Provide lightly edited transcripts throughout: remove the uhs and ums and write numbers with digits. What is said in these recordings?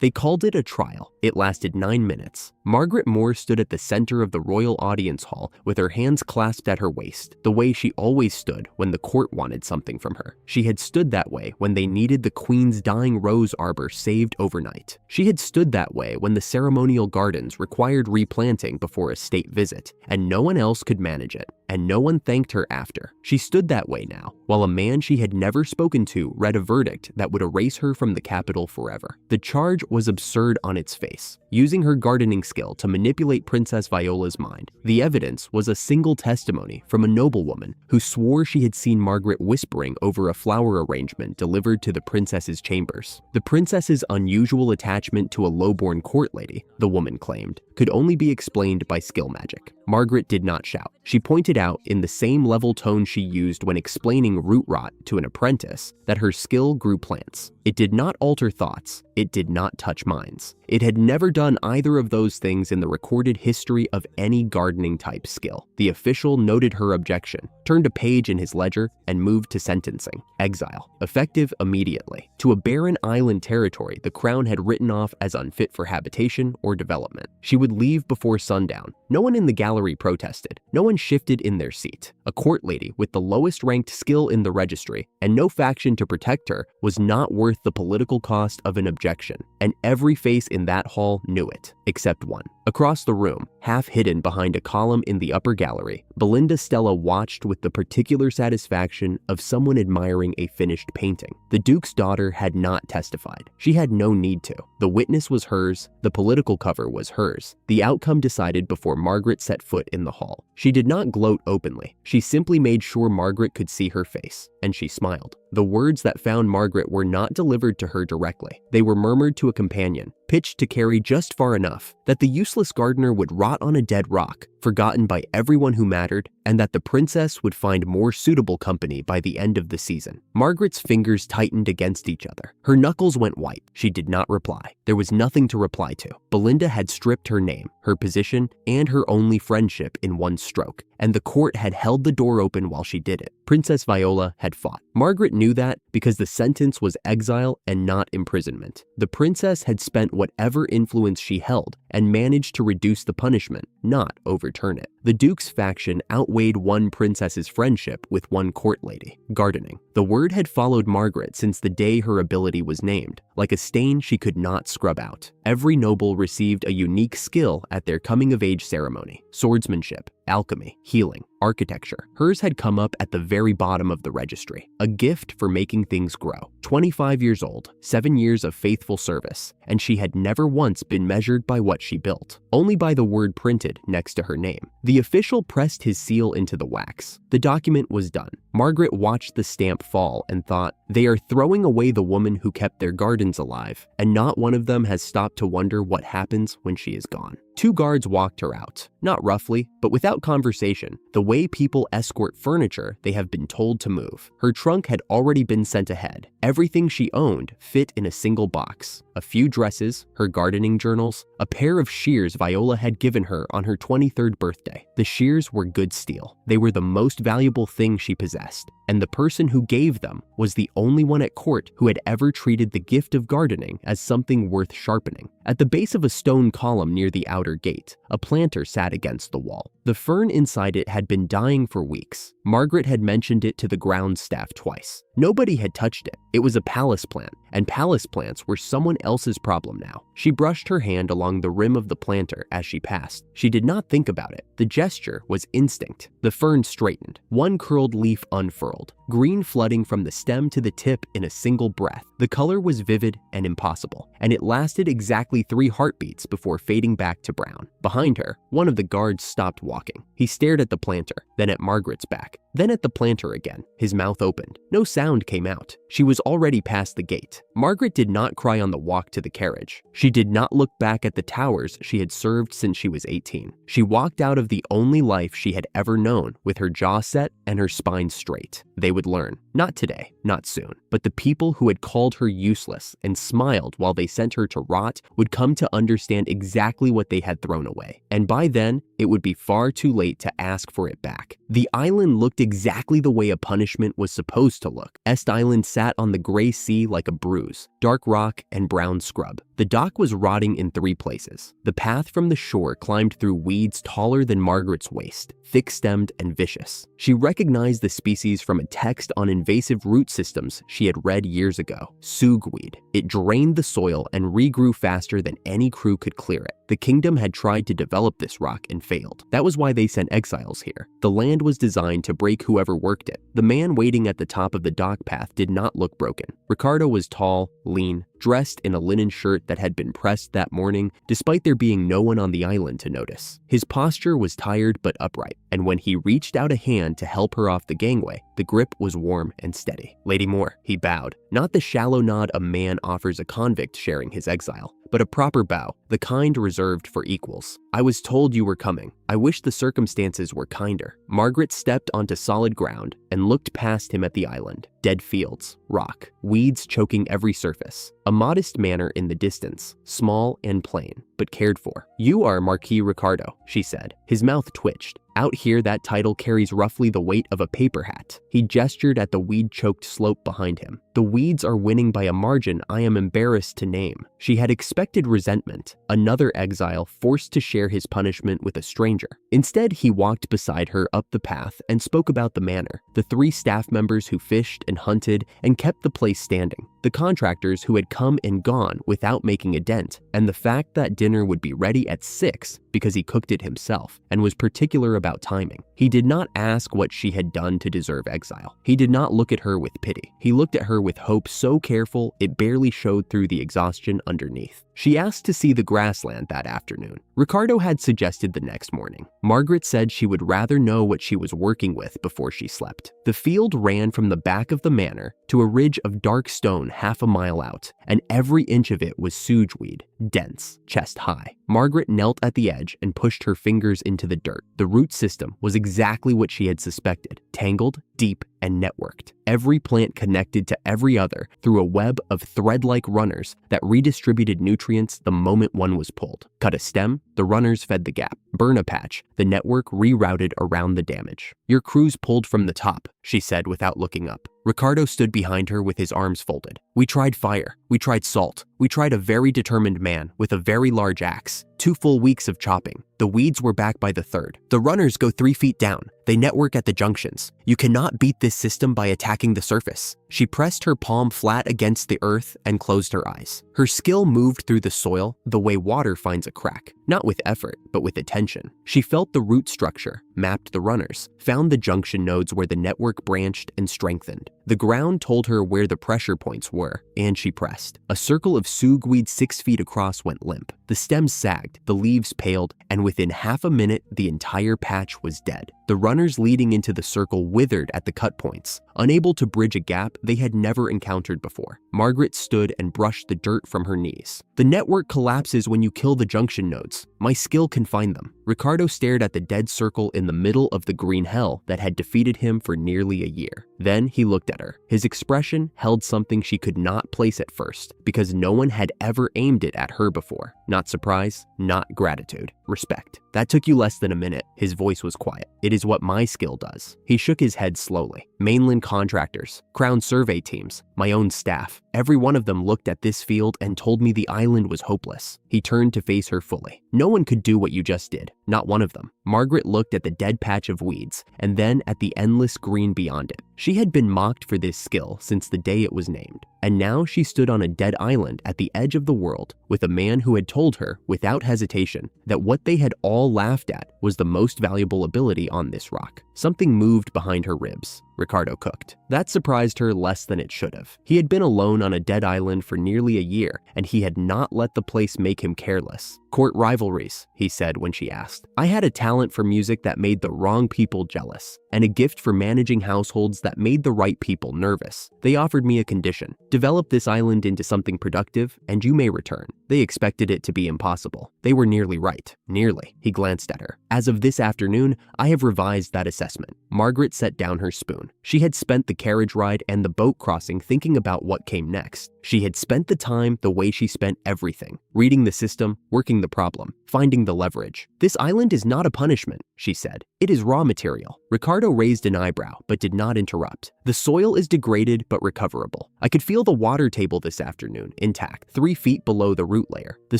They called it a trial. It lasted 9 minutes. Margaret Moore stood at the center of the royal audience hall with her hands clasped at her waist, the way she always stood when the court wanted something from her. She had stood that way when they needed the Queen's dying rose arbor saved overnight. She had stood that way when the ceremonial gardens required replanting before a state visit, and no one else could manage it, and no one thanked her after. She stood that way now, while a man she had never spoken to read a verdict that would erase her from the Capitol forever. The charge was absurd on its face. Using her gardening skill to manipulate Princess Viola's mind, the evidence was a single testimony from a noblewoman who swore she had seen Margaret whispering over a flower arrangement delivered to the princess's chambers. The princess's unusual attachment to a low-born court lady, the woman claimed, could only be explained by skill magic. Margaret did not shout. She pointed out in the same level tone she used when explaining root rot to an apprentice that her skill grew plants. It did not alter thoughts. It did not touch minds. It had never done either of those things in the recorded history of any gardening type skill. The official noted her objection, turned a page in his ledger, and moved to sentencing. Exile, effective immediately. To a barren island territory the crown had written off as unfit for habitation or development. She would leave before sundown. No one in the gallery protested. No one shifted in their seat. A court lady with the lowest ranked skill in the registry and no faction to protect her was not worth the political cost of an objection, and every face in that hall knew it, except one. Across the room, half hidden behind a column in the upper gallery, Belinda Stella watched with the particular satisfaction of someone admiring a finished painting. The Duke's daughter had not testified. She had no need to. The witness was hers, the political cover was hers. The outcome decided before Margaret set foot in the hall. She did not gloat openly. She simply made sure Margaret could see her face, and she smiled. The words that found Margaret were not delivered to her directly. They were murmured to a companion, pitched to carry just far enough that the useless gardener would rot on a dead rock, forgotten by everyone who mattered, and that the princess would find more suitable company by the end of the season. Margaret's fingers tightened against each other. Her knuckles went white. She did not reply. There was nothing to reply to. Belinda had stripped her name, her position, and her only friendship in one stroke, and the court had held the door open while she did it. Princess Viola had fought. Margaret knew that because the sentence was exile and not imprisonment. The princess had spent whatever influence she held and managed to reduce the punishment, not overturn it. The Duke's faction outweighed one princess's friendship with one court lady. Gardening. The word had followed Margaret since the day her ability was named, like a stain she could not scrub out. Every noble received a unique skill at their coming-of-age ceremony: swordsmanship, alchemy, healing, architecture. Hers had come up at the very bottom of the registry, a gift for making things grow. 25 years old, 7 years of faithful service, and she had never once been measured by what she built, only by the word printed next to her name. The official pressed his seal into the wax. The document was done. Margaret watched the stamp fall and thought, they are throwing away the woman who kept their gardens alive, and not one of them has stopped to wonder what happens when she is gone. 2 guards walked her out, not roughly, but without conversation, the way people escort furniture they have been told to move. Her trunk had already been sent ahead. Everything she owned fit in a single box. A few dresses, her gardening journals, a pair of shears Viola had given her on her 23rd birthday. The shears were good steel. They were the most valuable thing she possessed, and the person who gave them was the only one at court who had ever treated the gift of gardening as something worth sharpening. At the base of a stone column near the outer gate, a planter sat against the wall. The fern inside it had been dying for weeks. Margaret had mentioned it to the grounds staff twice. Nobody had touched it. It was a palace plant, and palace plants were someone else's problem now. She brushed her hand along the rim of the planter as she passed. She did not think about it. The gesture was instinct. The fern straightened. One curled leaf unfurled, green flooding from the stem to the tip in a single breath. The color was vivid and impossible, and it lasted exactly 3 heartbeats before fading back to brown. Behind her, one of the guards stopped walking. He stared at the planter, then at Margaret's back, then at the planter again. His mouth opened. No sound came out. She was already past the gate. Margaret did not cry on the walk to the carriage. She did not look back at the towers she had served since she was 18. She walked out of the only life she had ever known with her jaw set and her spine straight. They would learn. Not today, not soon. But the people who had called her useless and smiled while they sent her to rot would come to understand exactly what they had thrown away. And by then, it would be far too late to ask for it back. The island looked exactly the way a punishment was supposed to look. Est Island sat on the gray sea like a bruise, dark rock and brown scrub. The dock was rotting in 3 places. The path from the shore climbed through weeds taller than Margaret's waist, thick-stemmed and vicious. She recognized the species from a text on invasive root systems she had read years ago, sugweed. It drained the soil and regrew faster than any crew could clear it. The kingdom had tried to develop this rock and failed. That was why they sent exiles here. The land was designed to break whoever worked it. The man waiting at the top of the dock path did not look broken. Ricardo was tall, lean, dressed in a linen shirt that had been pressed that morning, despite there being no one on the island to notice. His posture was tired but upright, and when he reached out a hand to help her off the gangway, the grip was warm and steady. "Lady Moore," he bowed, not the shallow nod a man offers a convict sharing his exile, but a proper bow, the kind reserved for equals. "I was told you were coming. I wish the circumstances were kinder." Margaret stepped onto solid ground and looked past him at the island. Dead fields, rock, weeds choking every surface. A modest manor in the distance, small and plain, but cared for. "You are Marquis Ricardo," she said. His mouth twitched. "Out here, that title carries roughly the weight of a paper hat." He gestured at the weed-choked slope behind him. "The weeds are winning by a margin I am embarrassed to name." She had expected resentment, another exile forced to share his punishment with a stranger. Instead, he walked beside her up the path and spoke about the manor, the 3 staff members who fished and hunted and kept the place standing, the contractors who had come and gone without making a dent, and the fact that dinner would be ready at 6 because he cooked it himself and was particular about timing. He did not ask what she had done to deserve exile. He did not look at her with pity. He looked at her with hope so careful it barely showed through the exhaustion underneath. She asked to see the grassland that afternoon. Ricardo had suggested the next morning. Margaret said she would rather know what she was working with before she slept. The field ran from the back of the manor to a ridge of dark stone half a mile out, and every inch of it was sugweed, dense, chest high. Margaret knelt at the edge and pushed her fingers into the dirt. The root system was exactly what she had suspected, tangled, deep, and networked. Every plant connected to every other through a web of thread-like runners that redistributed nutrients the moment one was pulled. Cut a stem, the runners fed the gap. Burn a patch, the network rerouted around the damage. "Your crew's pulled from the top," she said without looking up. Ricardo stood behind her with his arms folded. "We tried fire. We tried salt. We tried a very determined man with a very large axe. 2 full weeks of chopping. The weeds were back by the 3rd. The runners go 3 feet down. They network at the junctions. You cannot beat this system by attacking the surface." She pressed her palm flat against the earth and closed her eyes. Her skill moved through the soil the way water finds a crack, not with effort, but with attention. She felt the root structure, mapped the runners, found the junction nodes where the network branched and strengthened. The ground told her where the pressure points were, and she pressed. A circle of sugweed 6 feet across went limp. The stems sagged, the leaves paled, and within half a minute, the entire patch was dead. The runners leading into the circle withered at the cut points, unable to bridge a gap they had never encountered before. Margaret stood and brushed the dirt from her knees. "The network collapses when you kill the junction nodes. My skill can find them." Ricardo stared at the dead circle in the middle of the green hell that had defeated him for nearly a year. Then he looked at her. His expression held something she could not place at first, because no one had ever aimed it at her before. Not surprise, not gratitude, respect. "That took you less than a minute." His voice was quiet. "It is what my skill does." He shook his head slowly. "Mainland contractors, Crown survey teams, my own staff, every one of them looked at this field and told me the island was hopeless." He turned to face her fully. "No one could do what you just did. Not one of them." Margaret looked at the dead patch of weeds, and then at the endless green beyond it. She had been mocked for this skill since the day it was named, and now she stood on a dead island at the edge of the world with a man who had told her, without hesitation, that what they had all laughed at was the most valuable ability on this rock. Something moved behind her ribs. Ricardo cooked. That surprised her less than it should have. He had been alone on a dead island for nearly a year, and he had not let the place make him careless. "Court rivalries," he said when she asked. "I had a talent for music that made the wrong people jealous, and a gift for managing households that made the right people nervous. They offered me a condition. Develop this island into something productive, and you may return." They expected it to be impossible. They were nearly right. Nearly. He glanced at her. "As of this afternoon, I have revised that assessment." Margaret set down her spoon. She had spent the carriage ride and the boat crossing thinking about what came next. She had spent the time the way she spent everything, reading the system, working the problem, finding the leverage. "This island is not a punishment," she said. "It is raw material." Ricardo raised an eyebrow, but did not interrupt. "The soil is degraded but recoverable. I could feel the water table this afternoon, intact, 3 feet below the root layer. The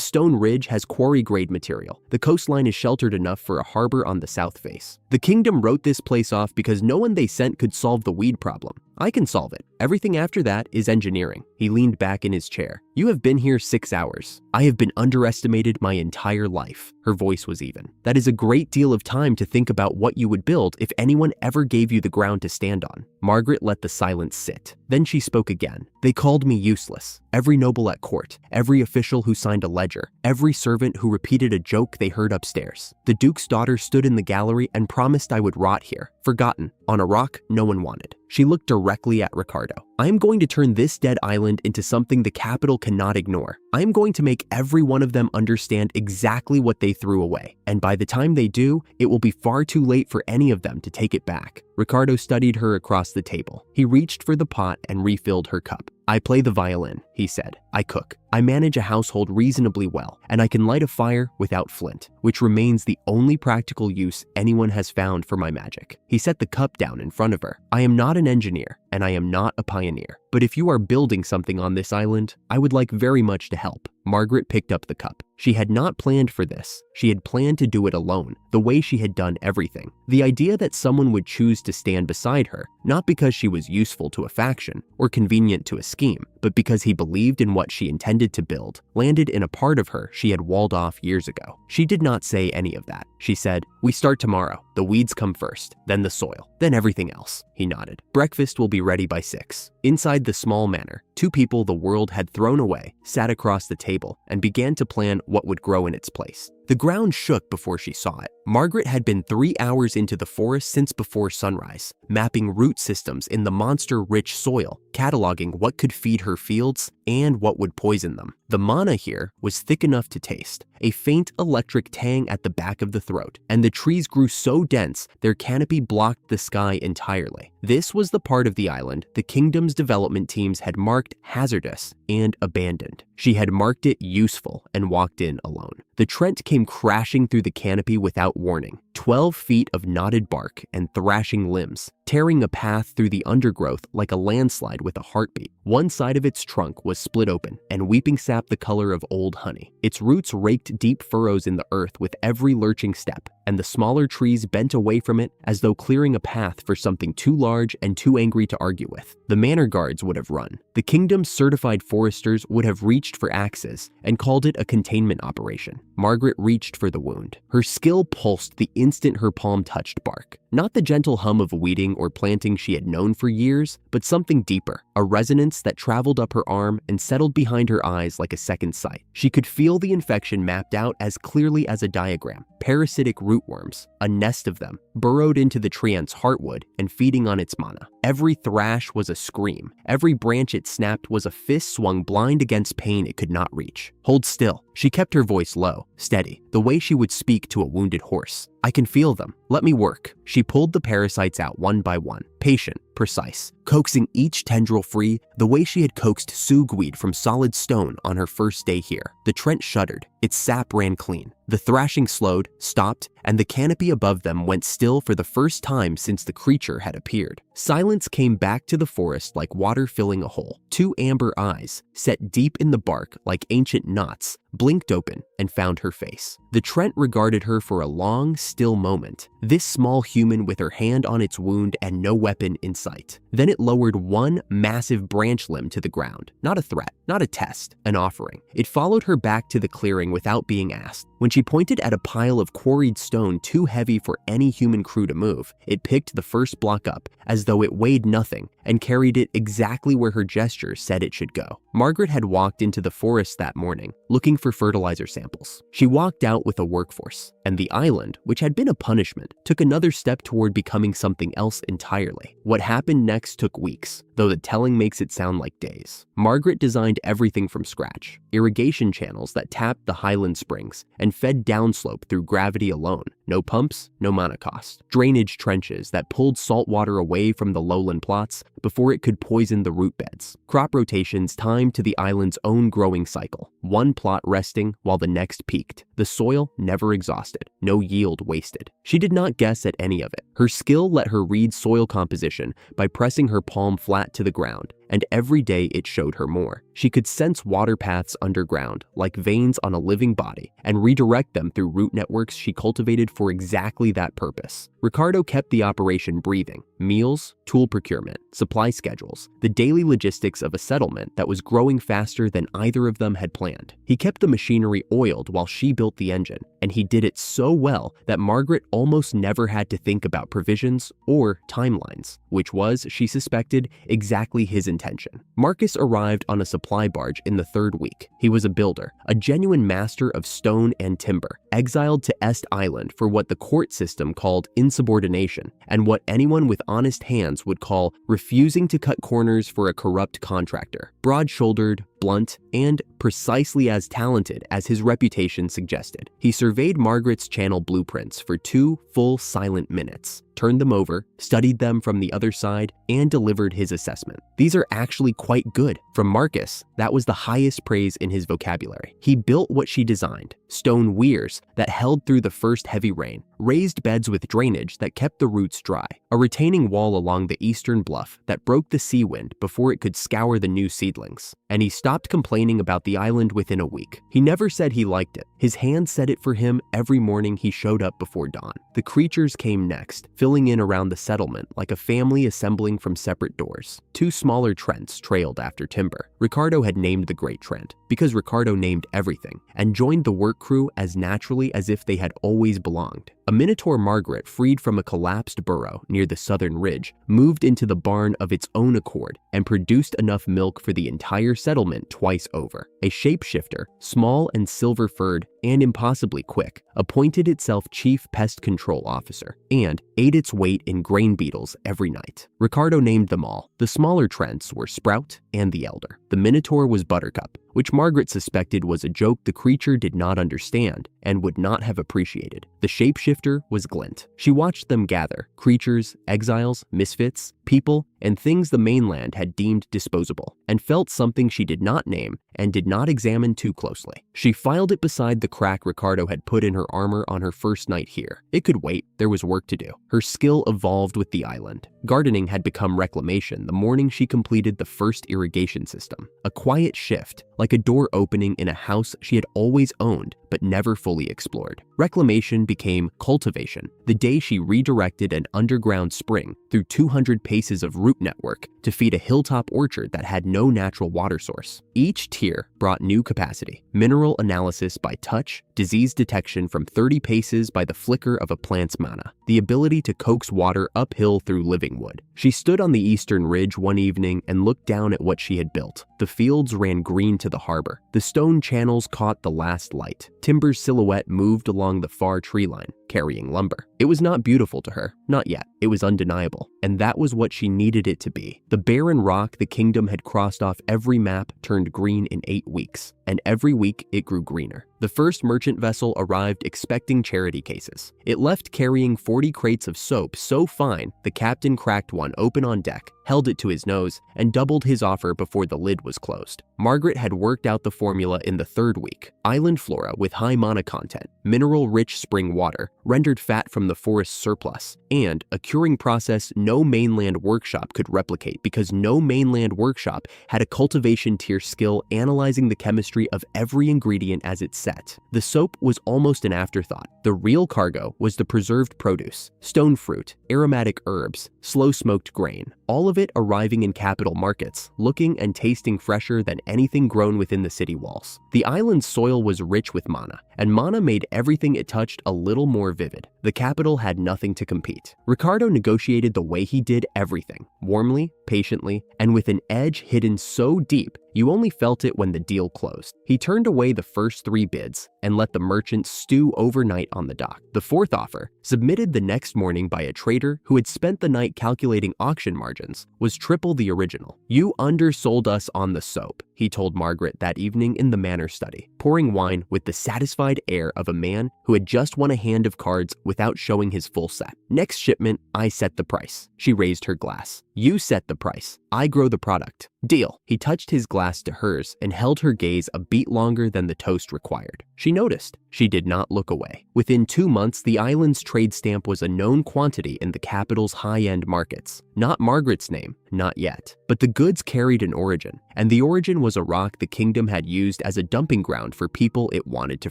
stone ridge has quarry-grade material. The coastline is sheltered enough for a harbor on the south face. The kingdom wrote this place off because no one they sent could solve the weed problem. I can solve it. Everything after that is engineering." He leaned back in his chair. "You have been here 6 hours. I have been underestimated my entire life." Her voice was even. "That is a great deal of time to think about what you would build if anyone ever gave you the ground to stand on." Margaret let the silence sit. Then she spoke again. "They called me useless. Every noble at court, every official who signed a ledger, every servant who repeated a joke they heard upstairs. The duke's daughter stood in the gallery and promised I would rot here, forgotten, on a rock no one wanted." She looked directly at Ricardo. "I am going to turn this dead island into something the capital cannot ignore. I am going to make every one of them understand exactly what they threw away. And by the time they do, it will be far too late for any of them to take it back." Ricardo studied her across the table. He reached for the pot and refilled her cup. "I play the violin," he said. "I cook. I manage a household reasonably well, and I can light a fire without flint, which remains the only practical use anyone has found for my magic." He set the cup down in front of her. "I am not an engineer, and I am not a pioneer. But if you are building something on this island, I would like very much to help." Margaret picked up the cup. She had not planned for this. She had planned to do it alone, the way she had done everything. The idea that someone would choose to stand beside her, not because she was useful to a faction or convenient to a scheme, but because he believed in what she intended to build, landed in a part of her she had walled off years ago. She did not say any of that. She said, "We start tomorrow. The weeds come first, then the soil, then everything else." He nodded. "Breakfast will be ready by 6. Inside the small manor, 2 people the world had thrown away sat across the table and began to plan what would grow in its place. The ground shook before she saw it. Margaret had been 3 hours into the forest since before sunrise, mapping root systems in the monster-rich soil, cataloging what could feed her fields and what would poison them. The mana here was thick enough to taste, a faint electric tang at the back of the throat, and the trees grew so dense their canopy blocked the sky entirely. This was the part of the island the kingdom's development teams had marked hazardous and abandoned. She had marked it useful and walked in alone. The Trent came crashing through the canopy without warning, 12 feet of knotted bark and thrashing limbs, tearing a path through the undergrowth like a landslide with a heartbeat. One side of its trunk was split open and weeping sap the color of old honey. Its roots raked deep furrows in the earth with every lurching step, and the smaller trees bent away from it as though clearing a path for something too large and too angry to argue with. The manor guards would have run. The kingdom's certified foresters would have reached for axes and called it a containment operation. Margaret reached for the wound. Her skill pulsed the instant her palm touched bark. Not the gentle hum of weeding or planting she had known for years, but something deeper, a resonance that traveled up her arm and settled behind her eyes like a second sight. She could feel the infection mapped out as clearly as a diagram. Parasitic rootworms, a nest of them, burrowed into the treant's heartwood and feeding on its mana. Every thrash was a scream. Every branch it snapped was a fist swung blind against pain it could not reach. "Hold still." She kept her voice low, steady, the way she would speak to a wounded horse. "I can feel them. Let me work." She pulled the parasites out one by one, patient, precise, coaxing each tendril free the way she had coaxed sugweed from solid stone on her first day here. The Trent shuddered. Its sap ran clean. The thrashing slowed, stopped, and the canopy above them went still for the first time since the creature had appeared. Silence came back to the forest like water filling a hole. 2 amber eyes, set deep in the bark like ancient knots, blinked open and found her face. The Trent regarded her for a long, still moment, this small human with her hand on its wound and no weapon in sight. Then it lowered one massive branch limb to the ground. Not a threat, not a test, an offering. It followed her back to the clearing without being asked. When she pointed at a pile of quarried stone too heavy for any human crew to move, it picked the first block up as though it weighed nothing and carried it exactly where her gesture said it should go. Margaret had walked into the forest that morning, looking for fertilizer samples. She walked out with a workforce, and the island, which had been a punishment, took another step toward becoming something else entirely. What happened next took weeks, though the telling makes it sound like days. Margaret designed everything from scratch. Irrigation channels that tapped the highland springs and fed downslope through gravity alone. No pumps, no mana cost. Drainage trenches that pulled salt water away from the lowland plots before it could poison the root beds. Crop rotations timed to the island's own growing cycle. One plot resting while the next peaked. The soil never exhausted. No yield wasted. She did not guess at any of it. Her skill let her read soil composition by pressing her palm flat to the ground, and every day it showed her more. She could sense water paths underground, like veins on a living body, and redirect them through root networks she cultivated for exactly that purpose. Ricardo kept the operation breathing. Meals, tool procurement, supply schedules, the daily logistics of a settlement that was growing faster than either of them had planned. He kept the machinery oiled while she built the engine, and he did it so well that Margaret almost never had to think about provisions or timelines, which was, she suspected, exactly his intention. Marcus arrived on a supply barge in the third week. He was a builder, a genuine master of stone and timber, exiled to Est Island for what the court system called insubordination, and what anyone with honest hands would call refusing to cut corners for a corrupt contractor. Broad-shouldered, blunt, and precisely as talented as his reputation suggested. He surveyed Margaret's channel blueprints for 2 full silent minutes, turned them over, studied them from the other side, and delivered his assessment. These are actually quite good. From Marcus, that was the highest praise in his vocabulary. He built what she designed: stone weirs that held through the first heavy rain, raised beds with drainage that kept the roots dry, a retaining wall along the eastern bluff that broke the sea wind before it could scour the new seedlings. And he stopped complaining about the island within a week. He never said he liked it. His hand said it for him every morning he showed up before dawn. The creatures came next, filling in around the settlement like a family assembling from separate doors. 2 smaller Trents trailed after timber. Ricardo had named the Great Trent, because Ricardo named everything, and joined the work crew as naturally as if they had always belonged. A Minotaur Margaret, freed from a collapsed burrow near the southern ridge, moved into the barn of its own accord and produced enough milk for the entire settlement twice over. A shapeshifter, small and silver-furred and impossibly quick, appointed itself chief pest control officer and ate its weight in grain beetles every night. Ricardo named them all. The smaller Trents were Sprout and the Elder. The Minotaur was Buttercup, which Margaret suspected was a joke the creature did not understand and would not have appreciated. The shapeshifter was Glint. She watched them gather, creatures, exiles, misfits, people, and things the mainland had deemed disposable, and felt something she did not name and did not examine too closely. She filed it beside the crack Ricardo had put in her armor on her first night here. It could wait, there was work to do. Her skill evolved with the island. Gardening had become reclamation the morning she completed the first irrigation system. A quiet shift, like a door opening in a house she had always owned but never fully explored. Reclamation became cultivation the day she redirected an underground spring through 200 paces of root network to feed a hilltop orchard that had no natural water source. Each tier brought new capacity: mineral analysis by touch, disease detection from 30 paces by the flicker of a plant's mana, the ability to coax water uphill through living wood. She stood on the eastern ridge one evening and looked down at what she had built. The fields ran green to the harbor. The stone channels caught the last light. Timber's silhouette moved along the far tree line, carrying lumber. It was not beautiful to her, not yet. It was undeniable, and that was what she needed it to be. The barren rock the kingdom had crossed off every map turned green in 8 weeks, and every week it grew greener. The first merchant vessel arrived expecting charity cases. It left carrying 40 crates of soap so fine the captain cracked one open on deck, held it to his nose, and doubled his offer before the lid was closed. Margaret had worked out the formula in the 3rd week. Island flora with high mana content, mineral-rich spring water, rendered fat from the forest's surplus, and a curing process no mainland workshop could replicate because no mainland workshop had a cultivation tier skill analyzing the chemistry of every ingredient as it set. The soap was almost an afterthought. The real cargo was the preserved produce, stone fruit, aromatic herbs, slow-smoked grain, all of it arriving in capital markets, looking and tasting fresher than anything grown within the city walls. The island's soil was rich with mana, and mana made everything it touched a little more vivid. The capital had nothing to compete. Ricardo negotiated the way he did everything, warmly, patiently, and with an edge hidden so deep You only felt it when the deal closed. He turned away the first 3 bids and let the merchant stew overnight on the dock. The 4th offer, submitted the next morning by a trader who had spent the night calculating auction margins, was triple the original. "You undersold us on the soap," he told Margaret that evening in the manor study, pouring wine with the satisfied air of a man who had just won a hand of cards without showing his full set. "Next shipment, I set the price." She raised her glass. "You set the price. I grow the product. Deal." He touched his glass to hers and held her gaze a beat longer than the toast required. She noticed. She did not look away. Within 2 months, the island's trade stamp was a known quantity in the capital's high-end markets. Not Margaret's name, not yet. But the goods carried an origin, and the origin was a rock the kingdom had used as a dumping ground for people it wanted to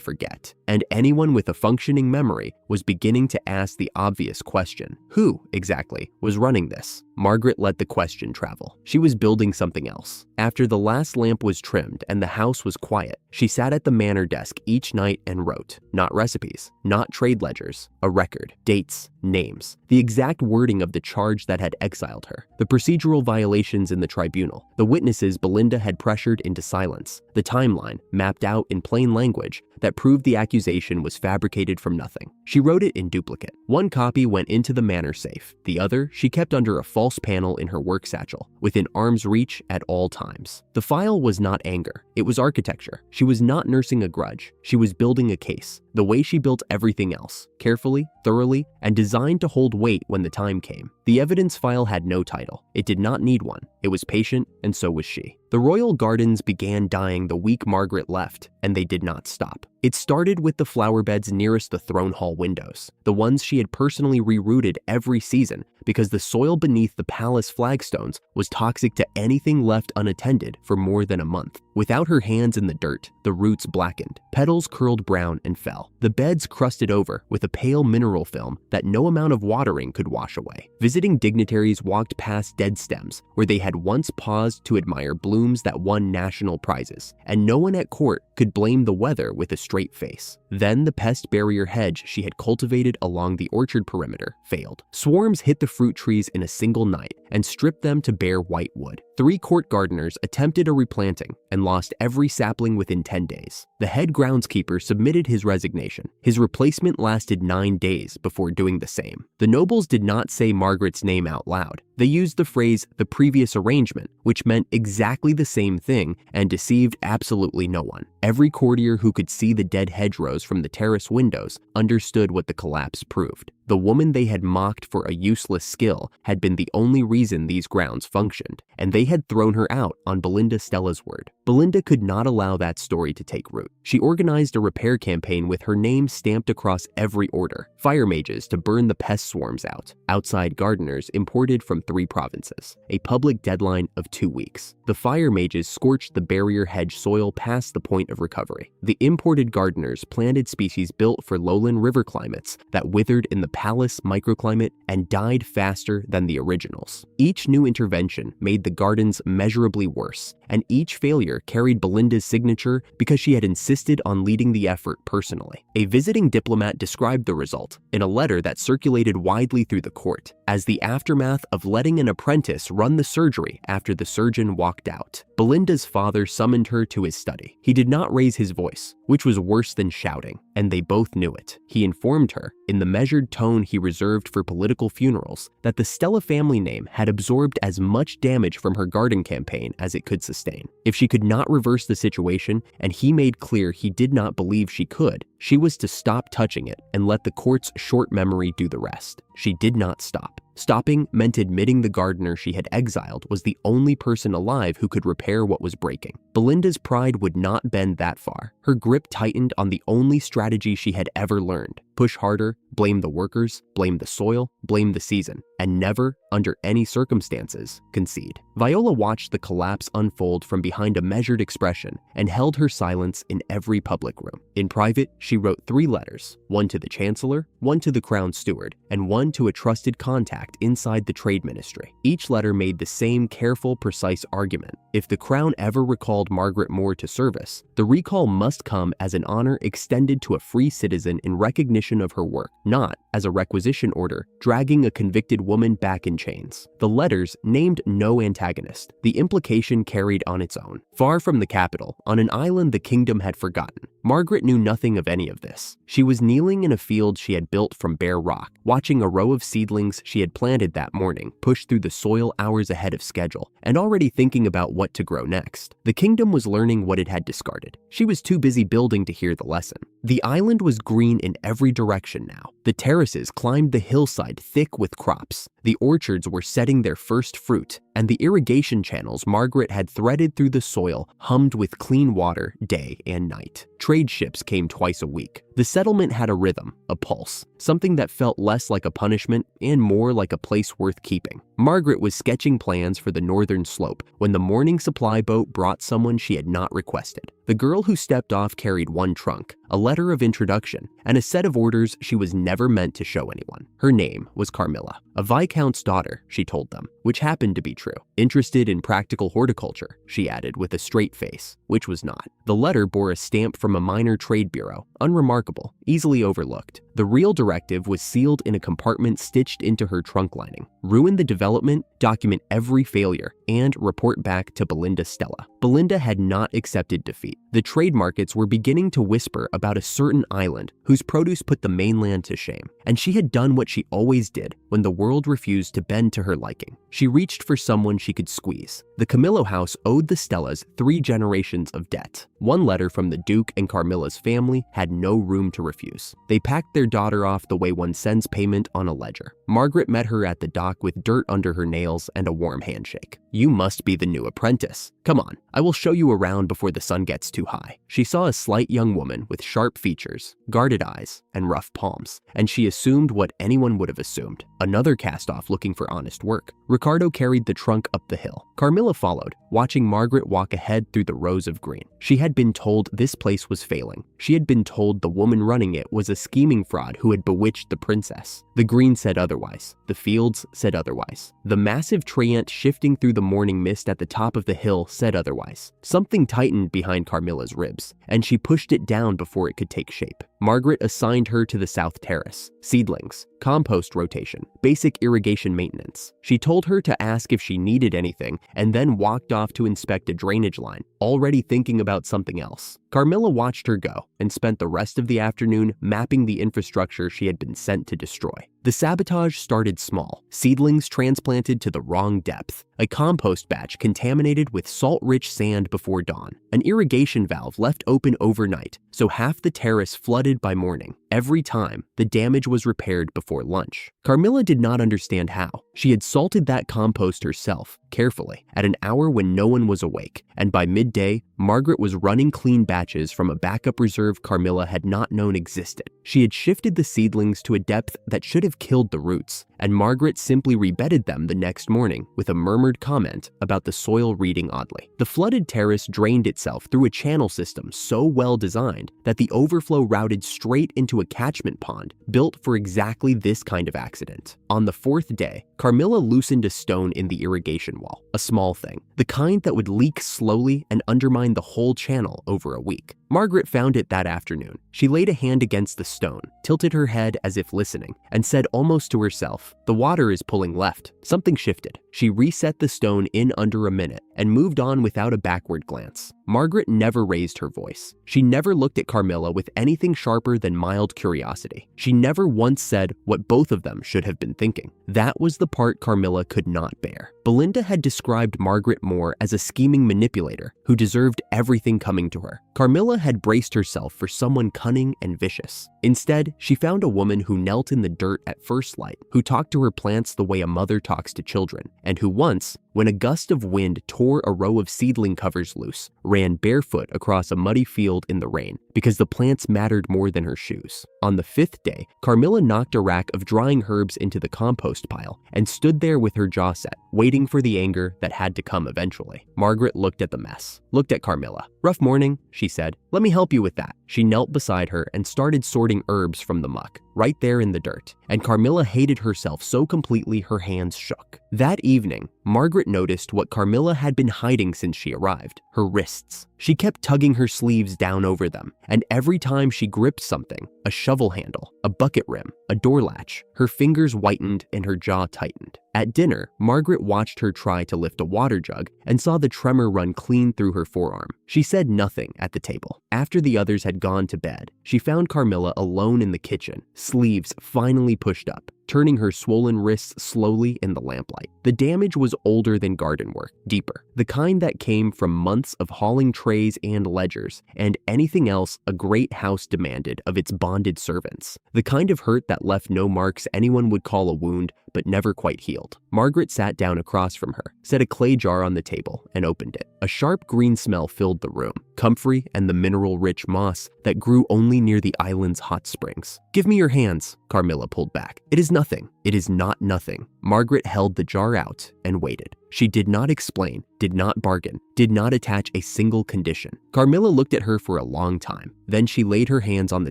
forget. And anyone with a functioning memory was beginning to ask the obvious question: who, exactly, was running this? Margaret let the question travel. She was building something else. After the last lamp was trimmed and the house was quiet, she sat at the manor desk each night and wrote. Not recipes, not trade ledgers, a record, dates, names, the exact wording of the charge that had exiled her, the procedural violations in the tribunal, the witnesses Belinda had pressured into silence, the timeline, mapped out in plain language, that proved the accusation was fabricated from nothing. She wrote it in duplicate. 1 copy went into the manor safe. The other she kept under a false panel in her work satchel, within arm's reach at all times. The file was not anger. It was architecture. She was not nursing a grudge. She was building a case, the way she built everything else, carefully, thoroughly, and designed to hold weight when the time came. The evidence file had no title. It did not need one. It was patient, and so was she. The royal gardens began dying the week Margaret left, and they did not stop. It started with the flower beds nearest the throne hall windows, the ones she had personally rerouted every season because the soil beneath the palace flagstones was toxic to anything left unattended for more than a month. Without her hands in the dirt, the roots blackened, petals curled brown and fell. The beds crusted over with a pale mineral film that no amount of watering could wash away. Visiting dignitaries walked past dead stems where they had once paused to admire blooms that won national prizes, and no one at court could blame the weather with a straight face. Then the pest barrier hedge she had cultivated along the orchard perimeter failed. Swarms hit the fruit trees in a single night and stripped them to bare white wood. 3 court gardeners attempted a replanting and lost every sapling within 10 days. The head groundskeeper submitted his resignation. His replacement lasted 9 days before doing the same. The nobles did not say Margaret's name out loud. They used the phrase "the previous arrangement," which meant exactly the same thing and deceived absolutely no one. Every courtier who could see the dead hedgerows from the terrace windows understood what the collapse proved. The woman they had mocked for a useless skill had been the only reason these grounds functioned, and they had thrown her out on Belinda Stella's word. Belinda could not allow that story to take root. She organized a repair campaign with her name stamped across every order, fire mages to burn the pest swarms out, outside gardeners imported from 3 provinces, a public deadline of 2 weeks. The fire mages scorched the barrier hedge soil past the point of recovery. The imported gardeners planted species built for lowland river climates that withered in the palace microclimate and died faster than the originals. Each new intervention made the gardens measurably worse, and each failure carried Belinda's signature because she had insisted on leading the effort personally. A visiting diplomat described the result in a letter that circulated widely through the court as the aftermath of letting an apprentice run the surgery after the surgeon walked out. Belinda's father summoned her to his study. He did not raise his voice, which was worse than shouting, and they both knew it. He informed her, in the measured tone he reserved for political funerals, that the Stella family name had absorbed as much damage from her garden campaign as it could sustain. If she could not reverse the situation, and he made clear he did not believe she could, she was to stop touching it and let the court's short memory do the rest. She did not stop. Stopping meant admitting the gardener she had exiled was the only person alive who could repair what was breaking. Belinda's pride would not bend that far. Her grip tightened on the only strategy she had ever learned: push harder, blame the workers, blame the soil, blame the season, and never, under any circumstances, concede. Viola watched the collapse unfold from behind a measured expression and held her silence in every public room. In private, she wrote 3 letters, one to the chancellor, one to the crown steward, and one to a trusted contact inside the trade ministry. Each letter made the same careful, precise argument. If the crown ever recalled Margaret Moore to service, the recall must come as an honor extended to a free citizen in recognition recognition of her work, not as a requisition order dragging a convicted woman back in chains. The letters named no antagonist. The implication carried on its own. Far from the capital, on an island the kingdom had forgotten, Margaret knew nothing of any of this. She was kneeling in a field she had built from bare rock, watching a row of seedlings she had planted that morning push through the soil hours ahead of schedule, and already thinking about what to grow next. The kingdom was learning what it had discarded. She was too busy building to hear the lesson. The island was green in every direction now. The terraces climbed the hillside thick with crops. The orchards were setting their first fruit, and the irrigation channels Margaret had threaded through the soil hummed with clean water day and night. Trade ships came twice a week. The settlement had a rhythm, a pulse, something that felt less like a punishment and more like a place worth keeping. Margaret was sketching plans for the northern slope when the morning supply boat brought someone she had not requested. The girl who stepped off carried one trunk, a letter of introduction, and a set of orders she was never meant to show anyone. Her name was Carmilla, a viscount's daughter, she told them, which happened to be true. Interested in practical horticulture, she added with a straight face, which was not. The letter bore a stamp from a minor trade bureau, unremarkable, easily overlooked. The real directive was sealed in a compartment stitched into her trunk lining. Ruin the development, document every failure, and report back to Belinda Stella. Belinda had not accepted defeat. The trade markets were beginning to whisper about a certain island whose produce put the mainland to shame, and she had done what she always did when the world refused to bend to her liking. She reached for someone she could squeeze. The Camillo house owed the Stellas 3 generations of debt. One letter from the Duke and Carmilla's family had no room to refuse. They packed their daughter off the way one sends payment on a ledger. Margaret met her at the dock with dirt under her nails and a warm handshake. "You must be the new apprentice. Come on, I will show you around before the sun gets too high." She saw a slight young woman with sharp features, guarded eyes, and rough palms, and she assumed what anyone would have assumed. Another cast-off looking for honest work. Ricardo carried the trunk up the hill. Carmilla followed, watching Margaret walk ahead through the rows of green. She had been told this place was failing. She had been told the woman running it was a scheming fraud who had bewitched the princess. The green said otherwise. The fields said otherwise. The massive treant shifting through the morning mist at the top of the hill said otherwise. Something tightened behind Carmilla's ribs, and she pushed it down before it could take shape. Margaret assigned her to the south terrace. Seedlings, compost rotation, basic irrigation maintenance. She told her to ask if she needed anything and then walked off to inspect a drainage line, already thinking about something else. Carmilla watched her go and spent the rest of the afternoon mapping the infrastructure she had been sent to destroy. The sabotage started small. Seedlings transplanted to the wrong depth. A compost batch contaminated with salt-rich sand before dawn. An irrigation valve left open overnight, so half the terrace flooded by morning. Every time, the damage was repaired before lunch. Carmilla did not understand how. She had salted that compost herself, carefully, at an hour when no one was awake, and by midday, Margaret was running clean batches from a backup reserve Carmilla had not known existed. She had shifted the seedlings to a depth that should have killed the roots, and Margaret simply rebedded them the next morning with a murmured comment about the soil reading oddly. The flooded terrace drained itself through a channel system so well designed that the overflow routed straight into a catchment pond built for exactly this kind of accident. On the 4th day, Carmilla loosened a stone in the irrigation wall, a small thing, the kind that would leak slowly and undermine the whole channel over a week. Margaret found it that afternoon. She laid a hand against the stone, tilted her head as if listening, and said almost to herself, "The water is pulling left." Something shifted. She reset the stone in under a minute and moved on without a backward glance. Margaret never raised her voice. She never looked at Carmilla with anything sharper than mild curiosity. She never once said what both of them should have been thinking. That was the part Carmilla could not bear. Belinda had described Margaret Moore as a scheming manipulator who deserved everything coming to her. Carmilla had braced herself for someone cunning and vicious. Instead, she found a woman who knelt in the dirt at first light, who talked to her plants the way a mother talks to children, and who once, when a gust of wind tore a row of seedling covers loose, ran barefoot across a muddy field in the rain because the plants mattered more than her shoes. On the 5th day, Carmilla knocked a rack of drying herbs into the compost pile and stood there with her jaw set, waiting for the anger that had to come eventually. Margaret looked at the mess, looked at Carmilla. "Rough morning," she said. "Let me help you with that." She knelt beside her and started sorting herbs from the muck, right there in the dirt, and Carmilla hated herself so completely her hands shook. That evening, Margaret noticed what Carmilla had been hiding since she arrived: her wrists. She kept tugging her sleeves down over them, and every time she gripped something, a shovel handle, a bucket rim, a door latch, her fingers whitened and her jaw tightened. At dinner, Margaret watched her try to lift a water jug and saw the tremor run clean through her forearm. She said nothing at the table. After the others had gone to bed, she found Carmilla alone in the kitchen, sleeves finally pushed up, turning her swollen wrists slowly in the lamplight. The damage was older than garden work, deeper, the kind that came from months of hauling trays and ledgers, and anything else a great house demanded of its bonded servants. The kind of hurt that left no marks anyone would call a wound, but never quite healed. Margaret sat down across from her, set a clay jar on the table, and opened it. A sharp green smell filled the room, comfrey and the mineral-rich moss that grew only near the island's hot springs. "Give me your hands," Carmilla pulled back. "It is nothing. It is not nothing." Margaret held the jar out and waited. She did not explain, did not bargain, did not attach a single condition. Carmilla looked at her for a long time. Then she laid her hands on the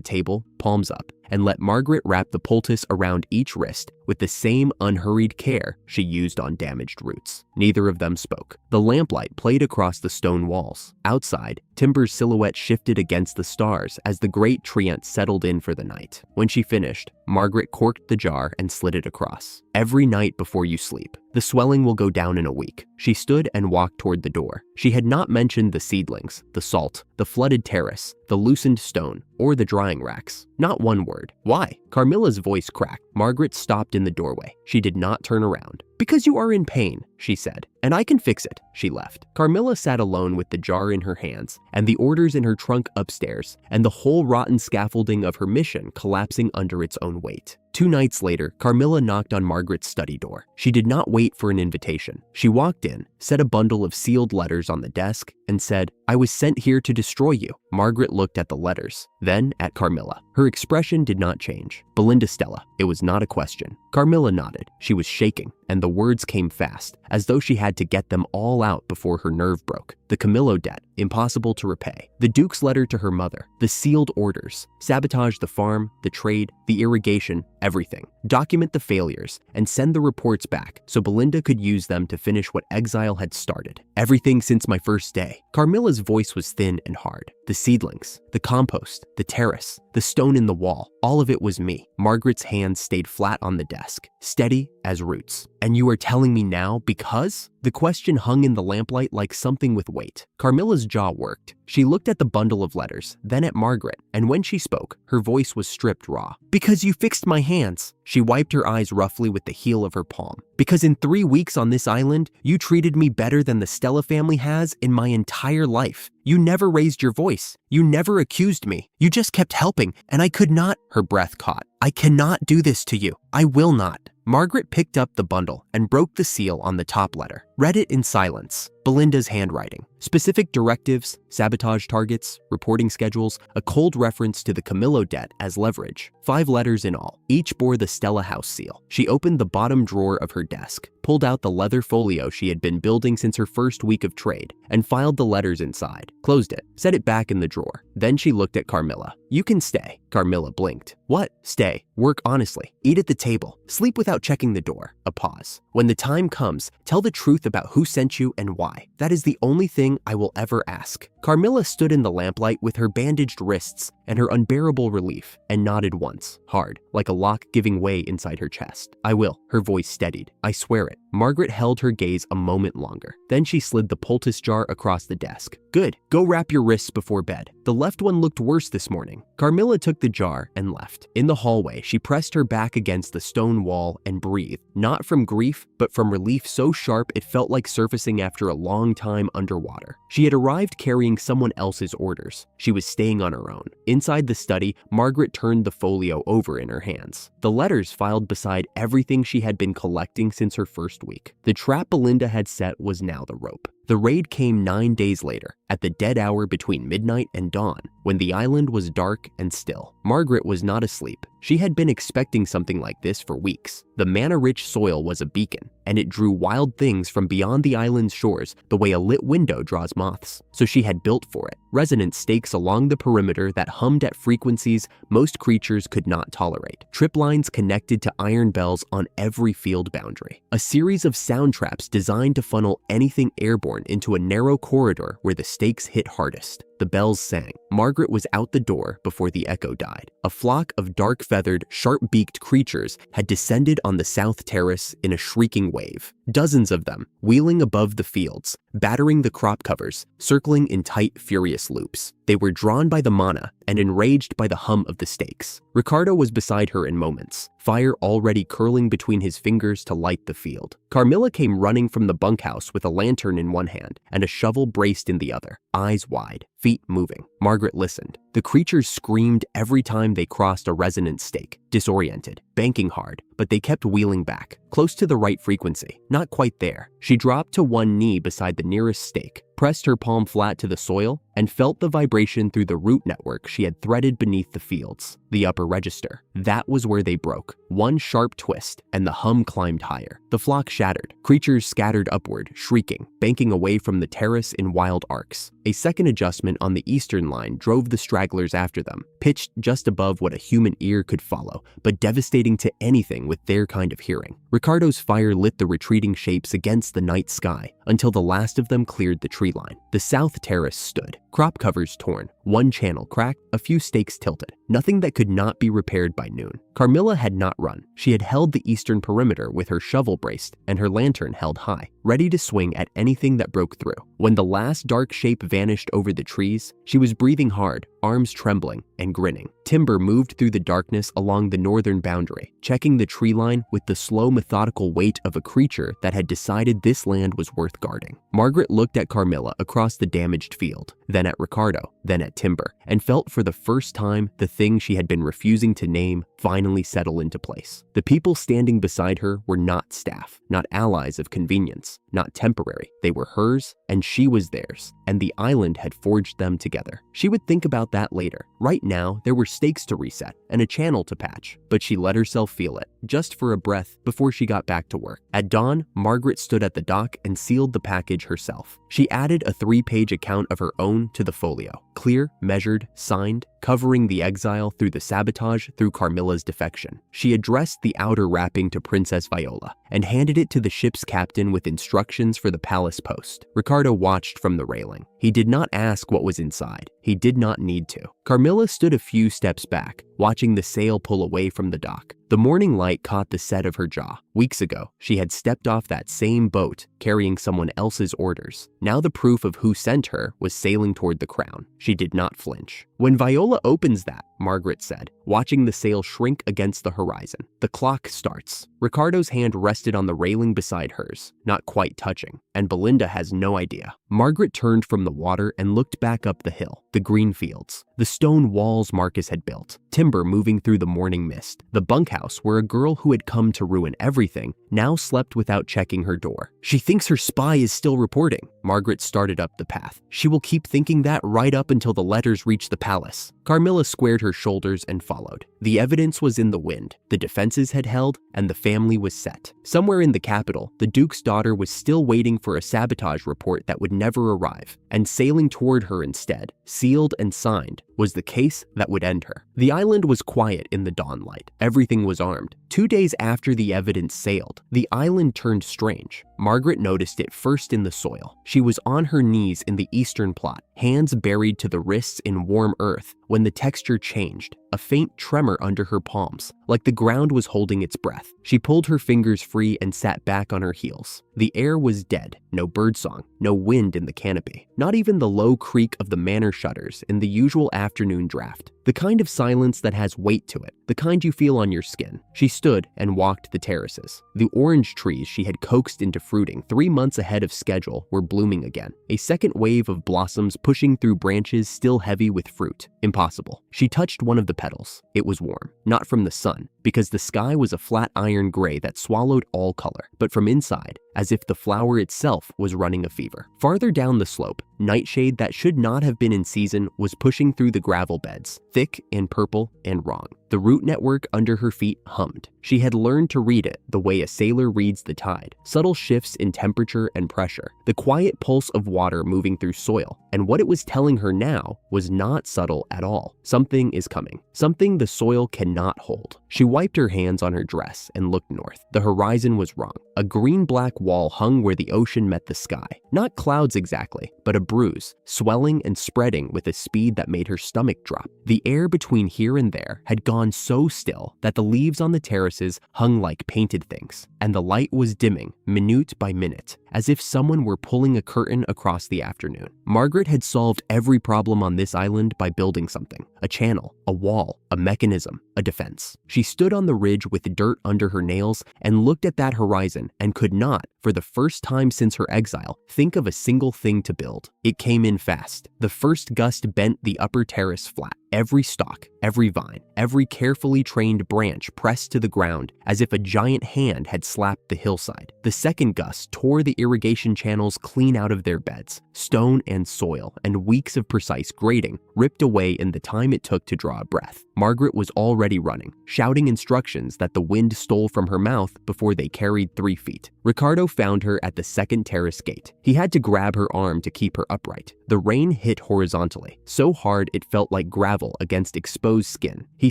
table, palms up, and let Margaret wrap the poultice around each wrist with the same unhurried care she used on damaged roots. Neither of them spoke. The lamplight played across the stone walls. Outside, Timber's silhouette shifted against the stars as the great treant settled in for the night. When she finished, Margaret corked the jar and slid it across. "Every night before you sleep. The swelling will go down in a week." She stood and walked toward the door. She had not mentioned the seedlings, the salt, the flooded terrace, the loosened stone, or the drying racks. Not one word. "Why?" Carmilla's voice cracked. Margaret stopped in the doorway. She did not turn around. "Because you are in pain," she said, "and I can fix it." She left. Carmilla sat alone with the jar in her hands and the orders in her trunk upstairs, and the whole rotten scaffolding of her mission collapsing under its own weight. 2 nights later, Carmilla knocked on Margaret's study door. She did not wait for an invitation. She walked in, set a bundle of sealed letters on the desk, and said, "I was sent here to destroy you." Margaret looked at the letters, then at Carmilla. Her expression did not change. "Belinda Stella." It was not a question. Carmilla nodded. She was shaking, and the words came fast, as though she had to get them all out before her nerve broke. The Camillo debt, impossible to repay. The Duke's letter to her mother. The sealed orders. Sabotage the farm, the trade, the irrigation, everything. Document the failures, and send the reports back so Belinda could use them to finish what Exile had started. Everything since my first day. Carmilla's voice was thin and hard. The seedlings, the compost, the terrace, the stone in the wall, all of it was me. Margaret's hands stayed flat on the desk, steady as roots. "And you are telling me now because?" The question hung in the lamplight like something with weight. Carmilla's jaw worked. She looked at the bundle of letters, then at Margaret, and when she spoke, her voice was stripped raw. "Because you fixed my hands." She wiped her eyes roughly with the heel of her palm. "Because in 3 weeks on this island, you treated me better than the Stella family has in my entire life. You never raised your voice. You never accused me. You just kept helping, and I could not." Her breath caught. "I cannot do this to you. I will not." Margaret picked up the bundle and broke the seal on the top letter. Read it in silence. Belinda's handwriting. Specific directives, sabotage targets, reporting schedules, a cold reference to the Camillo debt as leverage. 5 letters in all. Each bore the Stella House seal. She opened the bottom drawer of her desk, pulled out the leather folio she had been building since her first week of trade, and filed the letters inside, closed it, set it back in the drawer. Then she looked at Carmilla. "You can stay." Carmilla blinked. "What? Stay. Work honestly. Eat at the table. Sleep without checking the door." A pause. "When the time comes, tell the truth about who sent you and why. That is the only thing I will ever ask." Carmilla stood in the lamplight with her bandaged wrists and her unbearable relief, and nodded once, hard, like a lock giving way inside her chest. "I will." Her voice steadied. "I swear it." Margaret held her gaze a moment longer. Then she slid the poultice jar across the desk. "Good. Go wrap your wrists before bed. The left one looked worse this morning." Carmilla took the jar and left. In the hallway, she pressed her back against the stone wall and breathed, not from grief, but from relief so sharp it felt like surfacing after a long time underwater. She had arrived carrying someone else's orders. She was staying on her own. Inside the study, Margaret turned the folio over in her hands. The letters filed beside everything she had been collecting since her first week. The trap Belinda had set was now the rope. The raid came 9 days later. at the dead hour between midnight and dawn, when the island was dark and still. Margaret was not asleep. She had been expecting something like this for weeks. The mana-rich soil was a beacon, and it drew wild things from beyond the island's shores the way a lit window draws moths. So she had built for it, resonant stakes along the perimeter that hummed at frequencies most creatures could not tolerate. Trip lines connected to iron bells on every field boundary. A series of sound traps designed to funnel anything airborne into a narrow corridor where the stakes hit hardest. The bells sang. Margaret was out the door before the echo died. A flock of dark-feathered, sharp-beaked creatures had descended on the south terrace in a shrieking wave. Dozens of them, wheeling above the fields, battering the crop covers, circling in tight, furious loops. They were drawn by the mana and enraged by the hum of the stakes. Ricardo was beside her in moments, fire already curling between his fingers to light the field. Carmilla came running from the bunkhouse with a lantern in one hand and a shovel braced in the other, eyes wide, feet moving. Margaret listened. The creatures screamed every time they crossed a resonant stake, disoriented, banking hard, but they kept wheeling back, close to the right frequency, not quite there. She dropped to one knee beside the nearest stake, pressed her palm flat to the soil, and felt the vibration through the root network she had threaded beneath the fields. The upper register. That was where they broke. One sharp twist, and the hum climbed higher. The flock shattered. Creatures scattered upward, shrieking, banking away from the terrace in wild arcs. A second adjustment on the eastern line drove the stragglers after them, pitched just above what a human ear could follow, but devastating to anything with their kind of hearing. Ricardo's fire lit the retreating shapes against the night sky until the last of them cleared the tree line. The south terrace stood, crop covers torn, one channel cracked, a few stakes tilted, nothing that could not be repaired by noon. Carmilla had not run. She had held the eastern perimeter with her shovel braced and her lantern held high, ready to swing at anything that broke through. When the last dark shape vanished over the trees, she was breathing hard, arms trembling and grinning. Timber moved through the darkness along the northern boundary, checking the tree line with the slow, methodical weight of a creature that had decided this land was worth guarding. Margaret looked at Carmilla across the damaged field, then at Ricardo, then at Timber, and felt for the first time the thing she had been refusing to name finally settle into place. The people standing beside her were not staff, not allies of convenience, not temporary. They were hers, and she was theirs, and the island had forged them together. She would think about that later. Right now, there were stakes to reset and a channel to patch, but she let herself feel it, just for a breath, before she got back to work. At dawn, Margaret stood at the dock and sealed the package herself. She added a 3-page account of her own to the folio, clear, measured, signed, covering the exile through the sabotage through Carmilla's defection. She addressed the outer wrapping to Princess Viola and handed it to the ship's captain with instructions for the palace post. Ricardo watched from the railing. He did not ask what was inside. He did not need to. Carmilla stood a few steps back, watching the sail pull away from the dock. The morning light caught the set of her jaw. Weeks ago, she had stepped off that same boat, carrying someone else's orders. Now the proof of who sent her was sailing toward the crown. She did not flinch. "When Viola opens that," Margaret said, watching the sail shrink against the horizon. "The clock starts." Ricardo's hand rested on the railing beside hers, not quite touching, and Belinda has no idea. Margaret turned from the water and looked back up the hill, the green fields, the stone walls Marcus had built, timber moving through the morning mist, the bunkhouse where a girl who had come to ruin everything now slept without checking her door. "She thinks her spy is still reporting." Margaret started up the path. "She will keep thinking that right up until the letters reach the palace." Carmilla squared her shoulders and followed. The evidence was in the wind, the defenses had held, and the family was set. Somewhere in the capital, the Duke's daughter was still waiting for a sabotage report that would never arrive, and sailing toward her instead, sealed and signed, was the case that would end her. The island was quiet in the dawnlight. Everything was armed. 2 days after the evidence sailed, the island turned strange. Margaret noticed it first in the soil. She was on her knees in the eastern plot, hands buried to the wrists in warm earth, when the texture changed, a faint tremor under her palms, like the ground was holding its breath. She pulled her fingers free and sat back on her heels. The air was dead, no birdsong, no wind in the canopy, not even the low creak of the manor shutters in the usual afternoon draft. The kind of silence that has weight to it, the kind you feel on your skin. She stood and walked the terraces. The orange trees she had coaxed into fruiting 3 months ahead of schedule were blooming again, a second wave of blossoms pushing through branches still heavy with fruit. Impossible. She touched one of the petals. It was warm, not from the sun, because the sky was a flat iron gray that swallowed all color, but from inside, as if the flower itself was running a fever. Farther down the slope, nightshade that should not have been in season was pushing through the gravel beds, thick and purple and wrong. The root network under her feet hummed. She had learned to read it the way a sailor reads the tide. Subtle shifts in temperature and pressure, the quiet pulse of water moving through soil. And what it was telling her now was not subtle at all. Something is coming. Something the soil cannot hold. She wiped her hands on her dress and looked north. The horizon was wrong. A green-black wall hung where the ocean met the sky. Not clouds exactly, but a bruise, swelling and spreading with a speed that made her stomach drop. The air between here and there had gone so still that the leaves on the terraces hung like painted things, and the light was dimming minute by minute, as if someone were pulling a curtain across the afternoon. Margaret had solved every problem on this island by building something: a channel, a wall, a mechanism, a defense. She stood on the ridge with the dirt under her nails and looked at that horizon and could not, for the first time since her exile, think of a single thing to build. It came in fast. The first gust bent the upper terrace flat. Every stalk, every vine, every carefully trained branch pressed to the ground as if a giant hand had slapped the hillside. The second gust tore the irrigation channels clean out of their beds. Stone and soil and weeks of precise grading ripped away in the time it took to draw a breath. Margaret was already running, shouting instructions that the wind stole from her mouth before they carried 3 feet. Ricardo found her at the second terrace gate. He had to grab her arm to keep her upright. The rain hit horizontally, so hard it felt like gravel against exposed skin. He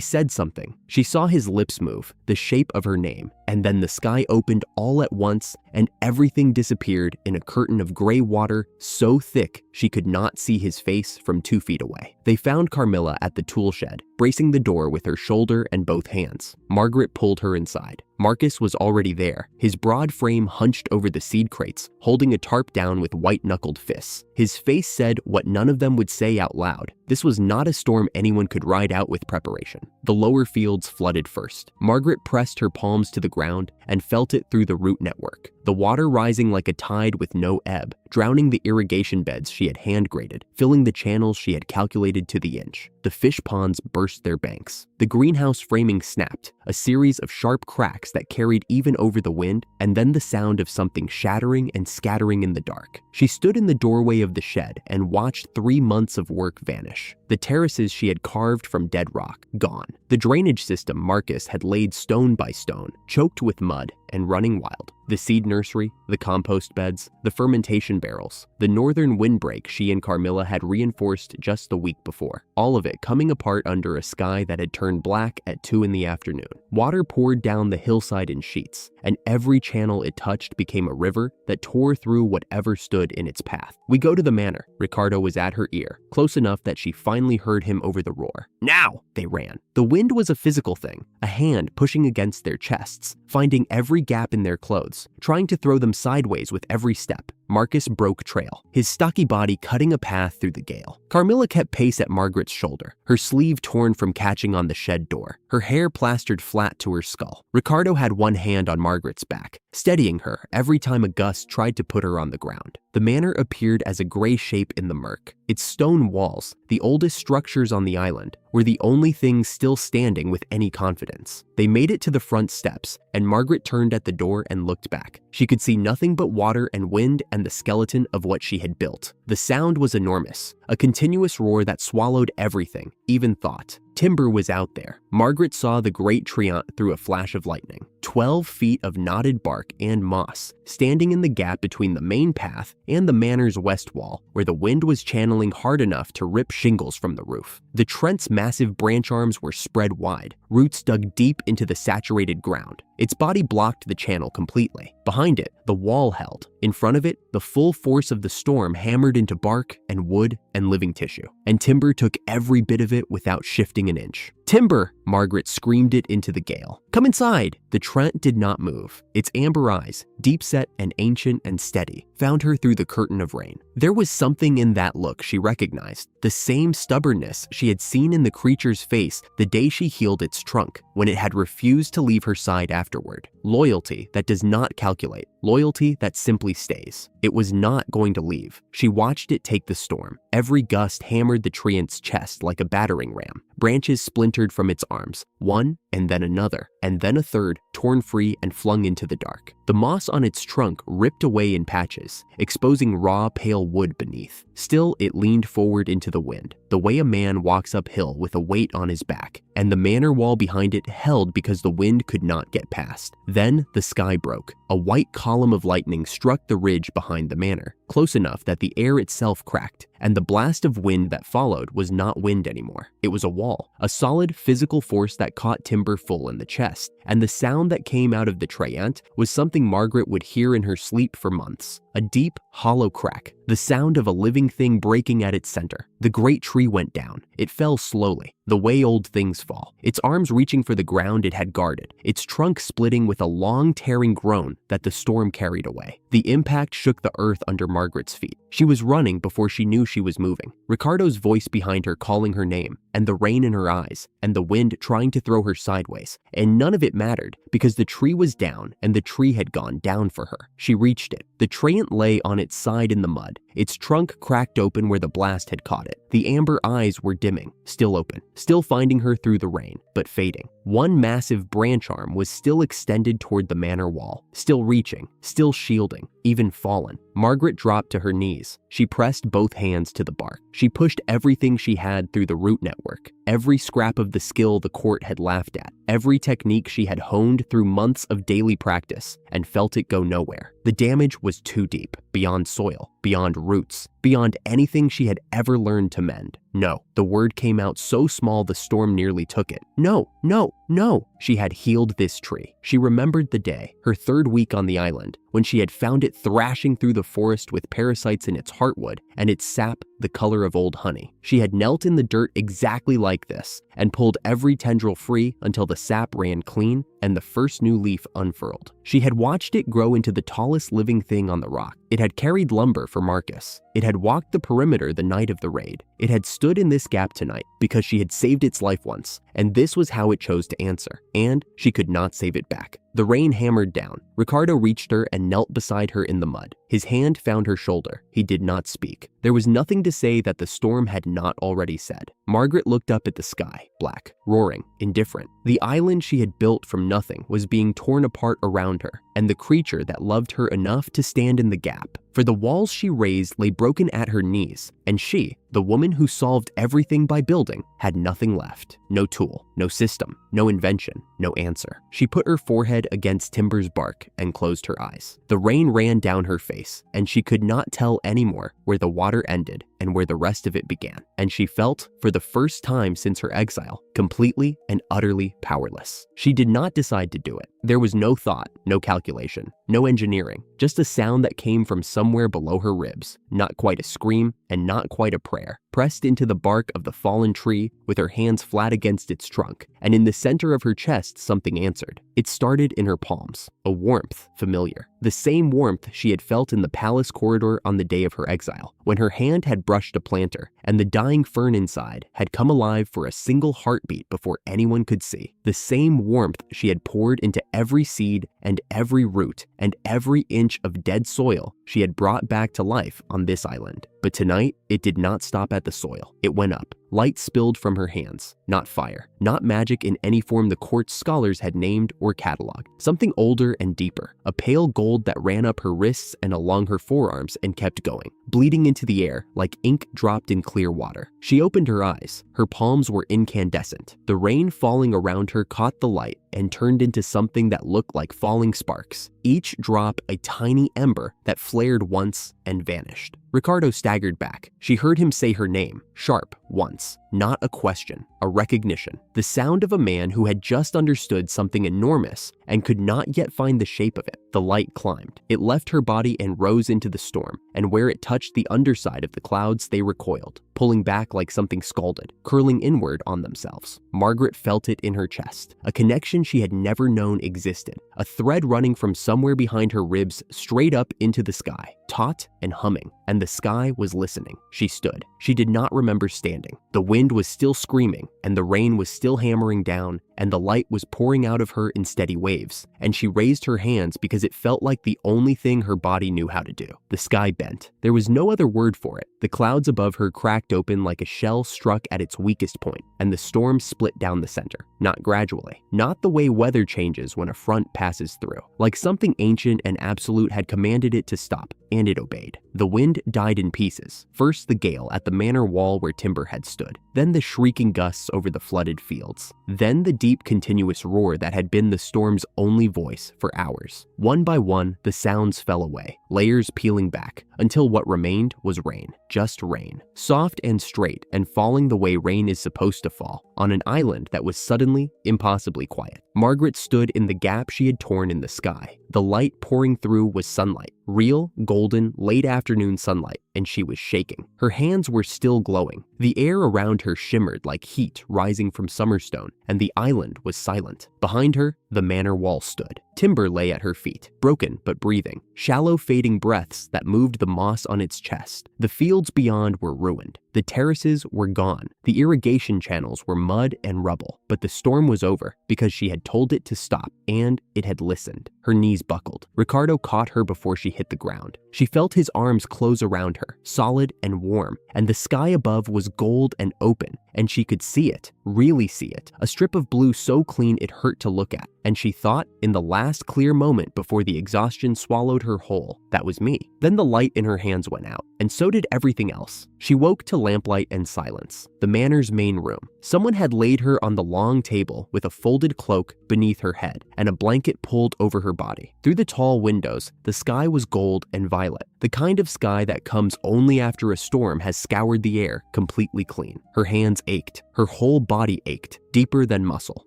said something. She saw his lips move, the shape of her name, and then the sky opened all at once and everything disappeared in a curtain of gray water so thick she could not see his face from 2 feet away. They found Carmilla at the tool shed, bracing the door with her shoulder and both hands. Margaret pulled her inside. Marcus was already there, his broad frame hunched over the seed crates, holding a tarp down with white-knuckled fists. His face said what none of them would say out loud. This was not a storm anyone could ride out with preparation. The lower fields flooded first. Margaret pressed her palms to the ground and felt it through the root network, the water rising like a tide with no ebb, drowning the irrigation beds she had hand-graded, filling the channels she had calculated to the inch. The fish ponds burst their banks. The greenhouse framing snapped, a series of sharp cracks that carried even over the wind, and then the sound of something shattering and scattering in the dark. She stood in the doorway of the shed and watched 3 months of work vanish. The terraces she had carved from dead rock, gone. The drainage system Marcus had laid stone by stone, choked with mud and running wild. The seed nursery, the compost beds, the fermentation barrels, the northern windbreak she and Carmilla had reinforced just the week before. All of it coming apart under a sky that had turned black at 2 in the afternoon. Water poured down the hillside in sheets, and every channel it touched became a river that tore through whatever stood in its path. "We go to the manor." Ricardo was at her ear, close enough that she finally heard him over the roar. "Now!" They ran. The wind was a physical thing, a hand pushing against their chests, finding every gap in their clothes, trying to throw them sideways with every step. Marcus broke trail, his stocky body cutting a path through the gale. Carmilla kept pace at Margaret's shoulder, her sleeve torn from catching on the shed door, her hair plastered flat to her skull. Ricardo had one hand on Margaret's back, steadying her every time a gust tried to put her on the ground. The manor appeared as a gray shape in the murk. Its stone walls, the oldest structures on the island, were the only things still standing with any confidence. They made it to the front steps, and Margaret turned at the door and looked back. She could see nothing but water and wind and the skeleton of what she had built. The sound was enormous, a continuous roar that swallowed everything, even thought. Timber was out there. Margaret saw the great treant through a flash of lightning. 12 feet of knotted bark and moss, standing in the gap between the main path and the manor's west wall, where the wind was channeling hard enough to rip shingles from the roof. The Trent's massive branch arms were spread wide, roots dug deep into the saturated ground. Its body blocked the channel completely. Behind it, the wall held. In front of it, the full force of the storm hammered into bark and wood and living tissue, and timber took every bit of it without shifting an inch. "Timber!" Margaret screamed it into the gale. "Come inside!" The Trent did not move. Its amber eyes, deep-set and ancient and steady, found her through the curtain of rain. There was something in that look she recognized, the same stubbornness she had seen in the creature's face the day she healed its trunk, when it had refused to leave her side afterward. Loyalty that does not calculate, loyalty that simply stays. It was not going to leave. She watched it take the storm. Every gust hammered the treant's chest like a battering ram. Branches splintered from its arms, one and then another, and then a third, torn free and flung into the dark. The moss on its trunk ripped away in patches, exposing raw, pale wood beneath. Still, it leaned forward into the wind, the way a man walks uphill with a weight on his back, and the manor wall behind it held because the wind could not get past. Then the sky broke. A white column of lightning struck the ridge behind the manor, close enough that the air itself cracked, and the blast of wind that followed was not wind anymore. It was a wall, a solid physical force that caught Timber full in the chest, and the sound that came out of the Treant was something Margaret would hear in her sleep for months. A deep, hollow crack, the sound of a living thing breaking at its center. The great tree went down. It fell slowly, the way old things fall, its arms reaching for the ground it had guarded, its trunk splitting with a long, tearing groan that the storm carried away. The impact shook the earth under Margaret's feet. She was running before she knew she was moving. Ricardo's voice behind her calling her name, and the rain in her eyes, and the wind trying to throw her sideways. And none of it mattered, because the tree was down, and the tree had gone down for her. She reached it. The Treant lay on its side in the mud, its trunk cracked open where the blast had caught it. The amber eyes were dimming, still open, still finding her through the rain, but fading. One massive branch arm was still extended toward the manor wall, still reaching, still shielding, even fallen. Margaret dropped to her knees. She pressed both hands to the bark. She pushed everything she had through the root network, every scrap of the skill the court had laughed at, every technique she had honed through months of daily practice, and felt it go nowhere. The damage was too deep, beyond soil, beyond roots, beyond anything she had ever learned to mend. No, the word came out so small the storm nearly took it. No, no, no. She had healed this tree. She remembered the day, her third week on the island, when she had found it thrashing through the forest with parasites in its heartwood and its sap the color of old honey. She had knelt in the dirt exactly like this and pulled every tendril free until the sap ran clean and the first new leaf unfurled. She had watched it grow into the tallest living thing on the rock. It had carried lumber for Marcus. It had walked the perimeter the night of the raid. It had stood in this gap tonight because she had saved its life once, and this was how it chose to answer, and she could not save it back. The rain hammered down. Ricardo reached her and knelt beside her in the mud. His hand found her shoulder. He did not speak. There was nothing to say that the storm had not already said. Margaret looked up at the sky, black, roaring, indifferent. The island she had built from nothing was being torn apart around her, and the creature that loved her enough to stand in the gap. For the walls she raised lay broken at her knees, and she, the woman who solved everything by building, had nothing left. No tool, no system, no invention, no answer. She put her forehead against Timber's bark and closed her eyes. The rain ran down her face, and she could not tell anymore where the water ended and where the rest of it began. And she felt, for the first time since her exile, completely and utterly powerless. She did not decide to do it. There was no thought, no calculation, no engineering, just a sound that came from somewhere below her ribs, not quite a scream and not quite a prayer. Pressed into the bark of the fallen tree with her hands flat against its trunk, and in the center of her chest something answered. It started in her palms, a warmth familiar, the same warmth she had felt in the palace corridor on the day of her exile, when her hand had brushed a planter, and the dying fern inside had come alive for a single heartbeat before anyone could see. The same warmth she had poured into every seed and every root and every inch of dead soil she had brought back to life on this island. But tonight, it did not stop at the soil. It went up. Light spilled from her hands, not fire, not magic in any form the court's scholars had named or cataloged. Something older and deeper, a pale gold that ran up her wrists and along her forearms and kept going, bleeding into the air like ink dropped in clear water. She opened her eyes. Her palms were incandescent. The rain falling around her caught the light and turned into something that looked like falling sparks, each drop a tiny ember that flared once and vanished. Ricardo staggered back. She heard him say her name, sharp, once. Not a question, a recognition. The sound of a man who had just understood something enormous and could not yet find the shape of it. The light climbed. It left her body and rose into the storm, and where it touched the underside of the clouds, they recoiled, pulling back like something scalded, curling inward on themselves. Margaret felt it in her chest, a connection she had never known existed, a thread running from somewhere behind her ribs straight up into the sky, taut and humming, and the sky was listening. She stood. She did not remember standing. The wind was still screaming, and the rain was still hammering down, and the light was pouring out of her in steady waves, and she raised her hands because it felt like the only thing her body knew how to do. The sky bent. There was no other word for it. The clouds above her cracked open like a shell struck at its weakest point, and the storm split down the center. Not gradually. Not the way weather changes when a front passes through. Like something ancient and absolute had commanded it to stop, and it obeyed. The wind died in pieces. First the gale at the manor wall where Timber had stood, then the shrieking gusts over the flooded fields, then the deep continuous roar that had been the storm's only voice for hours. One by one, the sounds fell away, layers peeling back, until what remained was rain. Just rain. Soft and straight, and falling the way rain is supposed to fall, on an island that was suddenly, impossibly quiet. Margaret stood in the gap she had torn in the sky. The light pouring through was sunlight, real, golden, late afternoon sunlight, and she was shaking. Her hands were still glowing. The air around her shimmered like heat rising from Summerstone, and the island was silent. Behind her, the manor wall stood. Timber lay at her feet, broken but breathing, shallow fading breaths that moved the moss on its chest. The fields beyond were ruined. The terraces were gone. The irrigation channels were mud and rubble. But the storm was over because she had told it to stop, and it had listened. Her knees buckled. Ricardo caught her before she hit the ground. She felt his arms close around her, solid and warm, and the sky above was gold and open, and she could see it, really see it, a strip of blue so clean it hurt to look at. And she thought, in the last clear moment before the exhaustion swallowed her whole, that was me. Then the light in her hands went out, and so did everything else. She woke to lamplight and silence. The manor's main room. Someone had laid her on the long table with a folded cloak beneath her head and a blanket pulled over her body. Through the tall windows, the sky was gold and violet, the kind of sky that comes only after a storm has scoured the air completely clean. Her hands ached. Her whole body ached, deeper than muscle,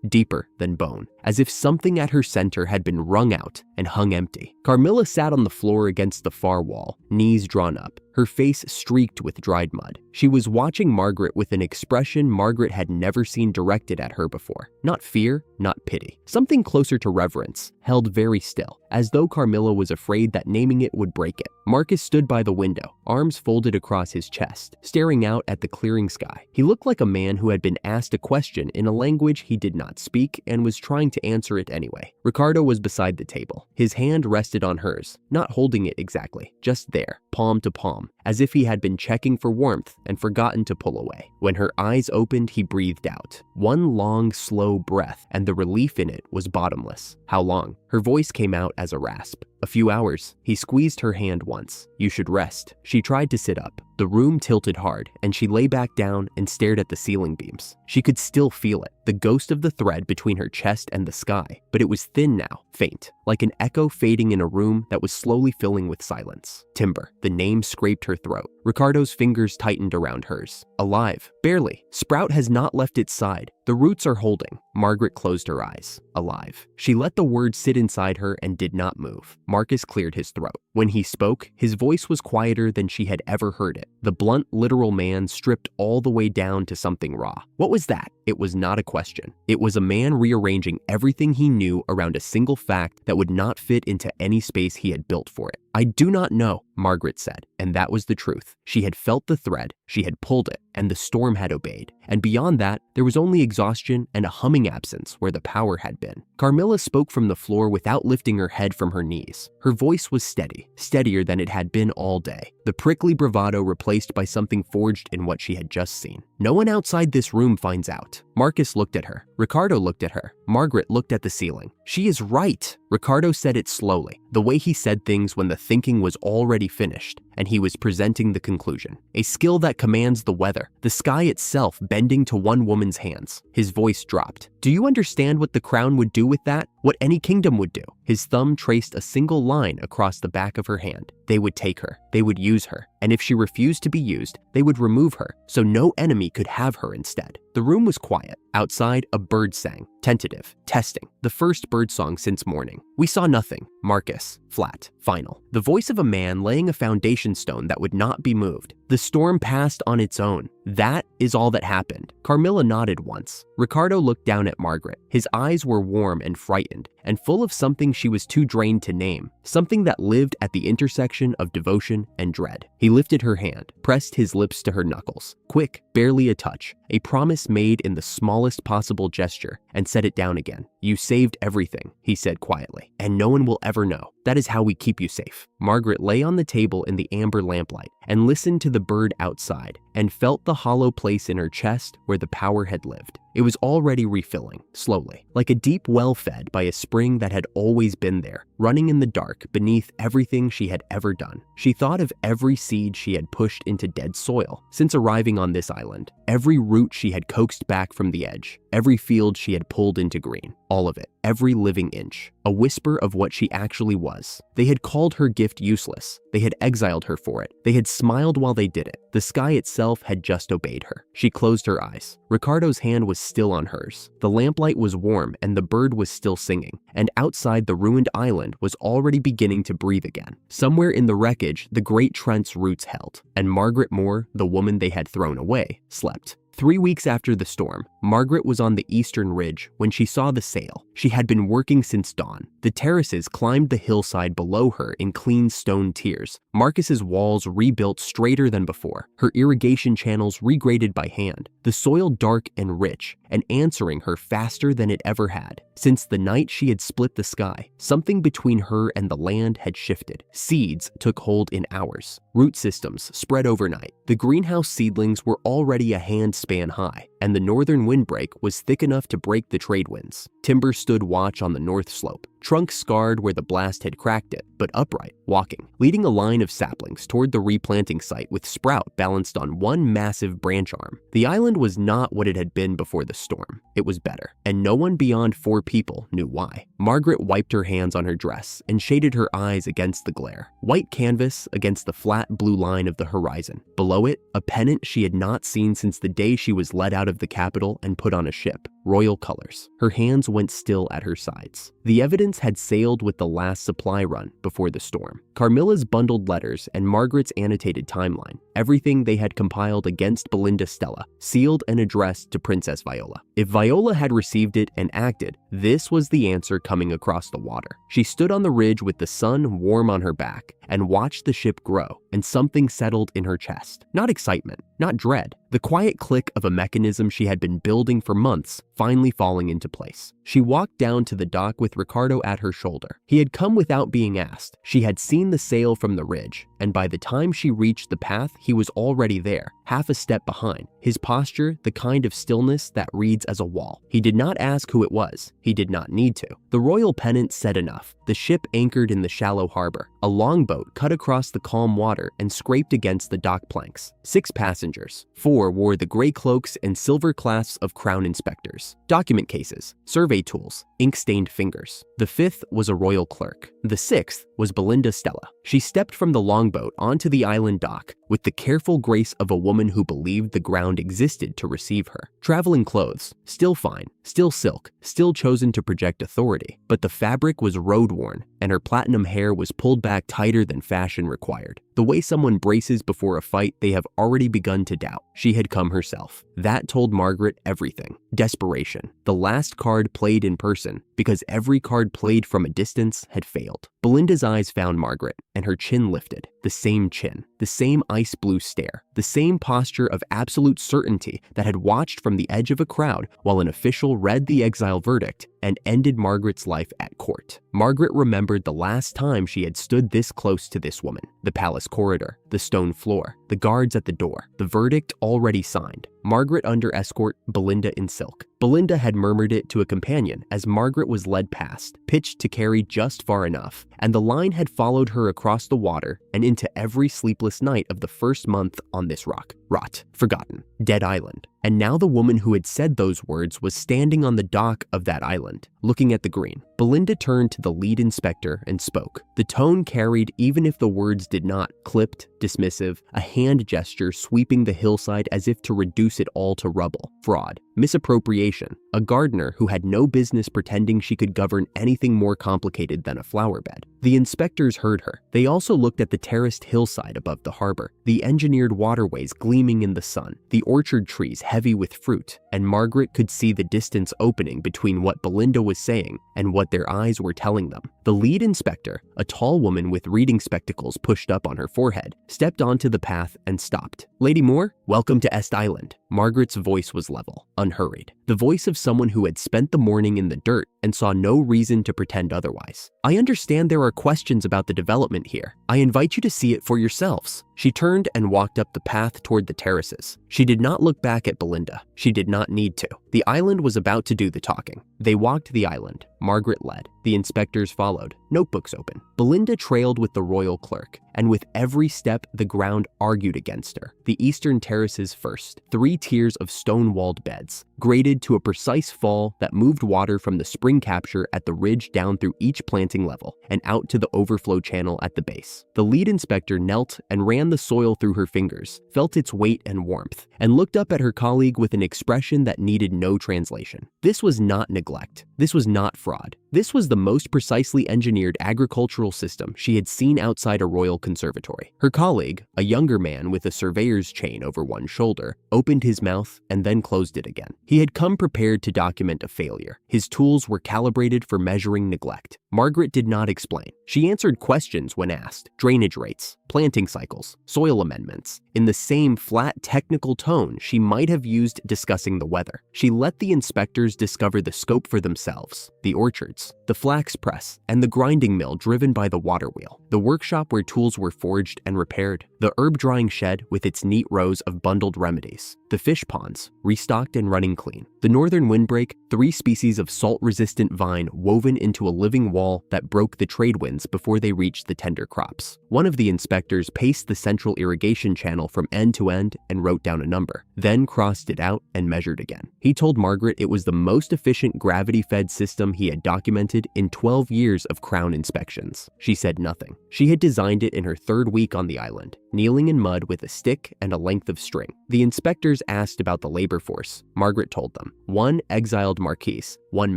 deeper than bone, as if something at her center had been wrung out and hung empty. Carmilla sat on the floor against the far wall, knees drawn up, her face streaked with dried mud. She was watching Margaret with an expression Margaret had never seen directed at her before. Not fear, not pity. Something closer to reverence, held very still, as though Carmilla was afraid that naming it would break it. Marquis stood by the window, arms folded across his chest, staring out at the clearing sky. He looked like a man who had been asked a question in a language he did not speak and was trying to answer it anyway. Ricardo was beside the table. His hand rested on hers, not holding it exactly, just there, palm to palm, as if he had been checking for warmth and forgotten to pull away. When her eyes opened, he breathed out. One long, slow breath, and the relief in it was bottomless. How long? Her voice came out as a rasp. A few hours. He squeezed her hand once. You should rest. She tried to sit up. The room tilted hard, and she lay back down and stared at the ceiling beams. She could still feel it, the ghost of the thread between her chest and the sky, but it was thin now, faint, like an echo fading in a room that was slowly filling with silence. Timber. The name scraped her throat. Ricardo's fingers tightened around hers. Alive. Barely. Sprout has not left its side. The roots are holding. Margaret closed her eyes. Alive. She let the words sit inside her and did not move. Marquis cleared his throat. When he spoke, his voice was quieter than she had ever heard it. The blunt, literal man stripped all the way down to something raw. What was that? It was not a question. It was a man rearranging everything he knew around a single fact that would not fit into any space he had built for it. I do not know, Margaret said, and that was the truth. She had felt the thread, she had pulled it, and the storm had obeyed. And beyond that, there was only exhaustion and a humming absence where the power had been. Carmilla spoke from the floor without lifting her head from her knees. Her voice was steady, steadier than it had been all day. The prickly bravado replaced by something forged in what she had just seen. No one outside this room finds out. Marquis looked at her. Ricardo looked at her. Margaret looked at the ceiling. She is right. Ricardo said it slowly, the way he said things when the thinking was already finished, and he was presenting the conclusion. A skill that commands the weather, the sky itself bending to one woman's hands. His voice dropped. Do you understand what the crown would do with that? What any kingdom would do? His thumb traced a single line across the back of her hand. They would take her. They would use her. And if she refused to be used, they would remove her, so no enemy could have her instead. The room was quiet. Outside, a bird sang, tentative, testing, the first bird song since morning. We saw nothing. Marquis, flat, final. The voice of a man laying a foundation stone that would not be moved. The storm passed on its own. That is all that happened. Carmilla nodded once. Ricardo looked down at Margaret. His eyes were warm and frightened, and full of something she was too drained to name, something that lived at the intersection of devotion and dread. He lifted her hand, pressed his lips to her knuckles, quick, barely a touch, a promise made in the smallest possible gesture, and set it down again. "You saved everything," he said quietly, "and no one will ever know. That is how we keep you safe." Margaret lay on the table in the amber lamplight and listened to the bird outside and felt the hollow place in her chest where the power had lived. It was already refilling, slowly, like a deep well fed by a spring that had always been there, running in the dark beneath everything she had ever done. She thought of every seed she had pushed into dead soil since arriving on this island, every root she had coaxed back from the edge, every field she had pulled into green, all of it, every living inch, a whisper of what she actually was. They had called her gift useless. They had exiled her for it. They had smiled while they did it. The sky itself had just obeyed her. She closed her eyes. Ricardo's hand was still on hers. The lamplight was warm and the bird was still singing, and outside the ruined island was already beginning to breathe again. Somewhere in the wreckage, the great Trent's roots held, and Margaret Moore, the woman they had thrown away, slept. 3 weeks after the storm, Margaret was on the eastern ridge when she saw the sail. She had been working since dawn. The terraces climbed the hillside below her in clean stone tiers. Marcus's walls rebuilt straighter than before, her irrigation channels regraded by hand, the soil dark and rich, and answering her faster than it ever had. Since the night she had split the sky, something between her and the land had shifted. Seeds took hold in hours. Root systems spread overnight. The greenhouse seedlings were already a hand span high, and the northern windbreak was thick enough to break the trade winds. Timber stood watch on the north slope, trunk scarred where the blast had cracked it, but upright, walking, leading a line of saplings toward the replanting site with Sprout balanced on one massive branch arm. The island was not what it had been before the storm. It was better, and no one beyond 4 people knew why. Margaret wiped her hands on her dress and shaded her eyes against the glare. White canvas against the flat blue line of the horizon. Below it, a pennant she had not seen since the day she was led out of the capital and put on a ship. Royal colors. Her hands went still at her sides. The evidence had sailed with the last supply run before the storm. Carmilla's bundled letters and Margaret's annotated timeline. Everything they had compiled against Belinda Stella, sealed and addressed to Princess Viola. If Viola had received it and acted, this was the answer coming across the water. She stood on the ridge with the sun warm on her back and watched the ship grow, and something settled in her chest. Not excitement, not dread, the quiet click of a mechanism she had been building for months finally falling into place. She walked down to the dock with Ricardo at her shoulder. He had come without being asked. She had seen the sail from the ridge, and by the time she reached the path, he was already there, half a step behind, his posture the kind of stillness that reads as a wall. He did not ask who it was. He did not need to. The royal pennant said enough. The ship anchored in the shallow harbor. A longboat cut across the calm water and scraped against the dock planks. 6 passengers. 4 wore the gray cloaks and silver clasps of crown inspectors. Document cases, survey tools, ink-stained fingers. The 5th was a royal clerk. The 6th was Belinda Stella. She stepped from the longboat onto the island dock with the careful grace of a woman who believed the ground existed to receive her. Traveling clothes, still fine, still silk, still chosen to project authority, but the fabric was road-worn and her platinum hair was pulled back tighter than fashion required. The way someone braces before a fight they have already begun to doubt. She had come herself. That told Margaret everything. Desperation. The last card played in person, because every card played from a distance had failed. Belinda's eyes found Margaret, and her chin lifted. The same chin, the same ice blue stare, the same posture of absolute certainty that had watched from the edge of a crowd while an official read the exile verdict and ended Margaret's life at court. Margaret remembered the last time she had stood this close to this woman. The palace corridor, the stone floor, the guards at the door, the verdict already signed. Margaret under escort, Belinda in silk. Belinda had murmured it to a companion as Margaret was led past, pitched to carry just far enough, and the line had followed her across the water and into every sleepless night of the first month on this rock. Rot, forgotten, dead island. And now the woman who had said those words was standing on the dock of that island, looking at the green. Belinda turned to the lead inspector and spoke. The tone carried even if the words did not, clipped, dismissive, a hand gesture sweeping the hillside as if to reduce it all to rubble. Fraud. misappropriation, a gardener who had no business pretending she could govern anything more complicated than a flower bed. The inspectors heard her. They also looked at the terraced hillside above the harbor, the engineered waterways gleaming in the sun, the orchard trees heavy with fruit, and Margaret could see the distance opening between what Belinda was saying and what their eyes were telling them. The lead inspector, a tall woman with reading spectacles pushed up on her forehead, stepped onto the path and stopped. "Lady Moore, welcome to Est Island." Margaret's voice was level, unhurried, the voice of someone who had spent the morning in the dirt and saw no reason to pretend otherwise. "I understand there are questions about the development here. I invite you to see it for yourselves." She turned and walked up the path toward the terraces. She did not look back at Belinda. She did not need to. The island was about to do the talking. They walked the island. Margaret led. The inspectors followed, notebooks open. Belinda trailed with the royal clerk, and with every step, the ground argued against her. The eastern terraces first, 3 tiers of stone-walled beds, graded to a precise fall that moved water from the spring capture at the ridge down through each planting level and out to the overflow channel at the base. The lead inspector knelt and ran the soil through her fingers, felt its weight and warmth, and looked up at her colleague with an expression that needed no translation. This was not neglect. This was not fraud. This was the most precisely engineered agricultural system she had seen outside a royal conservatory. Her colleague, a younger man with a surveyor's chain over one shoulder, opened his mouth and then closed it again. He had come prepared to document a failure. His tools were calibrated for measuring neglect. Margaret did not explain. She answered questions when asked: drainage rates, planting cycles, soil amendments, in the same flat technical tone she might have used discussing the weather. She let the inspectors discover the scope for themselves: the orchards, the flax press, and the grinding mill driven by the water wheel, the workshop where tools were forged and repaired, the herb drying shed with its neat rows of bundled remedies, the fish ponds, restocked and running clean, the northern windbreak, 3 species of salt-resistant vine woven into a living wall that broke the trade winds before they reached the tender crops. One of the inspectors paced the central irrigation channel from end to end and wrote down a number, then crossed it out and measured again. He told Margaret it was the most efficient gravity-fed system he had documented in 12 years of Crown inspections. She said nothing. She had designed it in her 3rd week on the island, kneeling in mud with a stick and a length of string. The inspectors asked about the labor force. Margaret told them: 1 exiled marquis, 1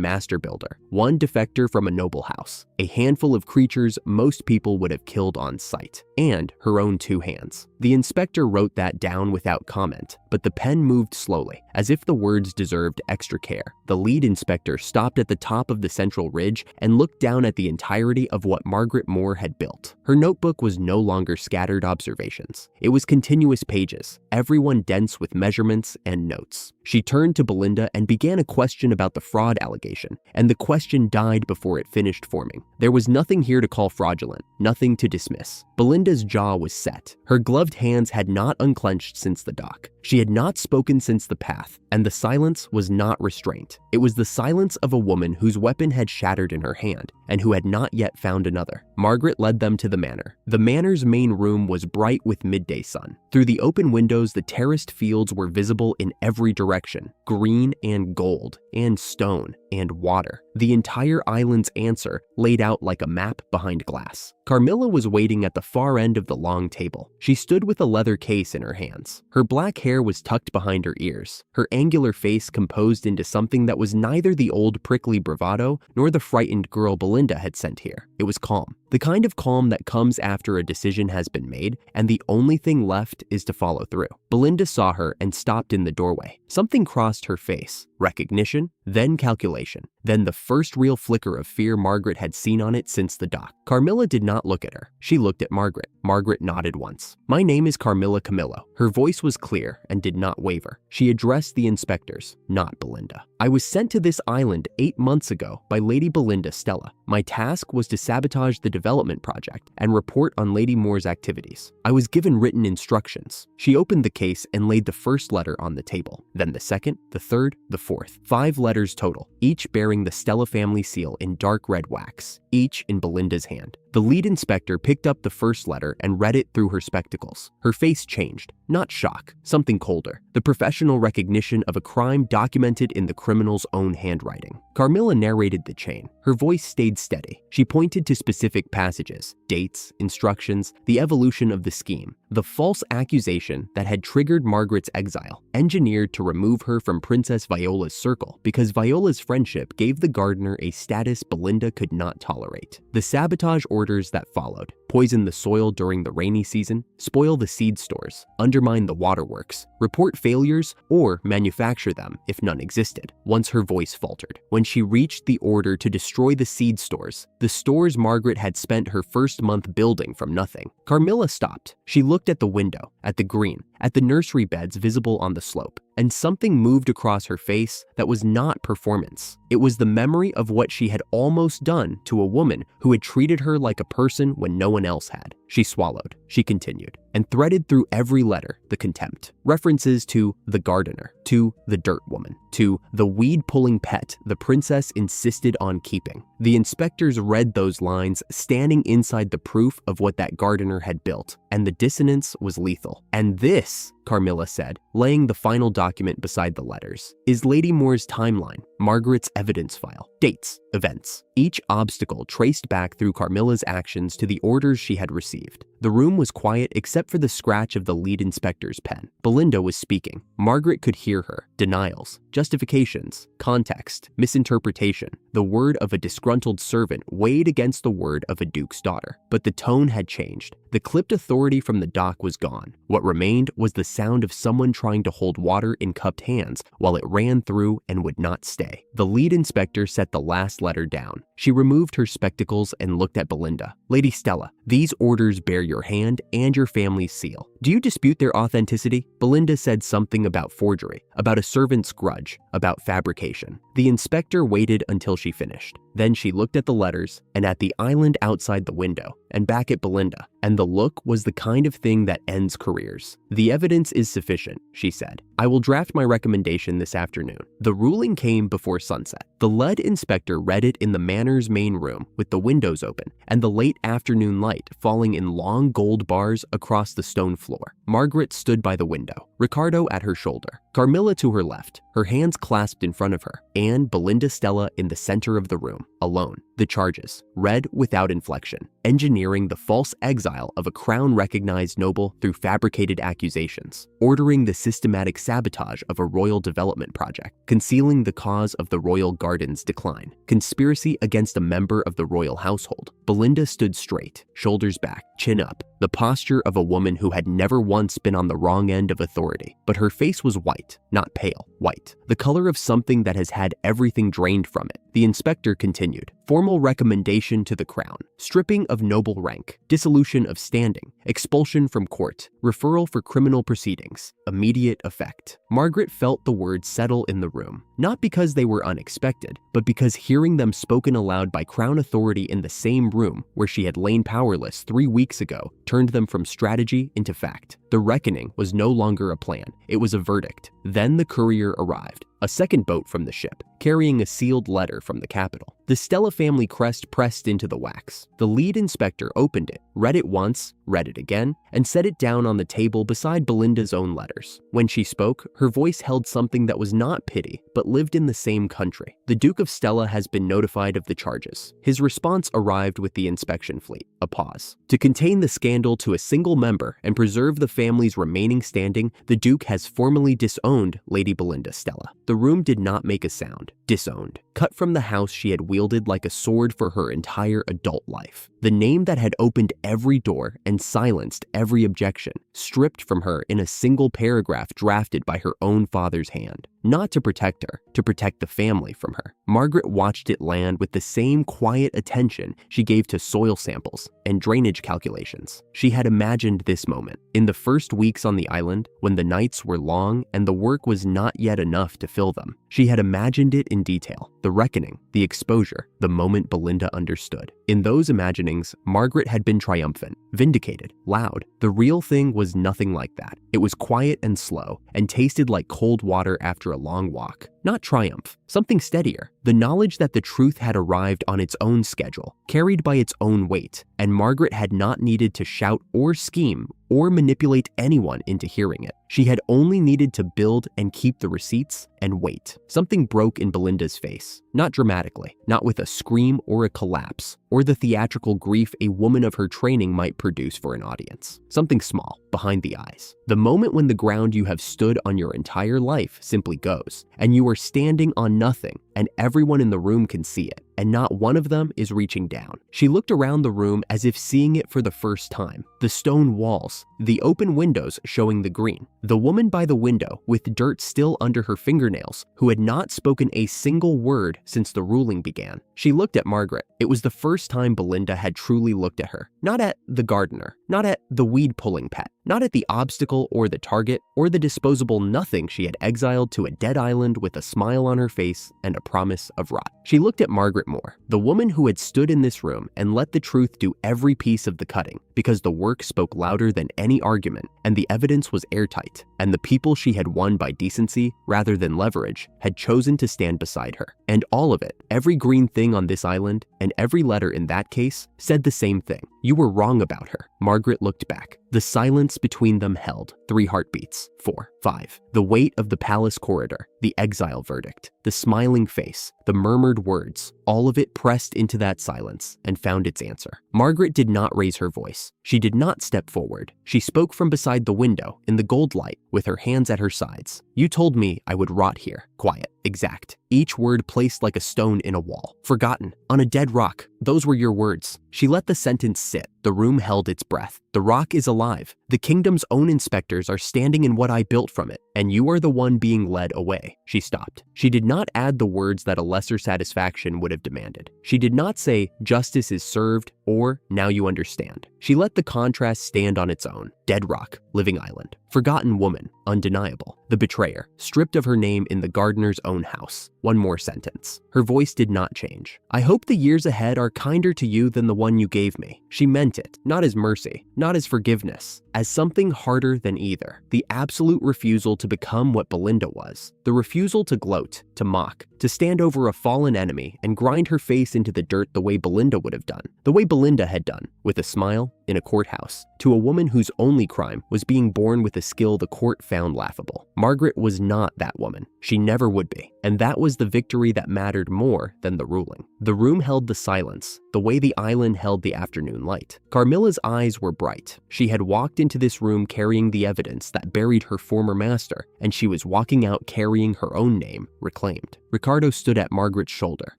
master builder, 1 defector from a noble house, a handful of creatures most people would have killed on sight, and her own 2 hands. The inspector wrote that down without comment, but the pen moved slowly, as if the words deserved extra care. The lead inspector stopped at the top of the central ridge and looked down at the entirety of what Margaret Moore had built. Her notebook was no longer scattered observations. It was continuous pages, everyone dense with measurements and notes. She turned to Belinda and began a question about the fraud allegation, and the question died before it finished forming. There was nothing here to call fraudulent, nothing to dismiss. Belinda's jaw was set. Her gloved hands had not unclenched since the dock. She had not spoken since the path, and the silence was not restraint. It was the silence of a woman whose weapon had shattered in her hand, and who had not yet found another. Margaret led them to the manor. The manor's main room was bright with midday sun. Through the open windows, the terraced fields were visible in every direction: green and gold, and stone and water. The entire island's answer laid out like a map behind glass. Carmilla was waiting at the far end of the long table. She stood with a leather case in her hands. Her black hair was tucked behind her ears, her angular face composed into something that was neither the old prickly bravado nor the frightened girl Belinda had sent here. It was calm. The kind of calm that comes after a decision has been made, and the only thing left is to follow through. Belinda saw her and stopped in the doorway. Something crossed her face. Recognition, then calculation, then the first real flicker of fear Margaret had seen on it since the dock. Carmilla did not look at her. She looked at Margaret. Margaret nodded once. "My name is Carmilla Camillo." Her voice was clear and did not waver. She addressed the inspectors, not Belinda. "I was sent to this island 8 months ago by Lady Belinda Stella. My task was to sabotage the development project and report on Lady Moore's activities. I was given written instructions." She opened the case and laid the first letter on the table, then the second, the third, the fourth. 5 letters total, each bearing the Stella family seal in dark red wax, each in Belinda's hand. The lead inspector picked up the first letter and read it through her spectacles. Her face changed. Not shock, something colder. The professional recognition of a crime documented in the criminal's own handwriting. Carmilla narrated the chain. Her voice stayed steady. She pointed to specific passages, dates, instructions, the evolution of the scheme. The false accusation that had triggered Margaret's exile, engineered to remove her from Princess Viola's circle because Viola's friendship gave the gardener a status Belinda could not tolerate. The sabotage orders that followed: poison the soil during the rainy season, spoil the seed stores, undermine the waterworks, report failures, or manufacture them if none existed. Once her voice faltered, when she reached the order to destroy the seed stores, the stores Margaret had spent her first month building from nothing. Carmilla stopped. She looked at the window, at the green, at the nursery beds visible on the slope, and something moved across her face that was not performance. It was the memory of what she had almost done to a woman who had treated her like a person when no one else had. She swallowed. She continued, and threaded through every letter the contempt. References to the gardener, to the dirt woman, to the weed-pulling pet the princess insisted on keeping. The inspectors read those lines standing inside the proof of what that gardener had built, and the dissonance was lethal. And this, Carmilla said, laying the final document beside the letters, is Lady Moore's timeline, Margaret's evidence file, dates, events. Each obstacle traced back through Carmilla's actions to the orders she had received. The room was quiet except for the scratch of the lead inspector's pen. Belinda was speaking. Margaret could hear her. Denials, justifications, context, misinterpretation. The word of a disgruntled servant weighed against the word of a duke's daughter. But the tone had changed. The clipped authority from the dock was gone. What remained was the sound of someone trying to hold water in cupped hands while it ran through and would not stay. The lead inspector set the last letter down. She removed her spectacles and looked at Belinda. Lady Stella, these orders bear your hand and your family's seal. Do you dispute their authenticity? Belinda said something about forgery, about a servant's grudge, about fabrication. The inspector waited until she finished. Then she looked at the letters and at the island outside the window and back at Belinda, and the look was the kind of thing that ends careers. The evidence is sufficient, she said. I will draft my recommendation this afternoon. The ruling came before sunset. The lead inspector read it in the manor's main room with the windows open and the late afternoon light falling in long gold bars across the stone floor. Margaret stood by the window, Ricardo at her shoulder, Carmilla to her left, her hands clasped in front of her, and Belinda Stella in the center of the room, alone. The charges, read without inflection, engineering the false exile of a crown-recognized noble through fabricated accusations, ordering the systematic sabotage of a royal development project, concealing the cause of the royal garden's decline, conspiracy against a member of the royal household. Belinda stood straight, shoulders back, chin up, the posture of a woman who had never once been on the wrong end of authority. But her face was white, not pale, white, the color of something that has had everything drained from it. The inspector continued. Formal recommendation to the crown, stripping of noble rank, dissolution of standing, expulsion from court, referral for criminal proceedings, immediate effect. Margaret felt the words settle in the room, not because they were unexpected, but because hearing them spoken aloud by crown authority in the same room where she had lain powerless 3 weeks ago turned them from strategy into fact. The reckoning was no longer a plan, it was a verdict. Then the courier arrived, a second boat from the ship, carrying a sealed letter from the capital. The Stella family crest pressed into the wax. The lead inspector opened it, read it once, read it again, and set it down on the table beside Belinda's own letters. When she spoke, her voice held something that was not pity, but lived in the same country. The Duke of Stella has been notified of the charges. His response arrived with the inspection fleet. A pause. To contain the scandal to a single member and preserve the family's remaining standing, the Duke has formally disowned Lady Belinda Stella. The room did not make a sound. Disowned. Cut from the house she had wielded like a sword for her entire adult life. The name that had opened every door and silenced every objection, stripped from her in a single paragraph drafted by her own father's hand. Not to protect her, to protect the family from her. Margaret watched it land with the same quiet attention she gave to soil samples and drainage calculations. She had imagined this moment. In the first weeks on the island, when the nights were long and the work was not yet enough to fill them, she had imagined it in detail. The reckoning, the exposure, the moment Belinda understood. In those imaginings, Margaret had been triumphant, vindicated, loud. The real thing was nothing like that. It was quiet and slow, and tasted like cold water after after a long walk. Not triumph, something steadier. The knowledge that the truth had arrived on its own schedule, carried by its own weight, and Margaret had not needed to shout or scheme or manipulate anyone into hearing it. She had only needed to build and keep the receipts and wait. Something broke in Belinda's face, not dramatically, not with a scream or a collapse, or the theatrical grief a woman of her training might produce for an audience. Something small, behind the eyes. The moment when the ground you have stood on your entire life simply goes, and you are standing on nothing, and everyone in the room can see it, and not one of them is reaching down. She looked around the room as if seeing it for the first time. The stone walls, the open windows showing the green, the woman by the window with dirt still under her fingernails, who had not spoken a single word since the ruling began. She looked at Margaret. It was the first time Belinda had truly looked at her. Not at the gardener, not at the weed-pulling pet, not at the obstacle or the target or the disposable nothing she had exiled to a dead island with a smile on her face and a promise of rot. She looked at Margaret Moore, the woman who had stood in this room and let the truth do every piece of the cutting, because the work spoke louder than any argument and the evidence was airtight, and the people she had won by decency rather than leverage had chosen to stand beside her. And all of it, every green thing on this island and every letter in that case, said the same thing. You were wrong about her. Margaret looked back. The silence between them held 3 heartbeats, 4, 5. The weight of the palace corridor, the exile verdict, the smiling face, the murmured words, all of it pressed into that silence and found its answer. Margaret did not raise her voice. She did not step forward. She spoke from beside the window in the gold light with her hands at her sides. You told me I would rot here. Quiet, exact. Each word placed like a stone in a wall. Forgotten, on a dead rock. Those were your words. She let the sentence sit. The room held its breath. The rock is alive. The kingdom's own inspectors are standing in what I built from it, and you are the one being led away. She stopped. She did not add the words that a lesser satisfaction would have demanded. She did not say, justice is served, or now you understand. She let the contrast stand on its own. Dead rock, living island. Forgotten woman, undeniable. The betrayer, stripped of her name in the gardener's own house. One more sentence. Her voice did not change. I hope the years ahead are kinder to you than the one you gave me. She meant it, not as mercy, not as forgiveness, as something harder than either. The absolute refusal to become what Belinda was. The refusal to gloat, to mock, to stand over a fallen enemy and grind her face into the dirt the way Belinda would have done. The way Belinda had done, with a smile, in a courthouse, to a woman whose only crime was being born with a skill the court found laughable. Margaret was not that woman. She never would be. And that was the victory that mattered more than the ruling. The room held the silence, the way the island held the afternoon light. Carmilla's eyes were bright. She had walked into this room carrying the evidence that buried her former master, and she was walking out carrying her own name, reclaimed. Ricardo stood at Margaret's shoulder,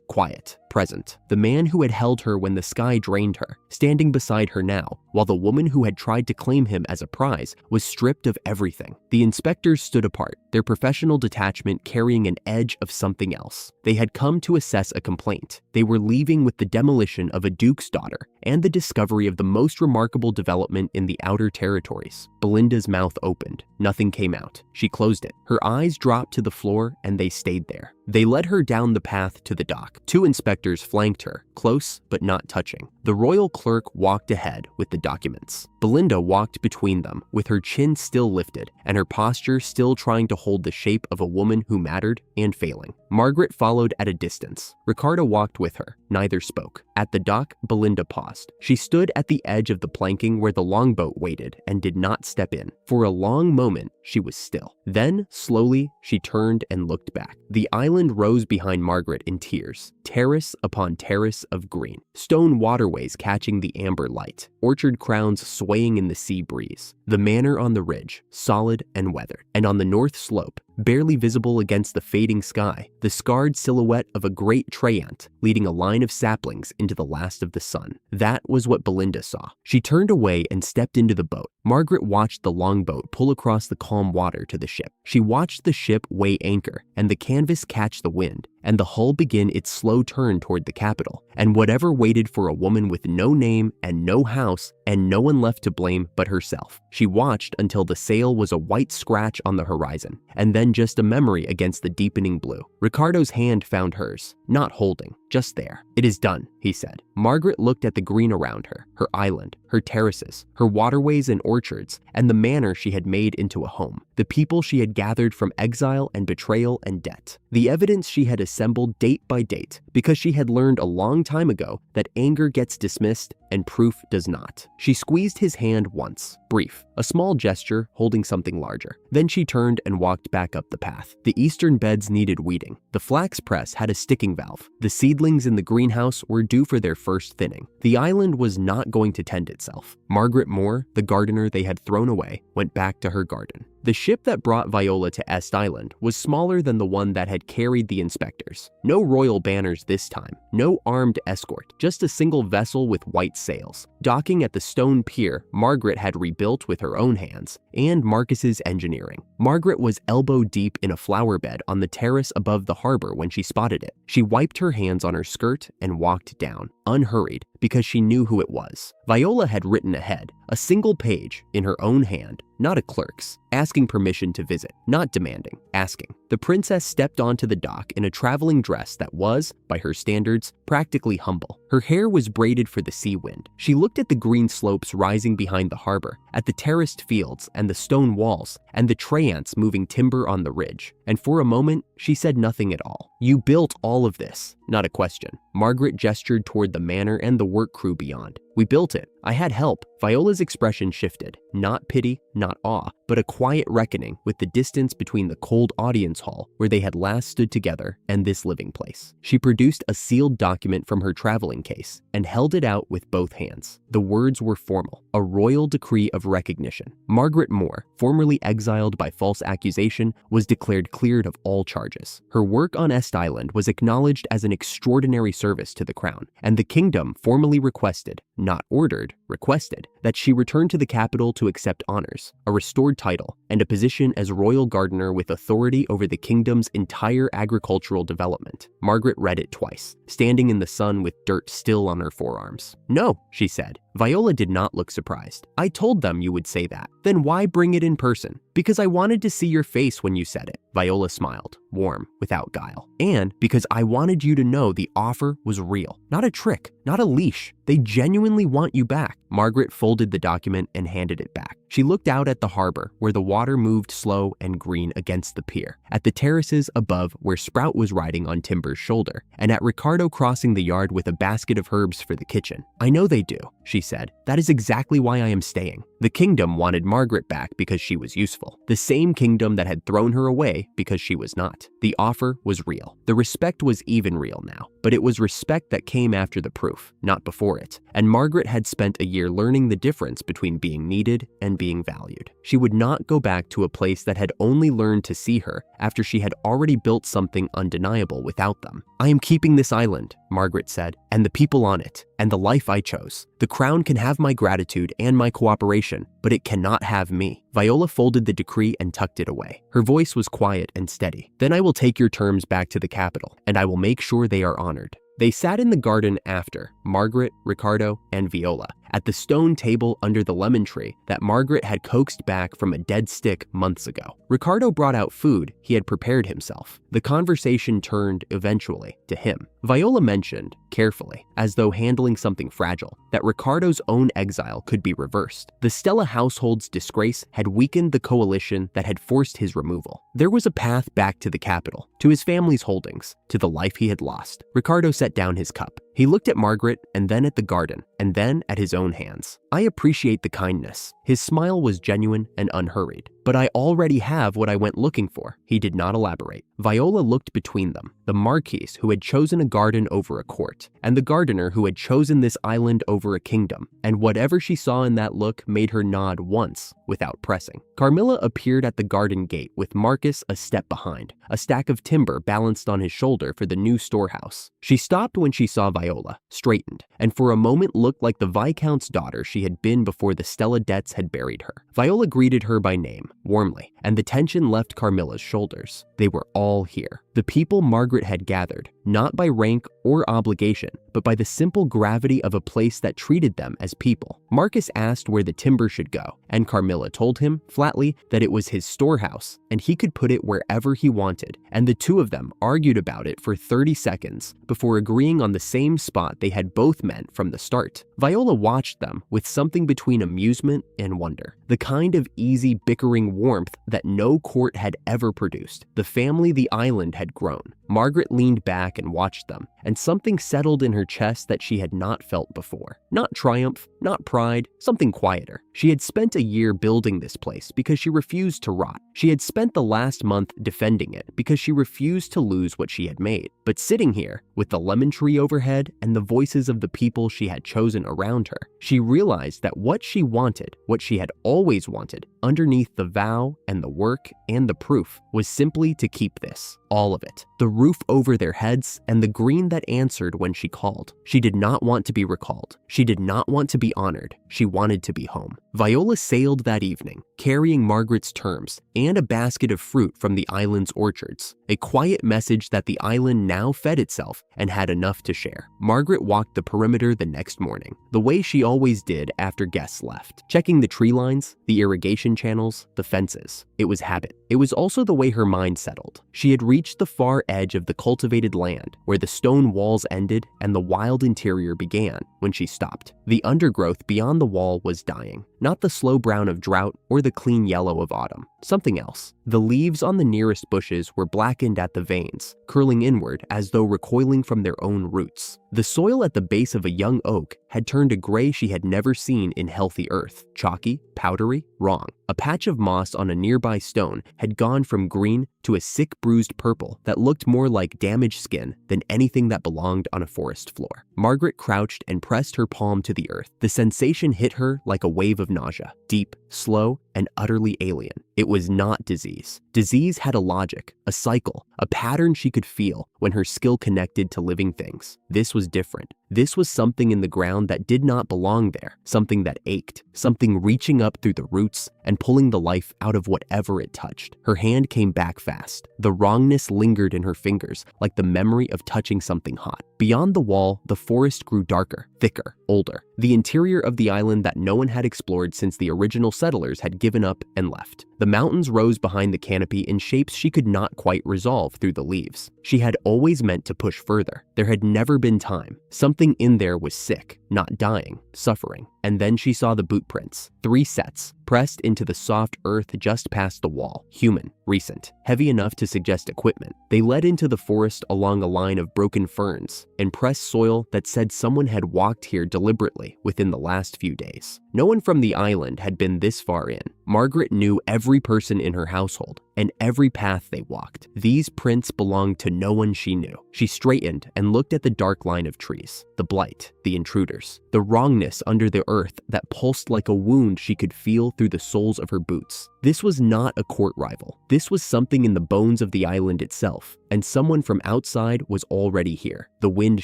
quiet, present. The man who had held her when the sky drained her, standing beside her now, while the woman who had tried to claim him as a prize was stripped of everything. The inspectors stood apart, their professional detachment carrying an edge of something else. They had come to assess a complaint. They were leaving with the demolition of a duke's daughter and the discovery of the most remarkable development in the outer territories. Belinda's mouth opened. Nothing came out. She closed it. Her eyes dropped to the floor and they stayed there. They led her down the path to the dock. 2 inspectors flanked her, close but not touching. The royal clerk walked ahead with the documents. Belinda walked between them, with her chin still lifted and her posture still trying to hold the shape of a woman who mattered and failing. Margaret followed at a distance. Ricardo walked with her. Neither spoke. At the dock, Belinda paused. She stood at the edge of the planking where the longboat waited and did not step in. For a long moment, she was still. Then, slowly, she turned and looked back. The island rose behind Margaret in tiers, terrace upon terrace of green. Stone waterways catching the amber light. Orchard crowns swaying in the sea breeze. The manor on the ridge, solid and weathered. And on the north slope, barely visible against the fading sky, the scarred silhouette of a great treyant leading a line of saplings into the last of the sun. That was what Belinda saw. She turned away and stepped into the boat. Margaret watched the longboat pull across the calm water to the ship. She watched the ship weigh anchor and the canvas catch the wind, and the hull begin its slow turn toward the capital, and whatever waited for a woman with no name and no house and no one left to blame but herself. She watched until the sail was a white scratch on the horizon, and then just a memory against the deepening blue. Ricardo's hand found hers, not holding, just there. It is done, he said. Margaret looked at the green around her, her island, her terraces, her waterways and orchards, and the manor she had made into a home, the people she had gathered from exile and betrayal and debt, the evidence she had assembled date by date, because she had learned a long time ago that anger gets dismissed and proof does not. She squeezed his hand once, brief, a small gesture holding something larger. Then she turned and walked back up the path. The eastern beds needed weeding. The flax press had a sticking valve. The seedlings in the greenhouse were due for their first thinning. The island was not going to tend itself. Margaret Moore, the gardener they had thrown away, went back to her garden. The ship that brought Viola to Est Island was smaller than the one that had carried the inspectors. No royal banners this time, no armed escort, just a single vessel with white sails. Docking at the stone pier Margaret had rebuilt with her own hands, and Marcus's engineering. Margaret was elbow deep in a flower bed on the terrace above the harbor when she spotted it. She wiped her hands on her skirt and walked down, unhurried, because she knew who it was. Viola had written ahead, a single page, in her own hand, not a clerk's, asking permission to visit, not demanding, asking. The princess stepped onto the dock in a traveling dress that was, by her standards, practically humble. Her hair was braided for the sea wind. She looked at the green slopes rising behind the harbor, at the terraced fields and the stone walls, and the trayants moving timber on the ridge, and for a moment, she said nothing at all. You built all of this, not a question. Margaret gestured toward the manor and the work crew beyond. We built it. I had help. Viola's expression shifted. Not pity, not awe, but a quiet reckoning with the distance between the cold audience hall where they had last stood together and this living place. She produced a sealed document from her traveling case and held it out with both hands. The words were formal, a royal decree of recognition. Margaret Moore, formerly exiled by false accusation, was declared cleared of all charges. Her work on Est Island was acknowledged as an extraordinary service to the crown, and the kingdom formally requested, not ordered, requested, that she return to the capital to accept honors, a restored title, and a position as royal gardener with authority over the kingdom's entire agricultural development. Margaret read it twice, standing in the sun with dirt still on her forearms. No, she said. Viola did not look surprised. I told them you would say that. Then why bring it in person? Because I wanted to see your face when you said it. Viola smiled, warm, without guile. And because I wanted you to know the offer was real, not a trick, not a leash. They genuinely want you back. Margaret folded the document and handed it back. She looked out at the harbor where the water moved slow and green against the pier, at the terraces above where Sprout was riding on Timber's shoulder, and at Ricardo crossing the yard with a basket of herbs for the kitchen. I know they do, she said. That is exactly why I am staying. The kingdom wanted Margaret back because she was useful. The same kingdom that had thrown her away because she was not. The offer was real. The respect was even real now, but it was respect that came after the proof, not before it. And Margaret had spent a year learning the difference between being needed and being valued. She would not go back to a place that had only learned to see her after she had already built something undeniable without them. I am keeping this island, Margaret said, and the people on it, and the life I chose. The crown can have my gratitude and my cooperation, but it cannot have me. Viola folded the decree and tucked it away. Her voice was quiet and steady. Then I will take your terms back to the capital, and I will make sure they are honored. They sat in the garden after, Margaret, Ricardo, and Viola, at the stone table under the lemon tree that Margaret had coaxed back from a dead stick months ago. Ricardo brought out food he had prepared himself. The conversation turned, eventually, to him. Viola mentioned, carefully, as though handling something fragile, that Ricardo's own exile could be reversed. The Stella household's disgrace had weakened the coalition that had forced his removal. There was a path back to the capital, to his family's holdings, to the life he had lost. Ricardo set down his cup. He looked at Margaret and then at the garden, and then at his own hands. I appreciate the kindness. His smile was genuine and unhurried. But I already have what I went looking for. He did not elaborate. Viola looked between them, the marquis who had chosen a garden over a court, and the gardener who had chosen this island over a kingdom, and whatever she saw in that look made her nod once, without pressing. Carmilla appeared at the garden gate with Marcus a step behind, a stack of timber balanced on his shoulder for the new storehouse. She stopped when she saw Viola, straightened, and for a moment looked like the Viscount's daughter she had been before the Stella debts had buried her. Viola greeted her by name, warmly, and the tension left Carmilla's shoulders. They were all here. The people Margaret had gathered, not by rank or obligation, but by the simple gravity of a place that treated them as people. Marcus asked where the timber should go, and Carmilla told him, flatly, that it was his storehouse, and he could put it wherever he wanted, and the two of them argued about it for 30 seconds before agreeing on the same spot they had both meant from the start. Viola watched them with something between amusement and wonder, the kind of easy bickering warmth that no court had ever produced. The family the island had grown. Margaret leaned back and watched them, and something settled in her chest that she had not felt before. Not triumph, not pride, something quieter. She had spent a year building this place because she refused to rot. She had spent the last month defending it because she refused to lose what she had made. But sitting here, with the lemon tree overhead and the voices of the people she had chosen around her, she realized that what she wanted, what she had always wanted, underneath the vow and the work and the proof, was simply to keep this. All of it. The roof over their heads and the green that answered when she called. She did not want to be recalled. She did not want to be honored. She wanted to be home. Viola sailed that evening, carrying Margaret's terms and a basket of fruit from the island's orchards, a quiet message that the island now fed itself and had enough to share. Margaret walked the perimeter the next morning, the way she always did after guests left, checking the tree lines, the irrigation channels, the fences. It was habit. It was also the way her mind settled. She had reached the far edge of the cultivated land, where the stone walls ended and the wild interior began, when she stopped. The undergrowth beyond the wall was dying. Not the slow brown of drought or the clean yellow of autumn. Something else. The leaves on the nearest bushes were blackened at the veins, curling inward as though recoiling from their own roots. The soil at the base of a young oak had turned a gray she had never seen in healthy earth. Chalky, powdery, wrong. A patch of moss on a nearby stone had gone from green to a sick bruised purple that looked more like damaged skin than anything that belonged on a forest floor. Margaret crouched and pressed her palm to the earth. The sensation hit her like a wave of nausea, deep, slow, and utterly alien. It was not disease. Disease had a logic, a cycle, a pattern she could feel when her skill connected to living things. This was different. This was something in the ground that did not belong there, something that ached, something reaching up through the roots and pulling the life out of whatever it touched. Her hand came back fast. The wrongness lingered in her fingers like the memory of touching something hot. Beyond the wall, the forest grew darker, thicker, older. The interior of the island that no one had explored since the original settlers had given up and left. The mountains rose behind the canopy in shapes she could not quite resolve through the leaves. She had always meant to push further. There had never been time. Something in there was sick, not dying, suffering. And then she saw the boot prints, 3 sets, pressed into the soft earth just past the wall. Human, recent, heavy enough to suggest equipment. They led into the forest along a line of broken ferns and pressed soil that said someone had walked here deliberately within the last few days. No one from the island had been this far in. Margaret knew every person in her household and every path they walked. These prints belonged to no one she knew. She straightened and looked at the dark line of trees, the blight, the intruders, the wrongness under the earth that pulsed like a wound she could feel through the soles of her boots. This was not a court rival. This was something in the bones of the island itself, and someone from outside was already here. The wind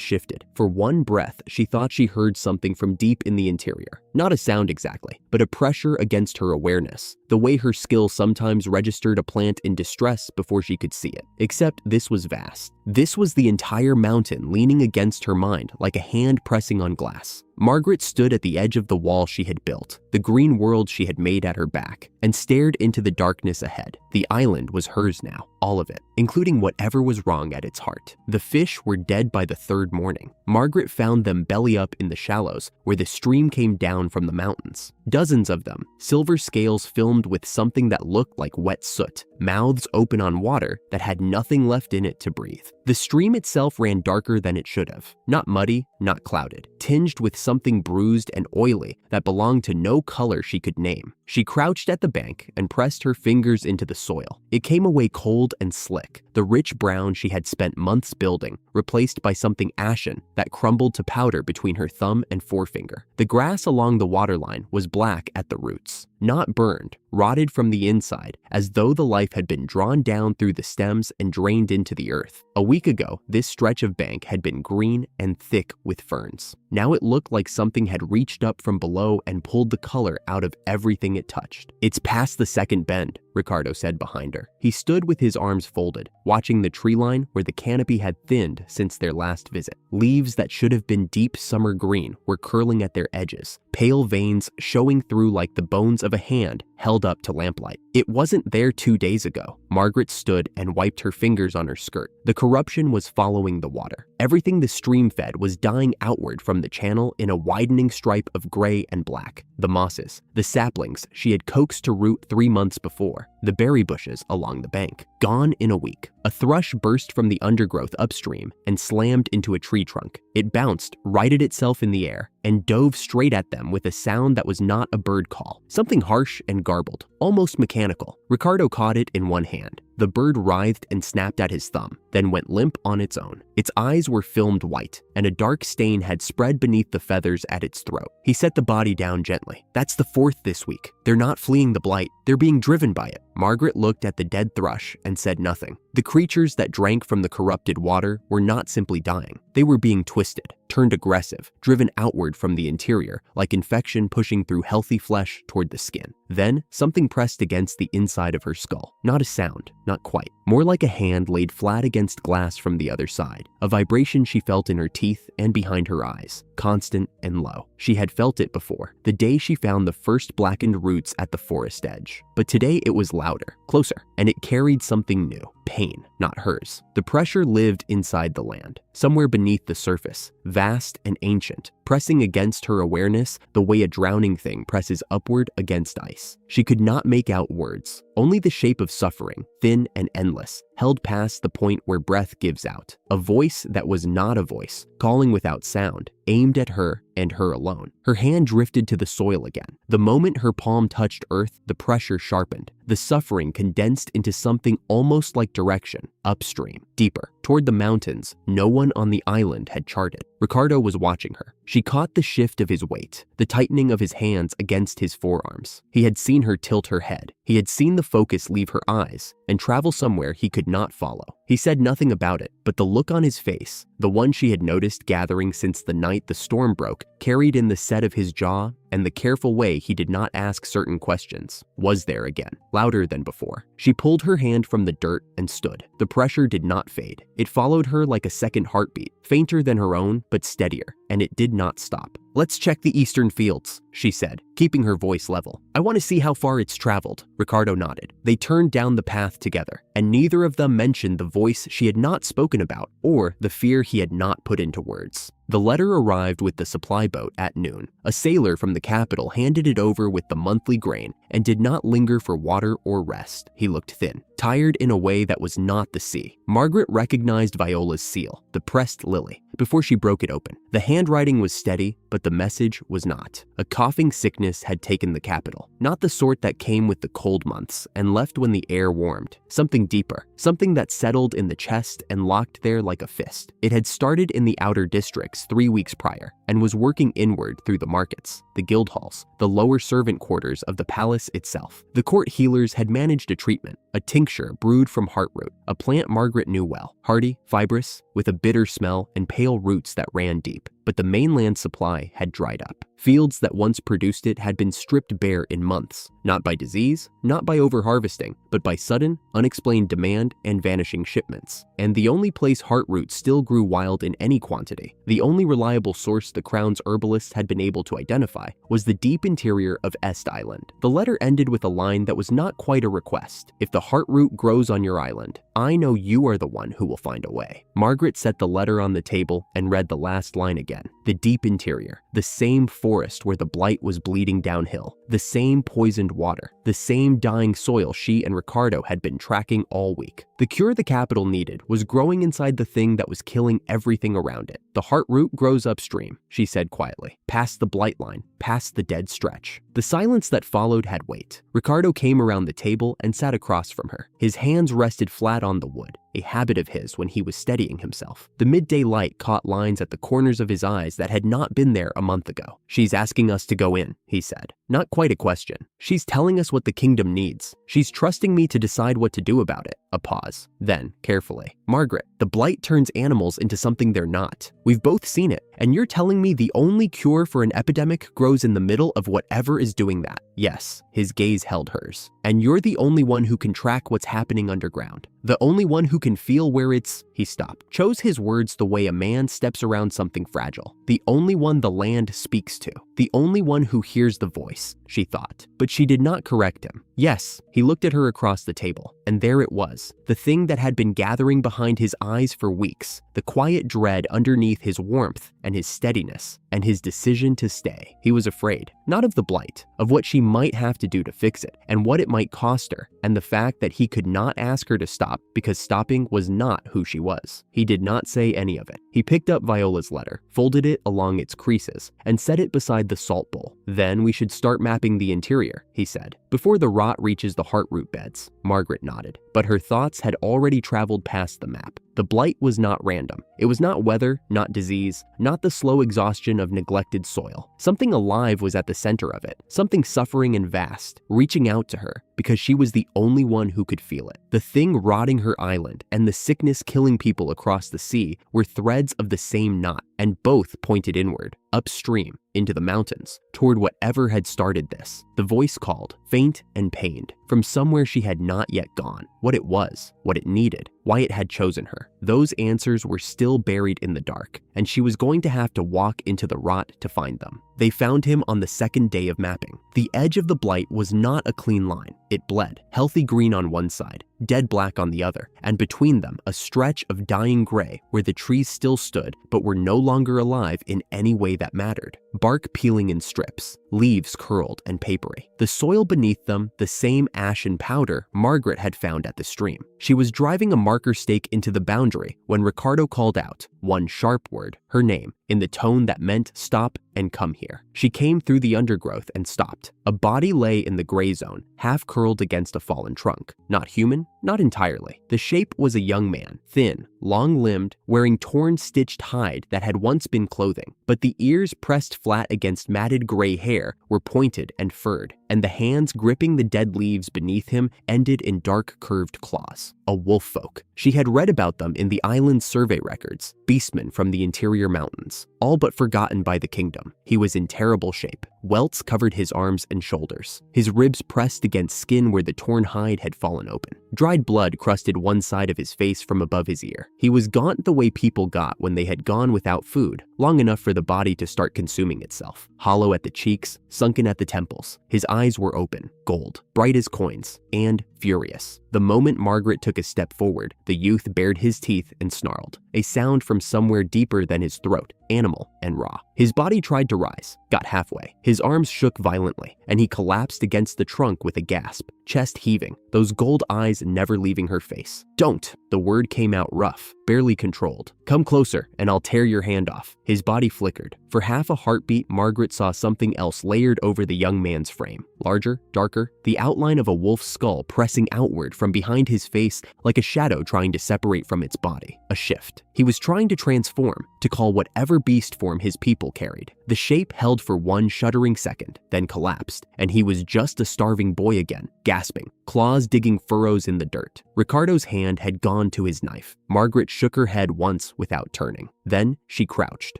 shifted. For one breath, she thought she heard something from deep in the interior. Not a sound exactly, but a pressure against her awareness. The way her skill sometimes registered a plant in distress before she could see it. Except this was vast. This was the entire mountain leaning against her mind like a hand pressing on glass. Margaret stood at the edge of the wall she had built, the green world she had made at her back, and stared into the darkness ahead. The island was hers now, all of it, including whatever was wrong at its heart. The fish were dead by the 3rd morning. Margaret found them belly up in the shallows where the stream came down from the mountains. Dozens of them, silver scales filmed with something that looked like wet soot, mouths open on water that had nothing left in it to breathe. The stream itself ran darker than it should have. Not muddy, not clouded, tinged with something bruised and oily that belonged to no color she could name. She crouched at the bank and pressed her fingers into the soil. It came away cold and slick, the rich brown she had spent months building, replaced by something ashen that crumbled to powder between her thumb and forefinger. The grass along the waterline was black at the roots. Not burned, rotted from the inside, as though the life had been drawn down through the stems and drained into the earth. A week ago, this stretch of bank had been green and thick with ferns. Now it looked like something had reached up from below and pulled the color out of everything it touched. "It's past the second bend," Ricardo said behind her. He stood with his arms folded, watching the tree line where the canopy had thinned since their last visit. Leaves that should have been deep summer green were curling at their edges, pale veins showing through like the bones of a hand held up to lamplight. It wasn't there 2 days ago. Margaret stood and wiped her fingers on her skirt. The corruption was following the water. Everything the stream fed was dying outward from the channel in a widening stripe of gray and black. The mosses, the saplings she had coaxed to root 3 months before, the berry bushes along the bank, gone in a week. A thrush burst from the undergrowth upstream and slammed into a tree trunk. It bounced, righted itself in the air, and dove straight at them with a sound that was not a bird call, something harsh and garbled, almost mechanical. Ricardo caught it in one hand. The bird writhed and snapped at his thumb, then went limp on its own. Its eyes were filmed white, and a dark stain had spread beneath the feathers at its throat. He set the body down gently. That's the 4th this week. They're not fleeing the blight, they're being driven by it. Margaret looked at the dead thrush and said nothing. The creatures that drank from the corrupted water were not simply dying. They were being twisted, turned aggressive, driven outward from the interior, like infection pushing through healthy flesh toward the skin. Then, something pressed against the inside of her skull. Not a sound, not quite. More like a hand laid flat against glass from the other side. A vibration she felt in her teeth and behind her eyes, constant and low. She had felt it before, the day she found the first blackened roots at the forest edge. But today it was louder, closer, and it carried something new. Pain, not hers. The pressure lived inside the land, somewhere beneath the surface, vast and ancient, pressing against her awareness the way a drowning thing presses upward against ice. She could not make out words, only the shape of suffering, thin and endless, held past the point where breath gives out. A voice that was not a voice, calling without sound, aimed at her and her alone. Her hand drifted to the soil again. The moment her palm touched earth, the pressure sharpened. The suffering condensed into something almost like direction, upstream, deeper, toward the mountains no one on the island had charted. Ricardo was watching her. She caught the shift of his weight, the tightening of his hands against his forearms. He had seen her tilt her head. He had seen the focus leave her eyes and travel somewhere he could not follow. He said nothing about it, but the look on his face, the one she had noticed gathering since the night the storm broke, carried in the set of his jaw and the careful way he did not ask certain questions, was there again, louder than before. She pulled her hand from the dirt and stood. The pressure did not fade. It followed her like a second heartbeat, fainter than her own, but steadier, and it did not stop. "Let's check the eastern fields," she said, keeping her voice level. "I want to see how far it's traveled." Ricardo nodded. They turned down the path together, and neither of them mentioned the voice she had not spoken about or the fear he had not put into words. The letter arrived with the supply boat at noon. A sailor from the capital handed it over with the monthly grain and did not linger for water or rest. He looked thin, tired in a way that was not the sea. Margaret recognized Viola's seal, the pressed lily, before she broke it open. The handwriting was steady, but the message was not. A coughing sickness had taken the capital, not the sort that came with the cold months and left when the air warmed. Something deeper, something that settled in the chest and locked there like a fist. It had started in the outer districts 3 weeks prior and was working inward through the markets, the guild halls, the lower servant quarters of the palace itself. The court healers had managed a treatment, a tincture brewed from heartroot, a plant Margaret knew well, hardy, fibrous, with a bitter smell and pale roots that ran deep. But the mainland supply had dried up. Fields that once produced it had been stripped bare in months, not by disease, not by overharvesting, but by sudden, unexplained demand and vanishing shipments. And the only place heartroot still grew wild in any quantity, the only reliable source the crown's herbalists had been able to identify, was the deep interior of Est Island. The letter ended with a line that was not quite a request. "If the heartroot grows on your island, I know you are the one who will find a way." Margaret set the letter on the table and read the last line again. The deep interior, the same forest where the blight was bleeding downhill, the same poisoned water, the same dying soil she and Ricardo had been tracking all week. The cure the capital needed was growing inside the thing that was killing everything around it. "The heartroot grows upstream," she said quietly, "past the blight line, past the dead stretch." The silence that followed had weight. Ricardo came around the table and sat across from her. His hands rested flat on the wood, a habit of his when he was steadying himself. The midday light caught lines at the corners of his eyes that had not been there a month ago. "She's asking us to go in," he said. "Not quite a question. She's telling us what the kingdom needs. She's trusting me to decide what to do about it." A pause. Then, carefully, "Margaret, the blight turns animals into something they're not. We've both seen it, and you're telling me the only cure for an epidemic grows in the middle of whatever is doing that." Yes, his gaze held hers. "And you're the only one who can track what's happening underground. The only one who can feel where it's—" He stopped, chose his words the way a man steps around something fragile. "The only one the land speaks to. The only one who hears the voice," she thought. But she did not correct him. Yes, he looked at her across the table, and there it was, the thing that had been gathering behind his eyes for weeks, the quiet dread underneath his warmth and his steadiness, and his decision to stay. He was afraid, not of the blight, of what she might have to do to fix it, and what it might cost her, and the fact that he could not ask her to stop because stopping was not who she was. He did not say any of it. He picked up Viola's letter, folded it along its creases, and set it beside the salt bowl. "Then we should start mapping the interior," he said, "before the rot reaches the heartroot beds." Margaret nodded, but her thoughts had already traveled past the map. The blight was not random. It was not weather, not disease, not the slow exhaustion of neglected soil. Something alive was at the center of it, something suffering and vast, reaching out to her because she was the only one who could feel it. The thing rotting her island and the sickness killing people across the sea were threads of the same knot, and both pointed inward, upstream, into the mountains, toward whatever had started this. The voice called, faint and pained, from somewhere she had not yet gone. What it was, what it needed, why it had chosen her. Those answers were still buried in the dark, and she was going to have to walk into the rot to find them. They found him on the second day of mapping. The edge of the blight was not a clean line. It bled, healthy green on one side, dead black on the other, and between them a stretch of dying gray where the trees still stood but were no longer alive in any way that mattered. Bark peeling in strips, leaves curled and papery. The soil beneath them, the same ashen powder Margaret had found at the stream. She was driving a marker stake into the boundary when Ricardo called out, one sharp word, her name, in the tone that meant stop and come here. She came through the undergrowth and stopped. A body lay in the gray zone, half curled against a fallen trunk. Not human, not entirely. The shape was a young man, thin, long-limbed, wearing torn stitched hide that had once been clothing, but the ears pressed flat against matted gray hair were pointed and furred, and the hands gripping the dead leaves beneath him ended in dark curved claws. A wolf folk. She had read about them in the island's survey records, beastmen from the interior mountains, all but forgotten by the kingdom. He was in terrible shape. Welts covered his arms and shoulders, his ribs pressed against skin where the torn hide had fallen open. Dried blood crusted one side of his face from above his ear. He was gaunt the way people got when they had gone without food, long enough for the body to start consuming itself. Hollow at the cheeks, sunken at the temples. His eyes were open, gold, bright as coins, and furious. The moment Margaret took a step forward, the youth bared his teeth and snarled, a sound from somewhere deeper than his throat, animal and raw. His body tried to rise, got halfway. His arms shook violently, and he collapsed against the trunk with a gasp, chest heaving, those gold eyes never leaving her face. "Don't!" The word came out rough, barely controlled. "Come closer, and I'll tear your hand off." His body flickered. For half a heartbeat, Margaret saw something else layered over the young man's frame. Larger, darker, the outline of a wolf's skull pressing outward from behind his face like a shadow trying to separate from its body. A shift. He was trying to transform, to call whatever beast form his people carried. The shape held for one shuddering second, then collapsed, and he was just a starving boy again, gasping, claws digging furrows in the dirt. Ricardo's hand had gone to his knife. Margaret shook her head once without turning. Then she crouched,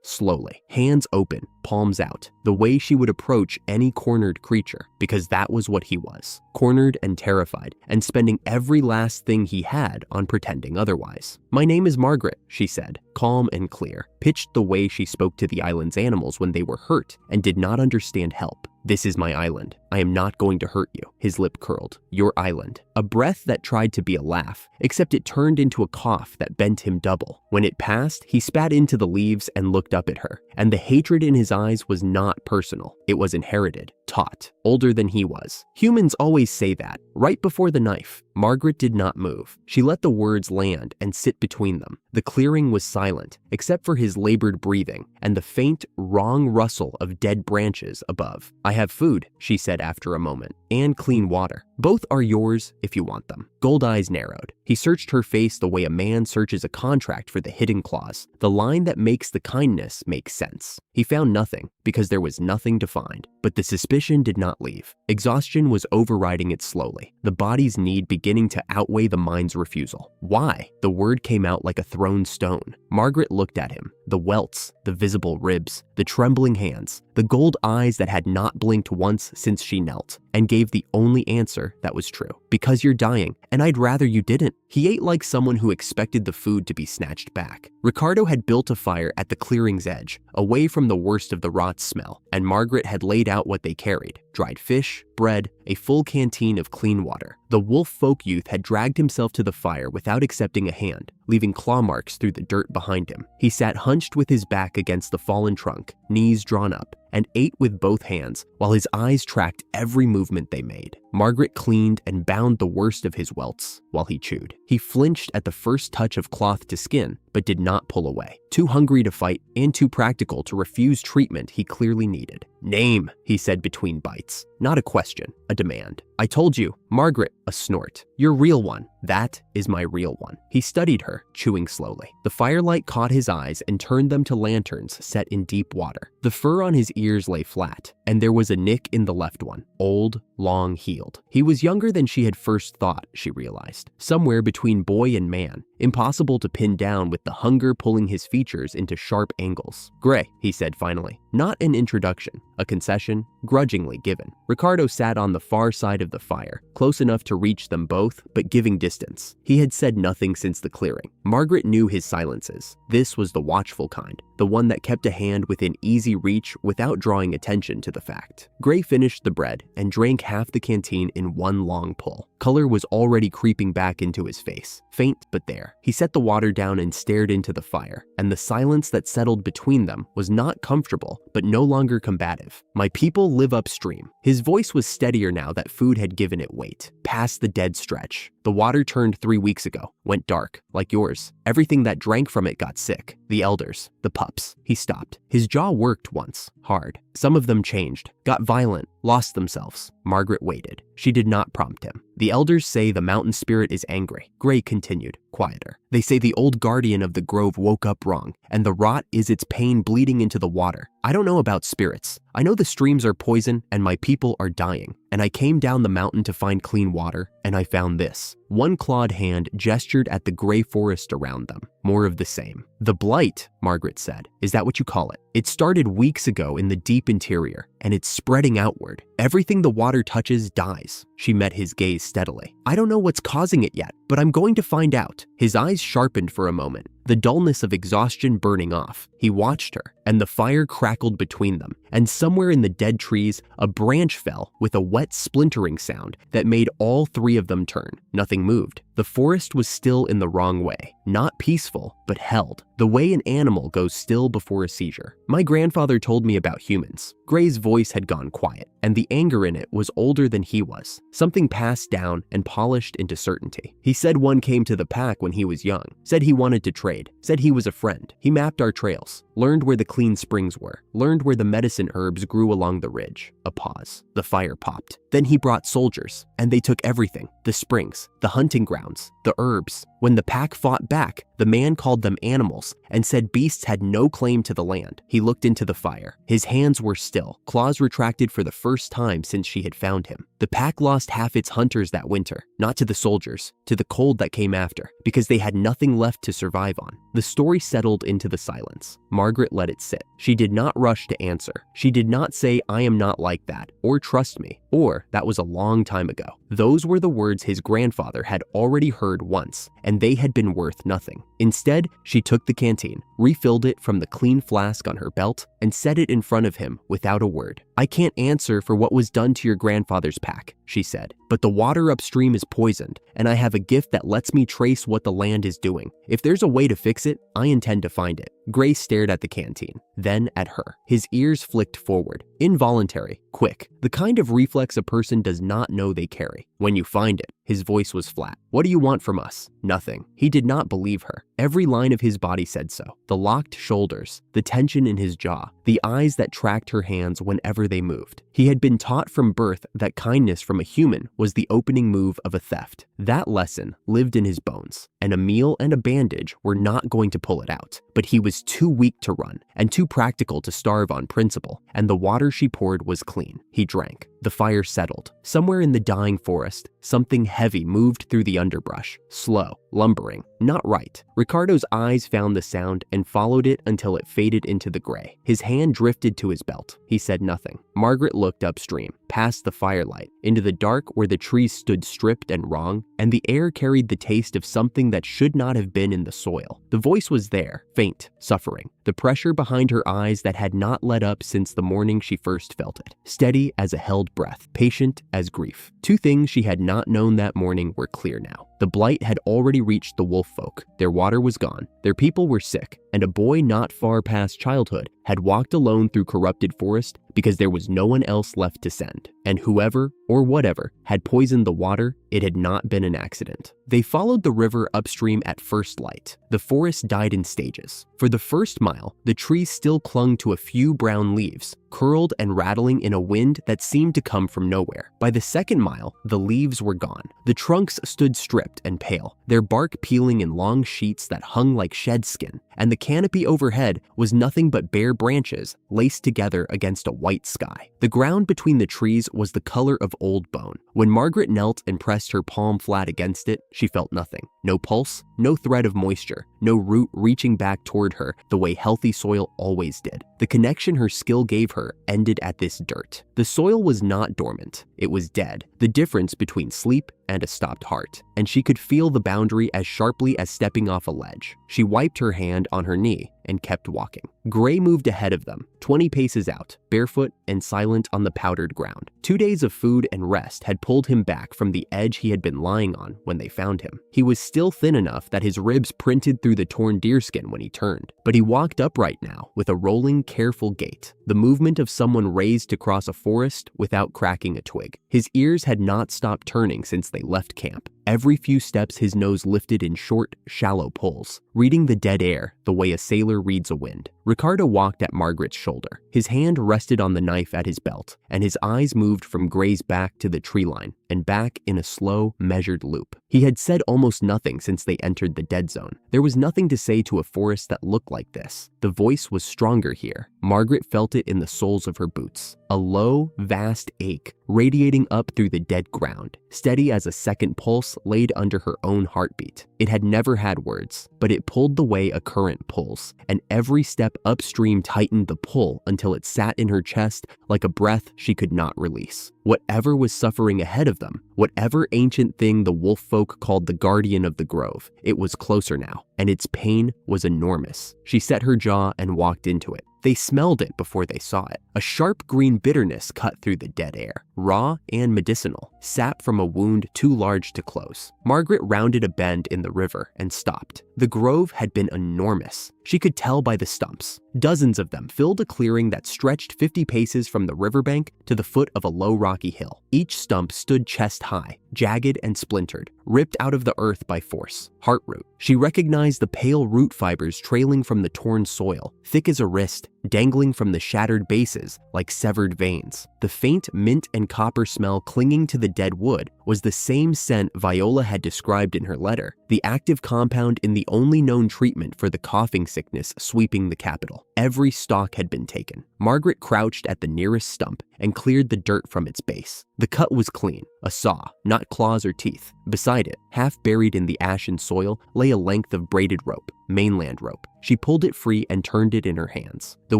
slowly, hands open, palms out, the way she would approach any cornered creature, because that was what he was, cornered and terrified, and spending every last thing he had on pretending otherwise. "My name is Margaret," she said, calm and clear, pitched the way she spoke to the island's animals when they were hurt and did not understand help. "This is my island. I am not going to hurt you." His lip curled. "Your island." A breath that tried to be a laugh, except it turned into a cough that bent him double. When it passed, he spat into the leaves and looked up at her, and the hatred in his eyes was not personal. It was inherited, taught, older than he was. Humans always say that, right before the knife. Margaret did not move. She let the words land and sit between them. The clearing was silent, except for his labored breathing and the faint, wrong rustle of dead branches above. "I have food," she said after a moment, "and clean water. Both are yours if you want them." Gold eyes narrowed. He searched her face the way a man searches a contract for the hidden clause, the line that makes the kindness make sense. He found nothing because there was nothing to find. But the suspicion did not leave. Exhaustion was overriding it slowly, the body's need beginning to outweigh the mind's refusal. Why? The word came out like a thrown stone. Margaret looked at him. The welts, the visible ribs, the trembling hands, the gold eyes that had not blinked once since she knelt, and gave the only answer that was true. Because you're dying, and I'd rather you didn't. He ate like someone who expected the food to be snatched back. Ricardo had built a fire at the clearing's edge, away from the worst of the rot smell, and Margaret had laid out what they carried: dried fish, bread, a full canteen of clean water. The wolf folk youth had dragged himself to the fire without accepting a hand, leaving claw marks through the dirt behind him. He sat hunched with his back against the fallen trunk, knees drawn up, and ate with both hands while his eyes tracked every movement they made. Margaret cleaned and bound the worst of his welts while he chewed. He flinched at the first touch of cloth to skin, but did not pull away. Too hungry to fight and too practical to refuse treatment he clearly needed. "Name," he said between bites. Not a question, a demand. "I told you." Margaret, a snort. "Your real one." "That is my real one." He studied her, chewing slowly. The firelight caught his eyes and turned them to lanterns set in deep water. The fur on his ears lay flat, and there was a nick in the left one, old, long healed. He was younger than she had first thought, she realized. Somewhere between boy and man, impossible to pin down with the hunger pulling his features into sharp angles. "Gray," he said finally. Not an introduction, a concession, grudgingly given. Ricardo sat on the far side of the fire, close enough to reach them both, but giving distance. He had said nothing since the clearing. Margaret knew his silences. This was the watchful kind, the one that kept a hand within easy reach without drawing attention to the fact. Gray finished the bread and drank half the canteen in one long pull. Color was already creeping back into his face, faint but there. He set the water down and stared into the fire, and the silence that settled between them was not comfortable, but no longer combative. "My people live upstream." His voice was steadier now that food had given it weight. "Past the dead stretch. The water turned 3 weeks ago, went dark, like yours. Everything that drank from it got sick. The elders, the pups." He stopped. His jaw worked once, hard. Some of them changed, got violent, lost themselves. Margaret waited. She did not prompt him. "The elders say the mountain spirit is angry." Gray continued, quieter. "They say the old guardian of the grove woke up wrong, and the rot is its pain bleeding into the water. I don't know about spirits. I know the streams are poison and my people are dying. And I came down the mountain to find clean water, and I found this." One clawed hand gestured at the gray forest around them. More of the same. "The blight," Margaret said. "Is that what you call it? It started weeks ago in the deep interior, and it's spreading outward. Everything the water touches dies." She met his gaze steadily. "I don't know what's causing it yet, but I'm going to find out." His eyes sharpened for a moment, the dullness of exhaustion burning off. He watched her, and the fire crackled between them, and somewhere in the dead trees, a branch fell with a wet splintering sound that made all three of them turn. Nothing moved. The forest was still in the wrong way, not peaceful, but held, the way an animal goes still before a seizure. "My grandfather told me about humans." Gray's voice had gone quiet, and the anger in it was older than he was, something passed down and polished into certainty. "He said one came to the pack when he was young, said he wanted to trade, said he was a friend. He mapped our trails, learned where the clean springs were, learned where the medicine herbs grew along the ridge." A pause. The fire popped. "Then he brought soldiers, and they took everything, the springs, the hunting grounds, the herbs. When the pack fought back, the man called them animals and said beasts had no claim to the land." He looked into the fire. His hands were still, claws retracted for the first time since she had found him. "The pack lost half its hunters that winter, not to the soldiers, to the cold that came after, because they had nothing left to survive on." The story settled into the silence. Margaret let it sit. She did not rush to answer. She did not say, "I am not like that," or "trust me," or "that was a long time ago." Those were the words his grandfather had already heard once, and they had been worth nothing. Instead, she took the canteen, refilled it from the clean flask on her belt, and set it in front of him without a word. "I can't answer for what was done to your grandfather's pack," she said, "but the water upstream is poisoned, and I have a gift that lets me trace what the land is doing. If there's a way to fix it, I intend to find it." Gray stared at the canteen, then at her. His ears flicked forward, involuntary, quick, the kind of reflex a person does not know they carry. When you find it, his voice was flat. What do you want from us? Nothing. He did not believe her. Every line of his body said so. The locked shoulders, the tension in his jaw, the eyes that tracked her hands whenever they moved. He had been taught from birth that kindness from a human was the opening move of a theft. That lesson lived in his bones, and a meal and a bandage were not going to pull it out. But he was too weak to run, and too practical to starve on principle, and the water she poured was clean. He drank. The fire settled. Somewhere in the dying forest, something heavy moved through the underbrush. Slow, lumbering, not right. Ricardo's eyes found the sound and followed it until it faded into the gray. His hand drifted to his belt. He said nothing. Margaret looked upstream, past the firelight, into the dark where the trees stood stripped and wrong, and the air carried the taste of something that should not have been in the soil. The voice was there, faint, suffering. The pressure behind her eyes that had not let up since the morning she first felt it. Steady as a held breath, patient as grief. Two things she had not known that morning were clear now. The blight had already reached the wolf folk. Their water was gone. Their people were sick. And a boy not far past childhood had walked alone through corrupted forest because there was no one else left to send. And whoever, or whatever, had poisoned the water, it had not been an accident. They followed the river upstream at first light. The forest died in stages. For the first mile, the trees still clung to a few brown leaves, curled and rattling in a wind that seemed to come from nowhere. By the second mile, the leaves were gone. The trunks stood stripped and pale, their bark peeling in long sheets that hung like shed skin, and the canopy overhead was nothing but bare branches laced together against a white sky. The ground between the trees was the color of old bone. When Margaret knelt and pressed her palm flat against it, she felt nothing. No pulse, no thread of moisture, no root reaching back toward her the way healthy soil always did. The connection her skill gave her ended at this dirt. The soil was not dormant, it was dead, the difference between sleep and a stopped heart, and she could feel the boundary as sharply as stepping off a ledge. She wiped her hand on her knee and kept walking. Gray moved ahead of them, 20 paces out, barefoot and silent on the powdered ground. 2 days of food and rest had pulled him back from the edge he had been lying on when they found him. He was still thin enough that his ribs printed through the torn deerskin when he turned, but he walked upright now with a rolling, careful gait, the movement of someone raised to cross a forest without cracking a twig. His ears had not stopped turning since they left camp. Every few steps his nose lifted in short, shallow pulls, reading the dead air the way a sailor reads a wind. Ricardo walked at Margaret's shoulder. His hand rested on the knife at his belt, and his eyes moved from Gray's back to the tree line, and back in a slow, measured loop. He had said almost nothing since they entered the dead zone. There was nothing to say to a forest that looked like this. The voice was stronger here. Margaret felt it in the soles of her boots. A low, vast ache radiating up through the dead ground, steady as a second pulse laid under her own heartbeat. It had never had words, but it pulled the way a current pulls, and every step upstream tightened the pull until it sat in her chest like a breath she could not release. Whatever was suffering ahead of them, whatever ancient thing the wolf folk called the guardian of the grove, it was closer now, and its pain was enormous. She set her jaw and walked into it. They smelled it before they saw it. A sharp green bitterness cut through the dead air, raw and medicinal, sap from a wound too large to close. Margaret rounded a bend in the river and stopped. The grove had been enormous. She could tell by the stumps. Dozens of them filled a clearing that stretched 50 paces from the riverbank to the foot of a low rocky hill. Each stump stood chest high, jagged and splintered, ripped out of the earth by force. Heartroot. She recognized the pale root fibers trailing from the torn soil, thick as a wrist, dangling from the shattered bases like severed veins. The faint mint and copper smell clinging to the dead wood was the same scent Viola had described in her letter, the active compound in the only known treatment for the coughing sickness sweeping the capital. Every stalk had been taken. Margaret crouched at the nearest stump and cleared the dirt from its base. The cut was clean, a saw, not claws or teeth. Beside it, half buried in the ashen soil, lay a length of braided rope, mainland rope. She pulled it free and turned it in her hands. The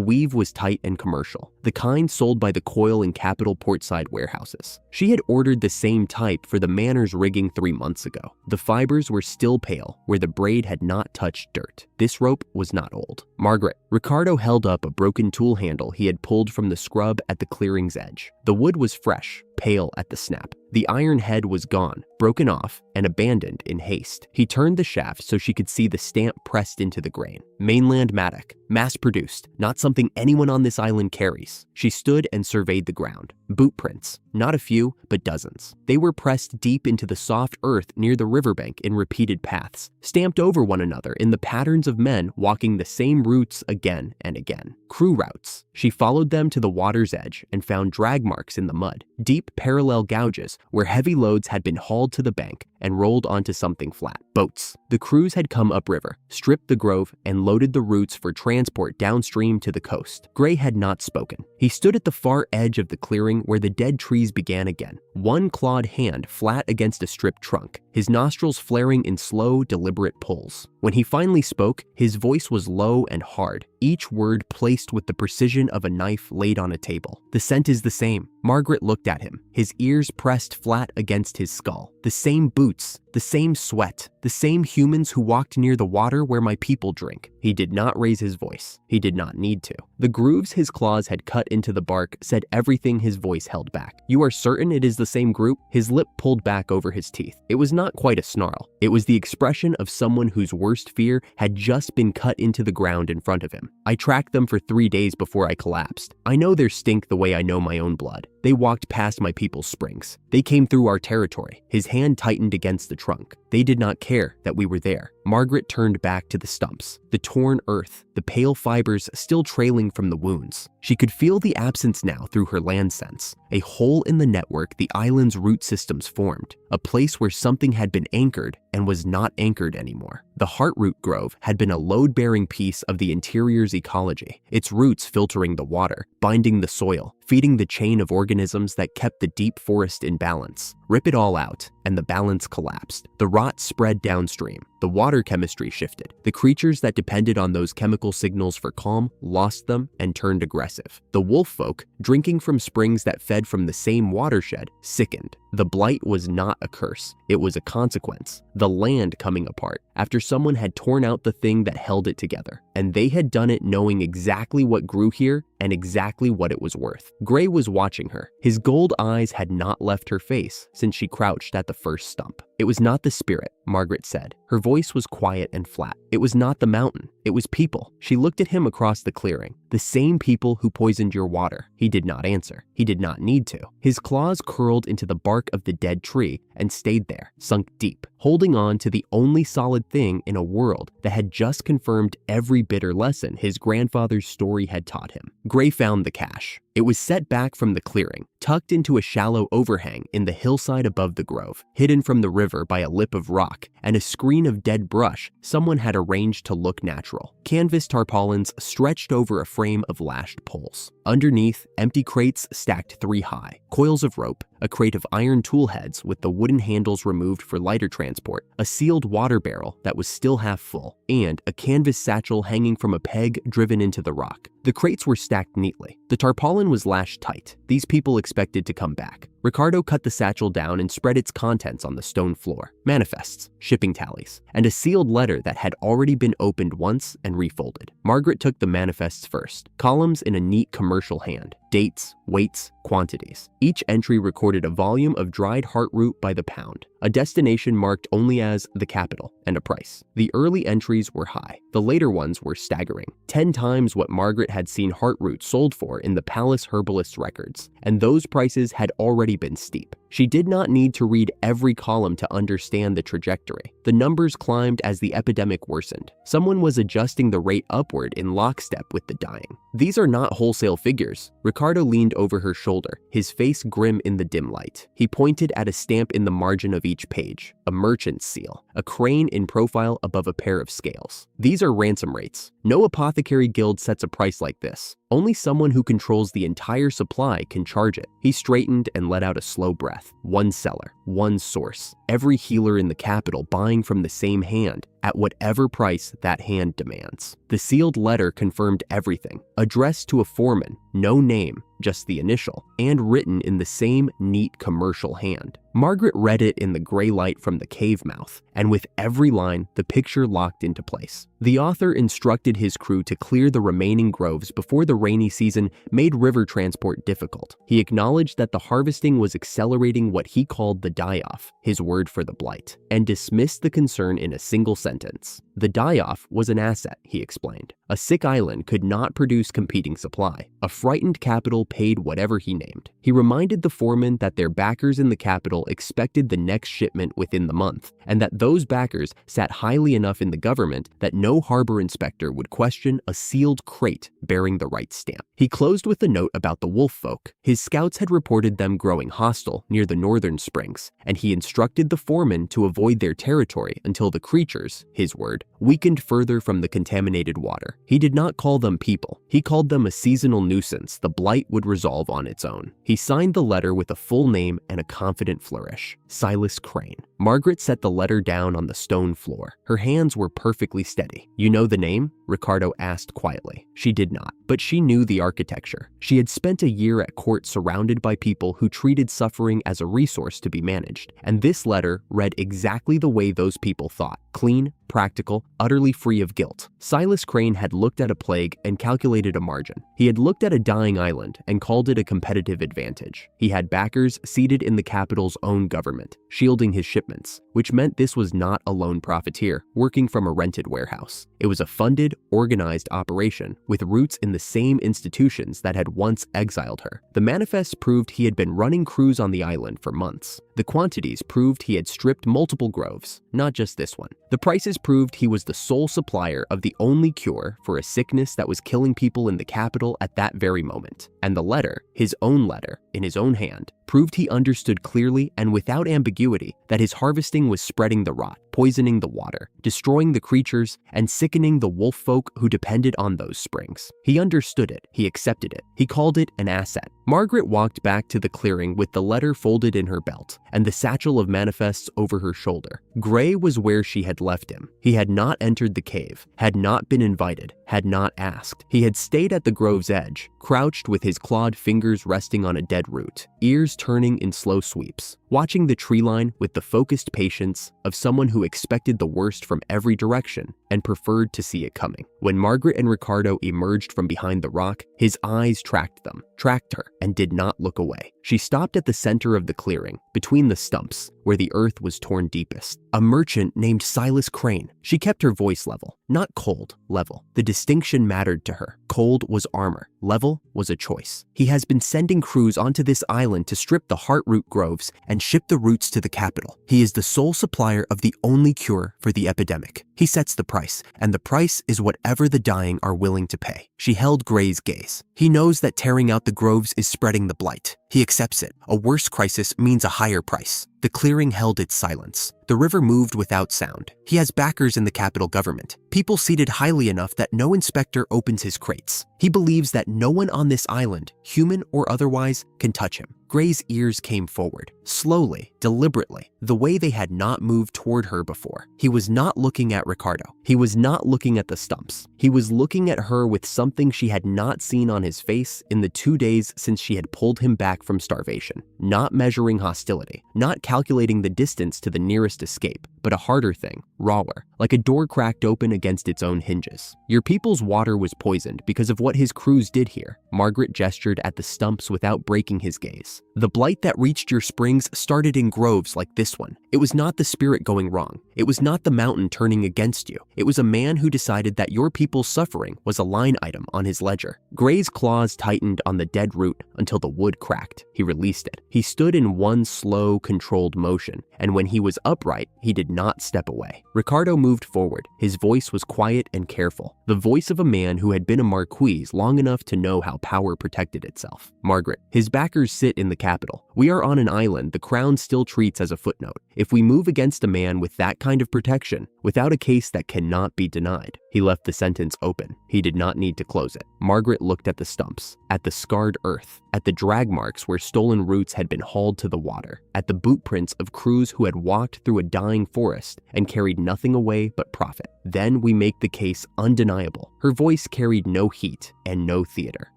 weave was tight and commercial, the kind sold by the coil in Capital portside warehouses. She had ordered the same type for the manor's rigging 3 months ago. The fibers were still pale, where the braid had not touched dirt. This rope was not old. Margaret. Ricardo held up a broken tool handle he had pulled from the scrub at the clearing's edge. The wood was fresh, pale at the snap. The iron head was gone, broken off, and abandoned in haste. He turned the shaft so she could see the stamp pressed into the grain. Mainland Matic, mass-produced, not something anyone on this island carries. space. She stood and surveyed the ground. Boot prints, not a few, but dozens. They were pressed deep into the soft earth near the riverbank in repeated paths, stamped over one another in the patterns of men walking the same routes again and again. Crew routes. She followed them to the water's edge and found drag marks in the mud, deep parallel gouges where heavy loads had been hauled to the bank and rolled onto something flat. Boats. The crews had come upriver, stripped the grove, and loaded the routes for transport downstream to the coast. Gray had not spoken. He stood at the far edge of the clearing where the dead trees began again, one clawed hand flat against a stripped trunk, his nostrils flaring in slow, deliberate pulls. When he finally spoke, his voice was low and hard, each word placed with the precision of a knife laid on a table. The scent is the same. Margaret looked at him, his ears pressed flat against his skull. The same boots, the same sweat, the same humans who walked near the water where my people drink. He did not raise his voice. He did not need to. The grooves his claws had cut into the bark said everything his voice held back. You are certain it is the same group? His lip pulled back over his teeth. It was not quite a snarl. It was the expression of someone whose worst fear had just been cut into the ground in front of him. I tracked them for 3 days before I collapsed. I know their stink the way I know my own blood. They walked past my people's springs. They came through our territory. His hand tightened against the trunk. They did not care that we were there. Margaret turned back to the stumps, the torn earth, the pale fibers still trailing from the wounds. She could feel the absence now through her land sense, a hole in the network the island's root systems formed, a place where something had been anchored and was not anchored anymore. The heartroot grove had been a load-bearing piece of the interior's ecology, its roots filtering the water, binding the soil, feeding the chain of organisms that kept the deep forest in balance. Rip it all out, and the balance collapsed. The rot spread downstream. The water chemistry shifted. The creatures that depended on those chemical signals for calm lost them and turned aggressive. The wolf folk, drinking from springs that fed from the same watershed, sickened. The blight was not a curse. It was a consequence. The land coming apart after someone had torn out the thing that held it together. And they had done it knowing exactly what grew here and exactly what it was worth. Gray was watching her. His gold eyes had not left her face since she crouched at the first stump. It was not the spirit, Margaret said. Her voice was quiet and flat. It was not the mountain. It was people. She looked at him across the clearing. The same people who poisoned your water. He did not answer. He did not need to. His claws curled into the bark of the dead tree and stayed there, sunk deep, holding on to the only solid thing in a world that had just confirmed every bitter lesson his grandfather's story had taught him. Gray found the cache. It was set back from the clearing, tucked into a shallow overhang in the hillside above the grove, hidden from the river by a lip of rock and a screen of dead brush someone had arranged to look natural. Canvas tarpaulins stretched over a frame of lashed poles. Underneath, empty crates stacked 3 high, coils of rope, a crate of iron tool heads with the wooden handles removed for lighter transport, a sealed water barrel that was still half full, and a canvas satchel hanging from a peg driven into the rock. The crates were stacked neatly. The tarpaulin was lashed tight. These people expected to come back. Ricardo cut the satchel down and spread its contents on the stone floor. Manifests, shipping tallies, and a sealed letter that had already been opened once and refolded. Margaret took the manifests first, columns in a neat commercial hand. Dates, weights, quantities. Each entry recorded a volume of dried heartroot by the pound, a destination marked only as the capital, and a price. The early entries were high. The later ones were staggering, 10 times what Margaret had seen heartroot sold for in the palace herbalist's records, and those prices had already been steep. She did not need to read every column to understand the trajectory. The numbers climbed as the epidemic worsened. Someone was adjusting the rate upward in lockstep with the dying. These are not wholesale figures. Ricardo leaned over her shoulder, his face grim in the dim light. He pointed at a stamp in the margin of each page, a merchant's seal, a crane in profile above a pair of scales. These are ransom rates. No apothecary guild sets a price like this. Only someone who controls the entire supply can charge it. He straightened and let out a slow breath. One seller, one source. Every healer in the capital buying from the same hand at whatever price that hand demands. The sealed letter confirmed everything. Addressed to a foreman, no name, just the initial, and written in the same neat commercial hand. Margaret read it in the gray light from the cave mouth, and with every line, the picture locked into place. The author instructed his crew to clear the remaining groves before the rainy season made river transport difficult. He acknowledged that the harvesting was accelerating what he called the die-off, his word for the blight, and dismissed the concern in a single sentence. The die-off was an asset, he explained. A sick island could not produce competing supply. A frightened capital paid whatever he named. He reminded the foreman that their backers in the capital expected the next shipment within the month, and that those backers sat highly enough in the government that no harbor inspector would question a sealed crate bearing the right stamp. He closed with a note about the wolf folk. His scouts had reported them growing hostile near the northern springs, and he instructed the foreman to avoid their territory until the creatures, his word, weakened further from the contaminated water. He did not call them people. He called them a seasonal nuisance the blight would resolve on its own. He signed the letter with a full name and a confident flourish. Silas Crane. Margaret set the letter down on the stone floor. Her hands were perfectly steady. "You know the name?" Ricardo asked quietly. She did not, but she knew the architecture. She had spent a year at court surrounded by people who treated suffering as a resource to be managed, and this letter read exactly the way those people thought. Clean, practical, utterly free of guilt. Silas Crane had looked at a plague and calculated a margin. He had looked at a dying island and called it a competitive advantage. He had backers seated in the capital's own government, shielding his shipments, which meant this was not a lone profiteer working from a rented warehouse. It was a funded, organized operation with roots in the same institutions that had once exiled her. The manifests proved he had been running crews on the island for months. The quantities proved he had stripped multiple groves, not just this one. The prices proved he was the sole supplier of the only cure for a sickness that was killing people in the capital at that very moment. And the letter, his own letter, in his own hand, proved he understood clearly and without ambiguity that his harvesting was spreading the rot, poisoning the water, destroying the creatures, and sickening the wolf folk who depended on those springs. He understood it. He accepted it. He called it an asset. Margaret walked back to the clearing with the letter folded in her belt and the satchel of manifests over her shoulder. Gray was where she had left him. He had not entered the cave, had not been invited, had not asked. He had stayed at the grove's edge, crouched with his clawed fingers resting on a dead root, ears turning in slow sweeps, watching the tree line with the focused patience of someone who expected the worst from every direction and preferred to see it coming. When Margaret and Ricardo emerged from behind the rock, his eyes tracked them, tracked her, and did not look away. She stopped at the center of the clearing, between the stumps, where the earth was torn deepest. A merchant named Silas Crane. She kept her voice level, not cold, level. The distinction mattered to her. Cold was armor, level was a choice. He has been sending crews onto this island to strip the heartroot groves and ship the roots to the capital. He is the sole supplier of the only cure for the epidemic. He sets the price, and the price is whatever the dying are willing to pay. She held Gray's gaze. He knows that tearing out the groves is spreading the blight. He accepts it. A worse crisis means a higher price. The clearing held its silence. The river moved without sound. He has backers in the capital government, people seated highly enough that no inspector opens his crates. He believes that no one on this island, human or otherwise, can touch him. Gray's ears came forward, slowly, deliberately, the way they had not moved toward her before. He was not looking at Ricardo. He was not looking at the stumps. He was looking at her with something she had not seen on his face in the 2 days since she had pulled him back from starvation. Not measuring hostility, not calculating the distance to the nearest escape, but a harder thing, rawer, like a door cracked open against its own hinges. Your people's water was poisoned because of what his crews did here. Margaret gestured at the stumps without breaking his gaze. The blight that reached your springs started in groves like this one. It was not the spirit going wrong. It was not the mountain turning against you. It was a man who decided that your people's suffering was a line item on his ledger. Gray's claws tightened on the dead root until the wood cracked. He released it. He stood in one slow, controlled motion, and when he was upright, he did not step away. Ricardo moved forward. His voice was quiet and careful, the voice of a man who had been a marquis long enough to know how power protected itself. Margaret, his backers sit in the capital. We are on an island the crown still treats as a footnote. If we move against a man with that kind of protection, without a case that cannot be denied. He left the sentence open. He did not need to close it. Margaret looked at the stumps, at the scarred earth, at the drag marks where stolen roots had been hauled to the water, at the boot prints of crews who had walked through a dying forest and carried nothing away but profit. Then we make the case undeniable. Her voice carried no heat and no theater.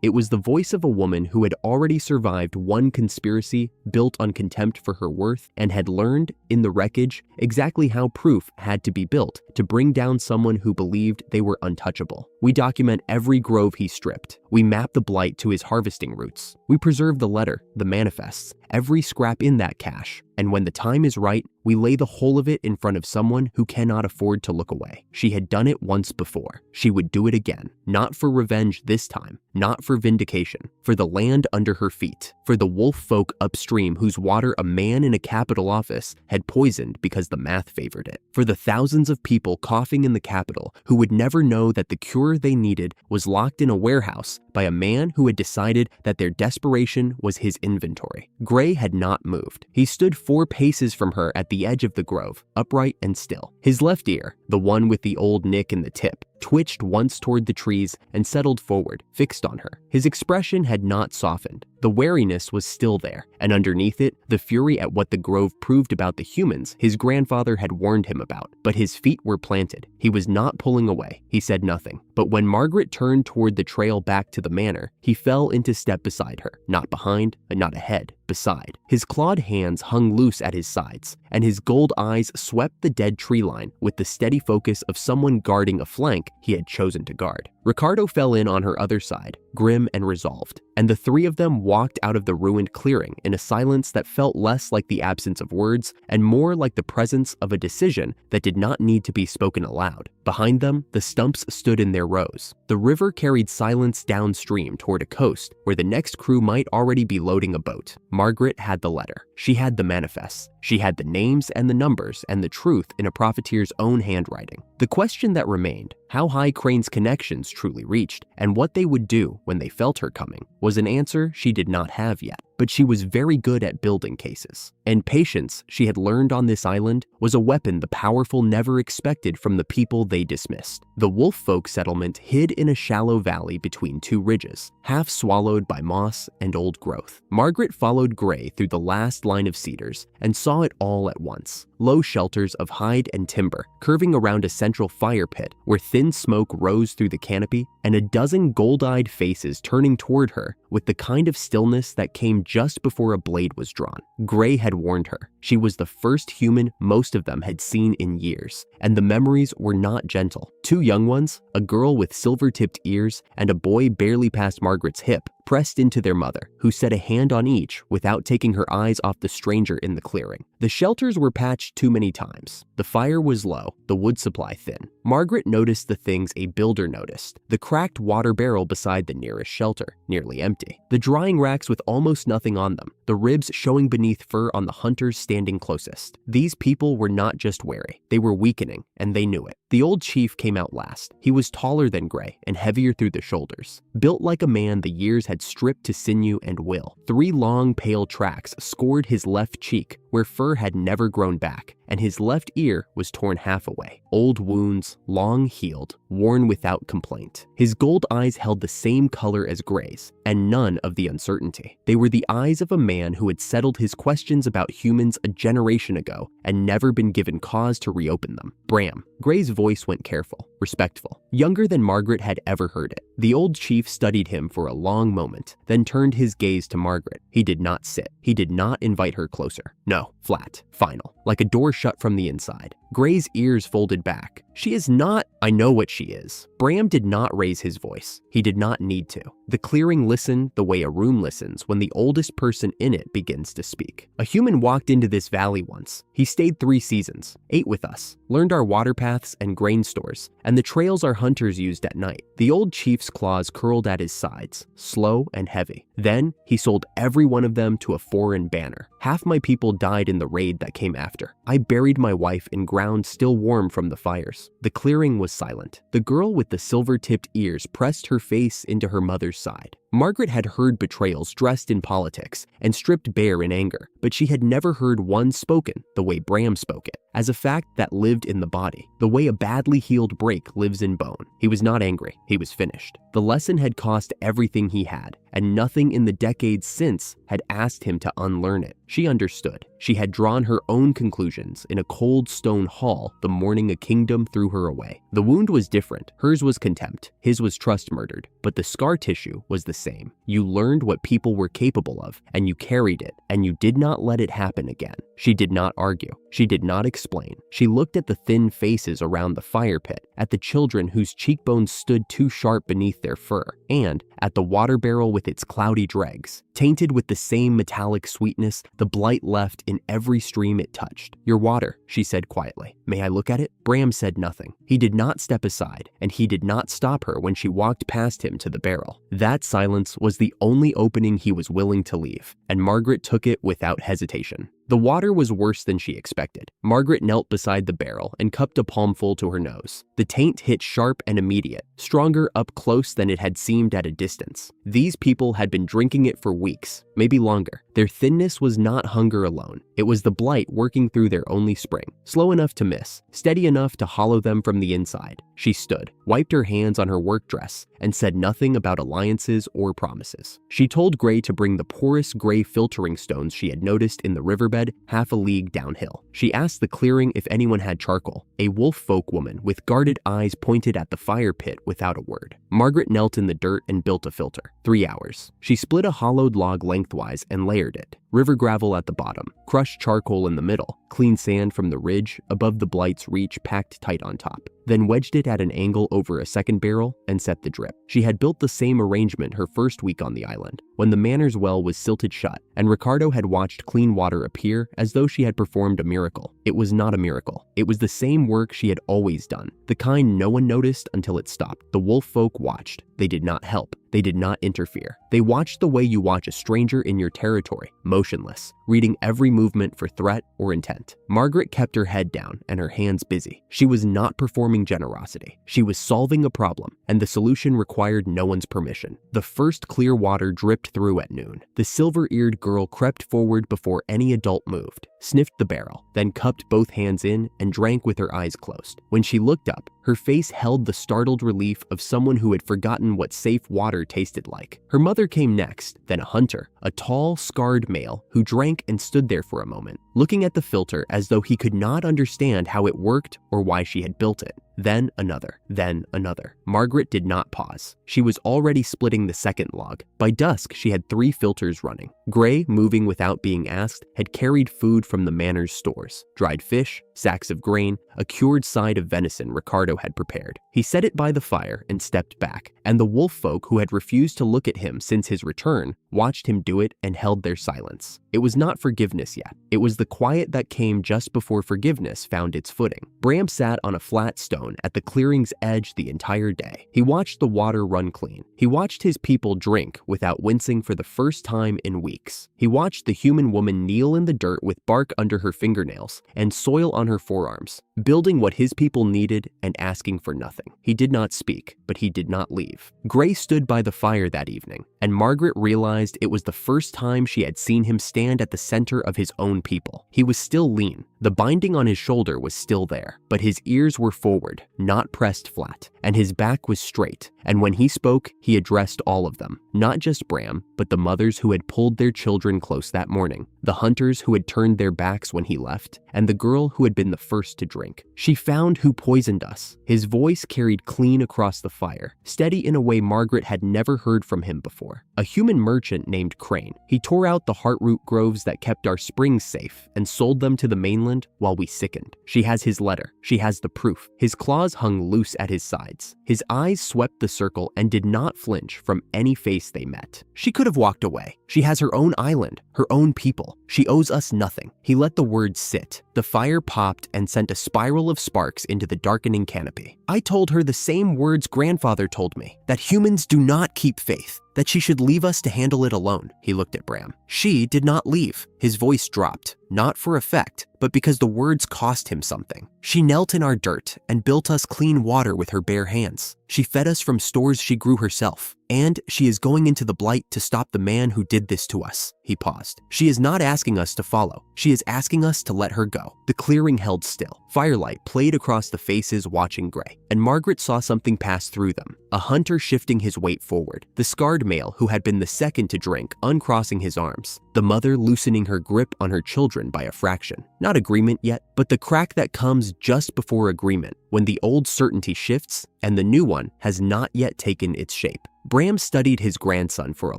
It was the voice of a woman who had already survived one conspiracy built on contempt for her worth and had learned, in the wreckage, exactly how proof had to be built to bring down someone who believed they were untouchable. We document every grove he stripped. We map the blight to his harvesting routes. We preserve the letter, the manifests, every scrap in that cache. And when the time is right, we lay the whole of it in front of someone who cannot afford to look away. She had done it once before. She would do it again. Not for revenge this time. Not for vindication. For the land under her feet. For the wolf folk upstream whose water a man in a capital office had poisoned because the math favored it. For the thousands of people coughing in the capital who would never know that the cure they needed was locked in a warehouse by a man who had decided that their desperation was his inventory. Gray had not moved. He stood 4 paces from her at the edge of the grove, upright and still. His left ear, the one with the old nick in the tip, twitched once toward the trees and settled forward, fixed on her. His expression had not softened. The wariness was still there, and underneath it, the fury at what the grove proved about the humans his grandfather had warned him about. But his feet were planted. He was not pulling away. He said nothing. But when Margaret turned toward the trail back to the manor, he fell into step beside her, not behind, and not ahead, beside. His clawed hands hung loose at his sides, and his gold eyes swept the dead tree line with the steady focus of someone guarding a flank he had chosen to guard. Ricardo fell in on her other side, grim and resolved, and the 3 of them walked out of the ruined clearing in a silence that felt less like the absence of words and more like the presence of a decision that did not need to be spoken aloud. Behind them, the stumps stood in their rows. The river carried silence downstream toward a coast where the next crew might already be loading a boat. Margaret had the letter. She had the manifests. She had the names and the numbers and the truth in a profiteer's own handwriting. The question that remained, how high Crane's connections truly reached, and what they would do when they felt her coming, was an answer she did not have yet. But she was very good at building cases. And patience, she had learned on this island, was a weapon the powerful never expected from the people they dismissed. The wolf folk settlement hid in a shallow valley between 2 ridges, half swallowed by moss and old growth. Margaret followed Gray through the last line of cedars and saw it all at once. Low shelters of hide and timber, curving around a central fire pit where thin smoke rose through the canopy, and a dozen gold-eyed faces turning toward her with the kind of stillness that came just before a blade was drawn. Gray had warned her. She was the first human most of them had seen in years, and the memories were not gentle. 2 young ones, a girl with silver-tipped ears and a boy barely past Margaret's hip, pressed into their mother, who set a hand on each without taking her eyes off the stranger in the clearing. The shelters were patched too many times. The fire was low, the wood supply thin. Margaret noticed the things a builder noticed. The cracked water barrel beside the nearest shelter, nearly empty. The drying racks with almost nothing on them, the ribs showing beneath fur on the hunters standing closest. These people were not just wary, they were weakening, and they knew it. The old chief came out last. He was taller than Gray and heavier through the shoulders. Built like a man the years had stripped to sinew and will. 3 long, pale tracks scored his left cheek, where fur had never grown back, and his left ear was torn half away. Old wounds, long healed, worn without complaint. His gold eyes held the same color as Gray's, and none of the uncertainty. They were the eyes of a man who had settled his questions about humans a generation ago and never been given cause to reopen them. Bram. Gray's voice went careful, respectful, younger than Margaret had ever heard it. The old chief studied him for a long moment, then turned his gaze to Margaret. He did not sit. He did not invite her closer. No, flat, final, like a door shut from the inside. Gray's ears folded back. She is not, I know what she is. Bram did not raise his voice. He did not need to. The clearing listened the way a room listens when the oldest person in it begins to speak. A human walked into this valley once. He stayed 3 seasons, ate with us, learned our water paths and grain stores, and the trails our hunters used at night. The old chief's claws curled at his sides, slow and heavy. Then he sold every one of them to a foreign banner. Half my people died in the raid that came after. I buried my wife in ground still warm from the fires. The clearing was silent. The girl with the silver-tipped ears pressed her face into her mother's side. Margaret had heard betrayals dressed in politics and stripped bare in anger, but she had never heard one spoken the way Bram spoke it, as a fact that lived in the body, the way a badly healed break lives in bone. He was not angry. He was finished. The lesson had cost everything he had, and nothing in the decades since had asked him to unlearn it. She understood. She had drawn her own conclusions in a cold stone hall the morning a kingdom threw her away. The wound was different. Hers was contempt. His was trust murdered. But the scar tissue was the same. You learned what people were capable of, and you carried it, and you did not let it happen again. She did not argue. She did not explain. She looked at the thin faces around the fire pit, at the children whose cheekbones stood too sharp beneath their fur, and at the water barrel with its cloudy dregs, tainted with the same metallic sweetness the blight left in every stream it touched. "Your water," she said quietly. "May I look at it?" Bram said nothing. He did not step aside, and he did not stop her when she walked past him to the barrel. That silence was the only opening he was willing to leave, and Margaret took it without hesitation. The water was worse than she expected. Margaret knelt beside the barrel and cupped a palmful to her nose. The taint hit sharp and immediate, stronger up close than it had seemed at a distance. These people had been drinking it for weeks, maybe longer. Their thinness was not hunger alone. It was the blight working through their only spring, slow enough to miss, steady enough to hollow them from the inside. She stood, wiped her hands on her work dress, and said nothing about alliances or promises. She told Gray to bring the porous gray filtering stones she had noticed in the riverbed half a league downhill. She asked the clearing if anyone had charcoal. A wolf folk woman with guarded eyes pointed at the fire pit without a word. Margaret knelt in the dirt and built a filter. 3 hours. She split a hollowed log lengthwise and layered it. River gravel at the bottom, crushed charcoal in the middle, clean sand from the ridge above the blight's reach packed tight on top. Then wedged it at an angle over a second barrel and set the drip. She had built the same arrangement her first week on the island, when the manor's well was silted shut, and Ricardo had watched clean water appear as though she had performed a miracle. It was not a miracle. It was the same work she had always done, the kind no one noticed until it stopped. The wolf folk watched. They did not help. They did not interfere. They watched the way you watch a stranger in your territory, motionless, reading every movement for threat or intent. Margaret kept her head down and her hands busy. She was not performing generosity. She was solving a problem, and the solution required no one's permission. The first clear water dripped through at noon. The silver-eared girl crept forward before any adult moved, sniffed the barrel, then cupped both hands in and drank with her eyes closed. When she looked up, her face held the startled relief of someone who had forgotten what safe water tasted like. Her mother came next, then a hunter, a tall, scarred male who drank and stood there for a moment, looking at the filter as though he could not understand how it worked or why she had built it. Then another, then another. Margaret did not pause. She was already splitting the second log. By dusk, she had 3 filters running. Gray, moving without being asked, had carried food from the manor's stores. Dried fish, sacks of grain, a cured side of venison Ricardo had prepared. He set it by the fire and stepped back, and the wolf folk who had refused to look at him since his return watched him do it and held their silence. It was not forgiveness yet. It was the quiet that came just before forgiveness found its footing. Bram sat on a flat stone at the clearing's edge the entire day. He watched the water run clean. He watched his people drink without wincing for the first time in weeks. He watched the human woman kneel in the dirt with bark under her fingernails and soil on her forearms, building what his people needed and asking for nothing. He did not speak, but he did not leave. Gray stood by the fire that evening, and Margaret realized it was the first time she had seen him stand at the center of his own people. He was still lean. The binding on his shoulder was still there, but his ears were forward, not pressed flat, and his back was straight. And when he spoke, he addressed all of them, not just Bram, but the mothers who had pulled their children close that morning, the hunters who had turned their backs when he left, and the girl who had been the first to drink. "She found who poisoned us." His voice carried clean across the fire, steady in a way Margaret had never heard from him before. "A human merchant named Crane. He tore out the heartroot groves that kept our springs safe and sold them to the mainland while we sickened. She has his letter. She has the proof." His claws hung loose at his sides. His eyes swept the circle and did not flinch from any face they met. "She could have walked away. She has her own island, her own people. She owes us nothing." He let the words sit. The fire popped and sent a spiral of sparks into the darkening canopy. "I told her the same words grandfather told me, that humans do not keep faith, that she should leave us to handle it alone." He looked at Bram. "She did not leave." His voice dropped, not for effect, but because the words cost him something. She knelt in our dirt and built us clean water with her bare hands. She fed us from stores she grew herself. And she is going into the blight to stop the man who did this to us." He paused. "She is not asking us to follow. She is asking us to let her go." The clearing held still. Firelight played across the faces watching Gray, and Margaret saw something pass through them. A hunter shifting his weight forward. The scarred male who had been the second to drink, uncrossing his arms. The mother loosening her grip on her children by a fraction. Not agreement yet, but the crack that comes just before agreement, when the old certainty shifts and the new one has not yet taken its shape. Bram studied his grandson for a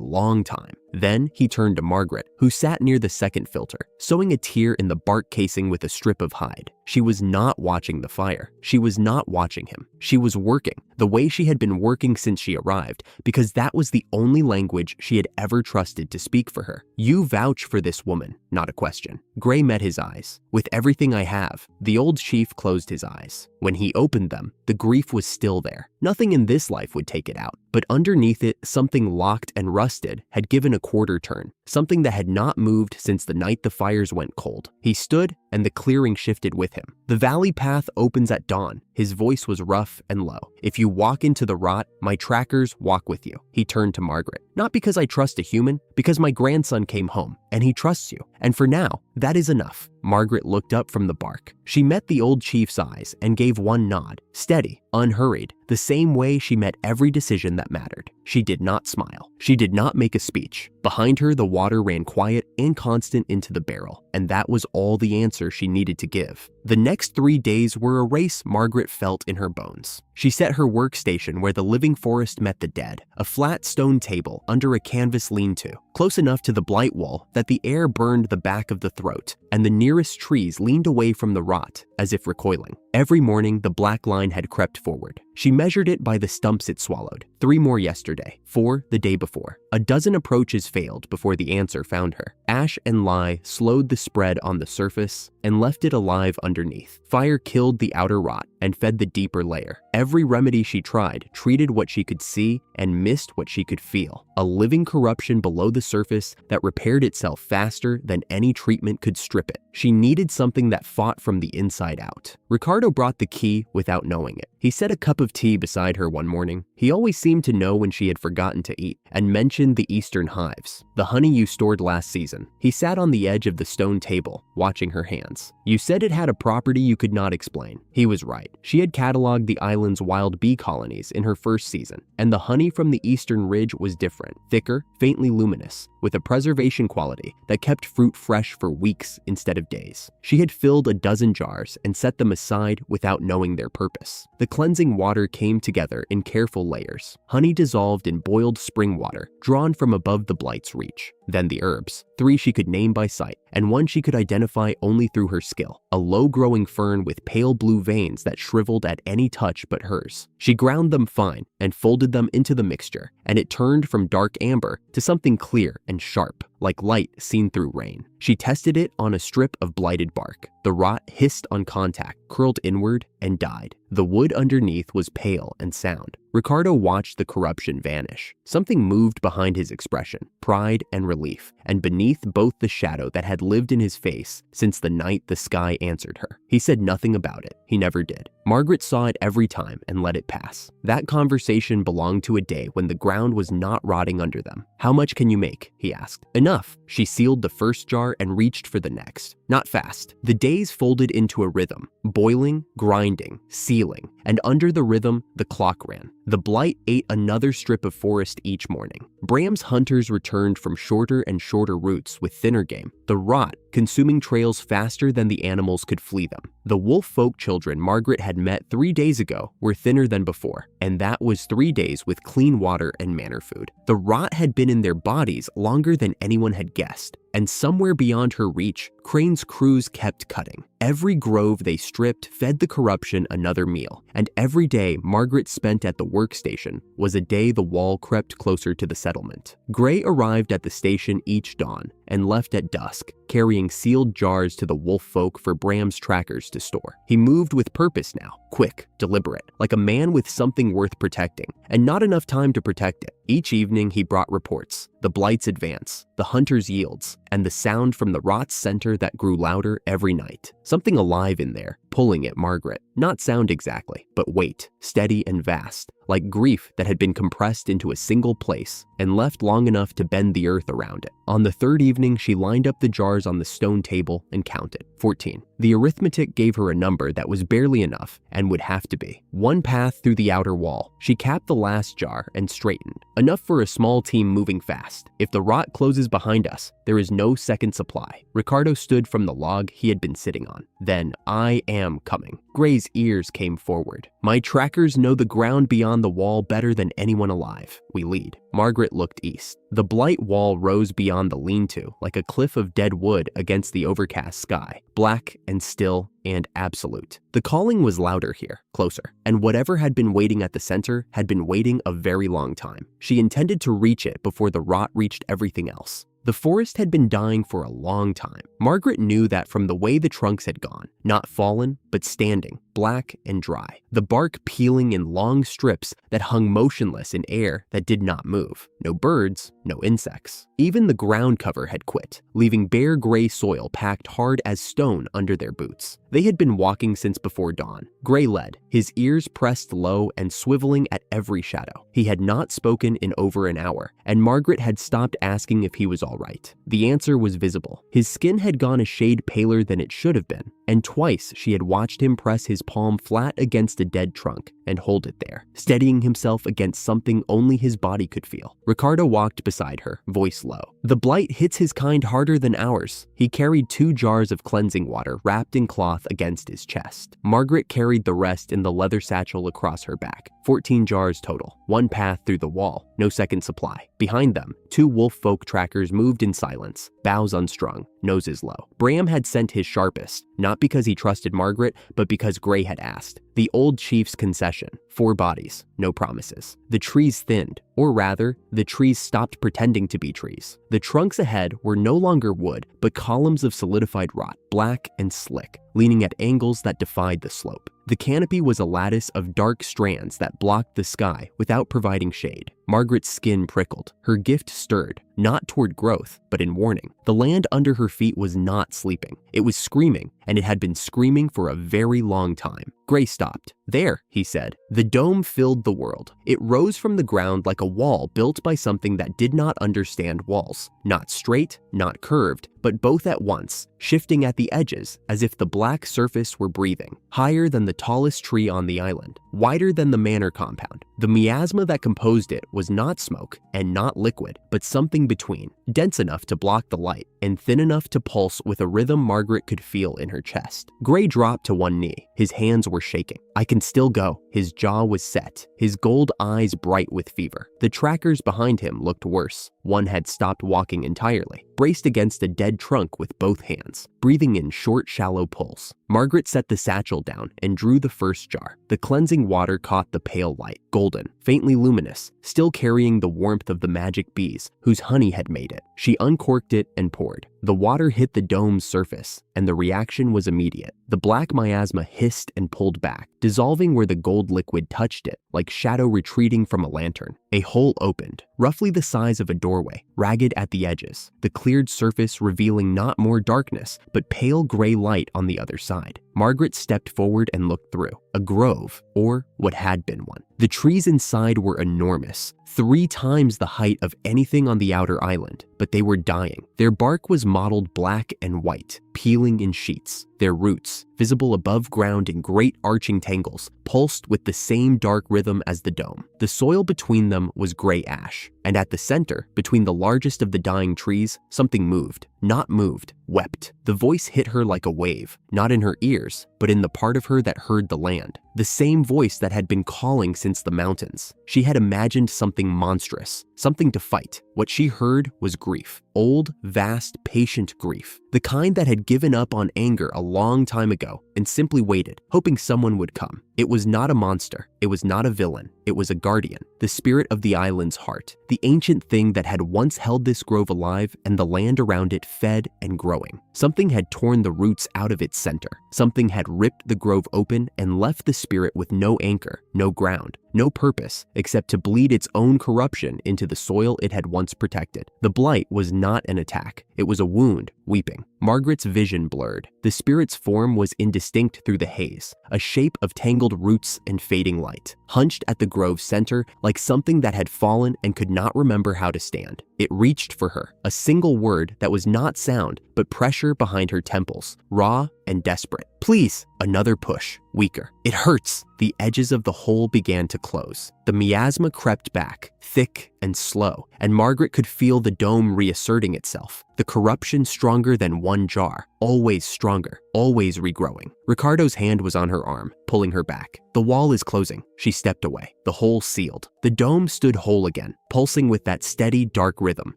long time. Then he turned to Margaret, who sat near the second filter, sewing a tear in the bark casing with a strip of hide. She was not watching the fire. She was not watching him. She was working, the way she had been working since she arrived, because that was the only language she had ever trusted to speak for her. "You vouch for this woman," not a question. Gray met his eyes. "With everything I have." The old chief closed his eyes. When he opened them, the grief was still there. Nothing in this life would take it out. But underneath it, something locked and rusted had given a quarter turn, something that had not moved since the night the fires went cold. He stood, and the clearing shifted with him. "The valley path opens at dawn." His voice was rough and low. "If you walk into the rot, my trackers walk with you." He turned to Margaret. "Not because I trust a human, because my grandson came home, and he trusts you. And for now, that is enough." Margaret looked up from the bark. She met the old chief's eyes and gave one nod, steady, unhurried, the same way she met every decision that mattered. She did not smile. She did not make a speech. Behind her, the water ran quiet and constant into the barrel, and that was all the answer she needed to give. The next 3 days were a race Margaret felt in her bones. She set her workstation where the living forest met the dead, a flat stone table under a canvas lean-to, close enough to the blight wall that the air burned the back of the throat, and the nearest trees leaned away from the rot, as if recoiling. Every morning, the black line had crept forward. She measured it by the stumps it swallowed. 3 more yesterday, 4 the day before. A dozen approaches failed before the answer found her. Ash and lye slowed the spread on the surface and left it alive underneath. Fire killed the outer rot and fed the deeper layer. Every remedy she tried treated what she could see and missed what she could feel. A living corruption below the surface that repaired itself faster than any treatment could strip it. She needed something that fought from the inside out. Ricardo brought the key without knowing it. He set a cup of tea beside her one morning. He always seemed to know when she had forgotten to eat, and mentioned the eastern hives, the honey you stored last season. He sat on the edge of the stone table, watching her hands. "You said it had a property you could not explain." He was right. She had cataloged the island's wild bee colonies in her first season, and the honey from the eastern ridge was different, thicker, faintly luminous, with a preservation quality that kept fruit fresh for weeks instead of days. She had filled a dozen jars and set them aside without knowing their purpose. The cleansing water came together in careful layers. Honey dissolved in boiled spring water, drawn from above the blight's reach. Then the herbs, 3 she could name by sight, and 1 she could identify only through her skill, a low-growing fern with pale blue veins that shriveled at any touch but hers. She ground them fine and folded them into the mixture, and it turned from dark amber to something clear and sharp, like light seen through rain. She tested it on a strip of blighted bark. The rot hissed on contact, curled inward, and died. The wood underneath was pale and sound. Ricardo watched the corruption vanish. Something moved behind his expression, pride and relief, and beneath both the shadow that had lived in his face since the night the sky answered her. He said nothing about it. He never did. Margaret saw it every time and let it pass. That conversation belonged to a day when the ground was not rotting under them. "How much can you make?" he asked. "Enough." She sealed the first jar and reached for the next. Not fast. The days folded into a rhythm, boiling, grinding, sealing, and under the rhythm, the clock ran. The blight ate another strip of forest each morning. Bram's hunters returned from shorter and shorter routes with thinner game. The rot, consuming trails faster than the animals could flee them. The wolf folk children Margaret had met 3 days ago were thinner than before, and that was 3 days with clean water and manor food. The rot had been in their bodies longer than anyone had guessed, and somewhere beyond her reach, Crane's crews kept cutting. Every grove they stripped fed the corruption another meal, and every day Margaret spent at the workstation was a day the wall crept closer to the settlement. Gray arrived at the station each dawn and left at dusk, carrying sealed jars to the wolf folk for Bram's trackers to store. He moved with purpose now, quick, deliberate, like a man with something worth protecting, and not enough time to protect it. Each evening he brought reports, the blight's advance, the hunter's yields, and the sound from the rot's center that grew louder every night. Something alive in there, pulling at Margaret. Not sound exactly, but weight, steady and vast, like grief that had been compressed into a single place and left long enough to bend the earth around it. On the third evening, she lined up the jars on the stone table and counted. 14. The arithmetic gave her a number that was barely enough and would have to be. One path through the outer wall. She capped the last jar and straightened. Enough for a small team moving fast. If the rot closes behind us, there is no second supply. Ricardo stood from the log he had been sitting on. Then, I am coming. Gray's ears came forward. My trackers know the ground beyond the wall better than anyone alive. We lead. Margaret looked east. The blight wall rose beyond the lean-to, like a cliff of dead wood against the overcast sky, black and still and absolute. The calling was louder here, closer, and whatever had been waiting at the center had been waiting a very long time. She intended to reach it before the rot reached everything else. The forest had been dying for a long time. Margaret knew that from the way the trunks had gone, not fallen, but standing, black and dry, the bark peeling in long strips that hung motionless in air that did not move. No birds, no insects. Even the ground cover had quit, leaving bare gray soil packed hard as stone under their boots. They had been walking since before dawn. Gray led, his ears pressed low and swiveling at every shadow. He had not spoken in over an hour, and Margaret had stopped asking if he was all right. The answer was visible. His skin had gone a shade paler than it should have been, and twice she had watched him press his palm flat against a dead trunk and hold it there, steadying himself against something only his body could feel. Ricardo walked beside her, voice low. The blight hits his kind harder than ours. He carried 2 jars of cleansing water wrapped in cloth against his chest. Margaret carried the rest in the leather satchel across her back. 14 jars total. One path through the wall, no second supply. Behind them, 2 wolf folk trackers moved in silence, bows unstrung, noses low. Bram had sent his sharpest, not because he trusted Margaret, but because Gray had asked. The old chief's concession, 4 bodies, no promises. The trees thinned, or rather, the trees stopped pretending to be trees. The trunks ahead were no longer wood, but columns of solidified rot, black and slick, leaning at angles that defied the slope. The canopy was a lattice of dark strands that blocked the sky without providing shade. Margaret's skin prickled. Her gift stirred, not toward growth, but in warning. The land under her feet was not sleeping. It was screaming, and it had been screaming for a very long time. Gray stopped. There, he said. The dome filled the world. It rose from the ground like a wall built by something that did not understand walls. Not straight, not curved, but both at once, shifting at the edges as if the black surface were breathing. Higher than the tallest tree on the island, wider than the manor compound. The miasma that composed it was not smoke and not liquid, but something between, dense enough to block the light and thin enough to pulse with a rhythm Margaret could feel in her chest. Gray dropped to one knee. His hands were shaking. I can still go. His jaw was set, his gold eyes bright with fever. The trackers behind him looked worse. One had stopped walking entirely, braced against a dead trunk with both hands, breathing in short, shallow pulls. Margaret set the satchel down and drew the first jar. The cleansing water caught the pale light, golden, faintly luminous, still carrying the warmth of the magic bees whose honey had made it. She uncorked it and poured. The water hit the dome's surface, and the reaction was immediate. The black miasma hissed and pulled back, dissolving where the gold liquid touched it, like shadow retreating from a lantern. A hole opened, roughly the size of a doorway, ragged at the edges, the cleared surface revealing not more darkness, but pale gray light on the other side. Margaret stepped forward and looked through. A grove, or what had been one. The trees inside were enormous, 3 times the height of anything on the outer island, but they were dying. Their bark was mottled black and white, peeling in sheets. Their roots, visible above ground in great arching tangles, pulsed with the same dark rhythm as the dome. The soil between them was gray ash, and at the center, between the largest of the dying trees, something moved. Not moved, wept. The voice hit her like a wave, not in her ears, but in the part of her that heard the land. The same voice that had been calling since the mountains. She had imagined something monstrous, something to fight. What she heard was grief. Old, vast, patient grief. The kind that had given up on anger a long time ago and simply waited, hoping someone would come. It was not a monster. It was not a villain. It was a guardian, the spirit of the island's heart, the ancient thing that had once held this grove alive and the land around it fed and growing. Something had torn the roots out of its center. Something had ripped the grove open and left the spirit with no anchor, no ground, no purpose except to bleed its own corruption into the soil it had once protected. The blight was not an attack. It was a wound, weeping. Margaret's vision blurred. The spirit's form was indistinct through the haze, a shape of tangled roots and fading light, hunched at the grove's center like something that had fallen and could not remember how to stand. It reached for her, a single word that was not sound, but pressure behind her temples, raw and desperate. Please, another push, weaker. It hurts. The edges of the hole began to close. The miasma crept back, thick and slow, and Margaret could feel the dome reasserting itself. The corruption stronger than one jar, always stronger, always regrowing. Ricardo's hand was on her arm, pulling her back. The wall is closing. She stepped away. The hole sealed. The dome stood whole again, pulsing with that steady, dark rhythm,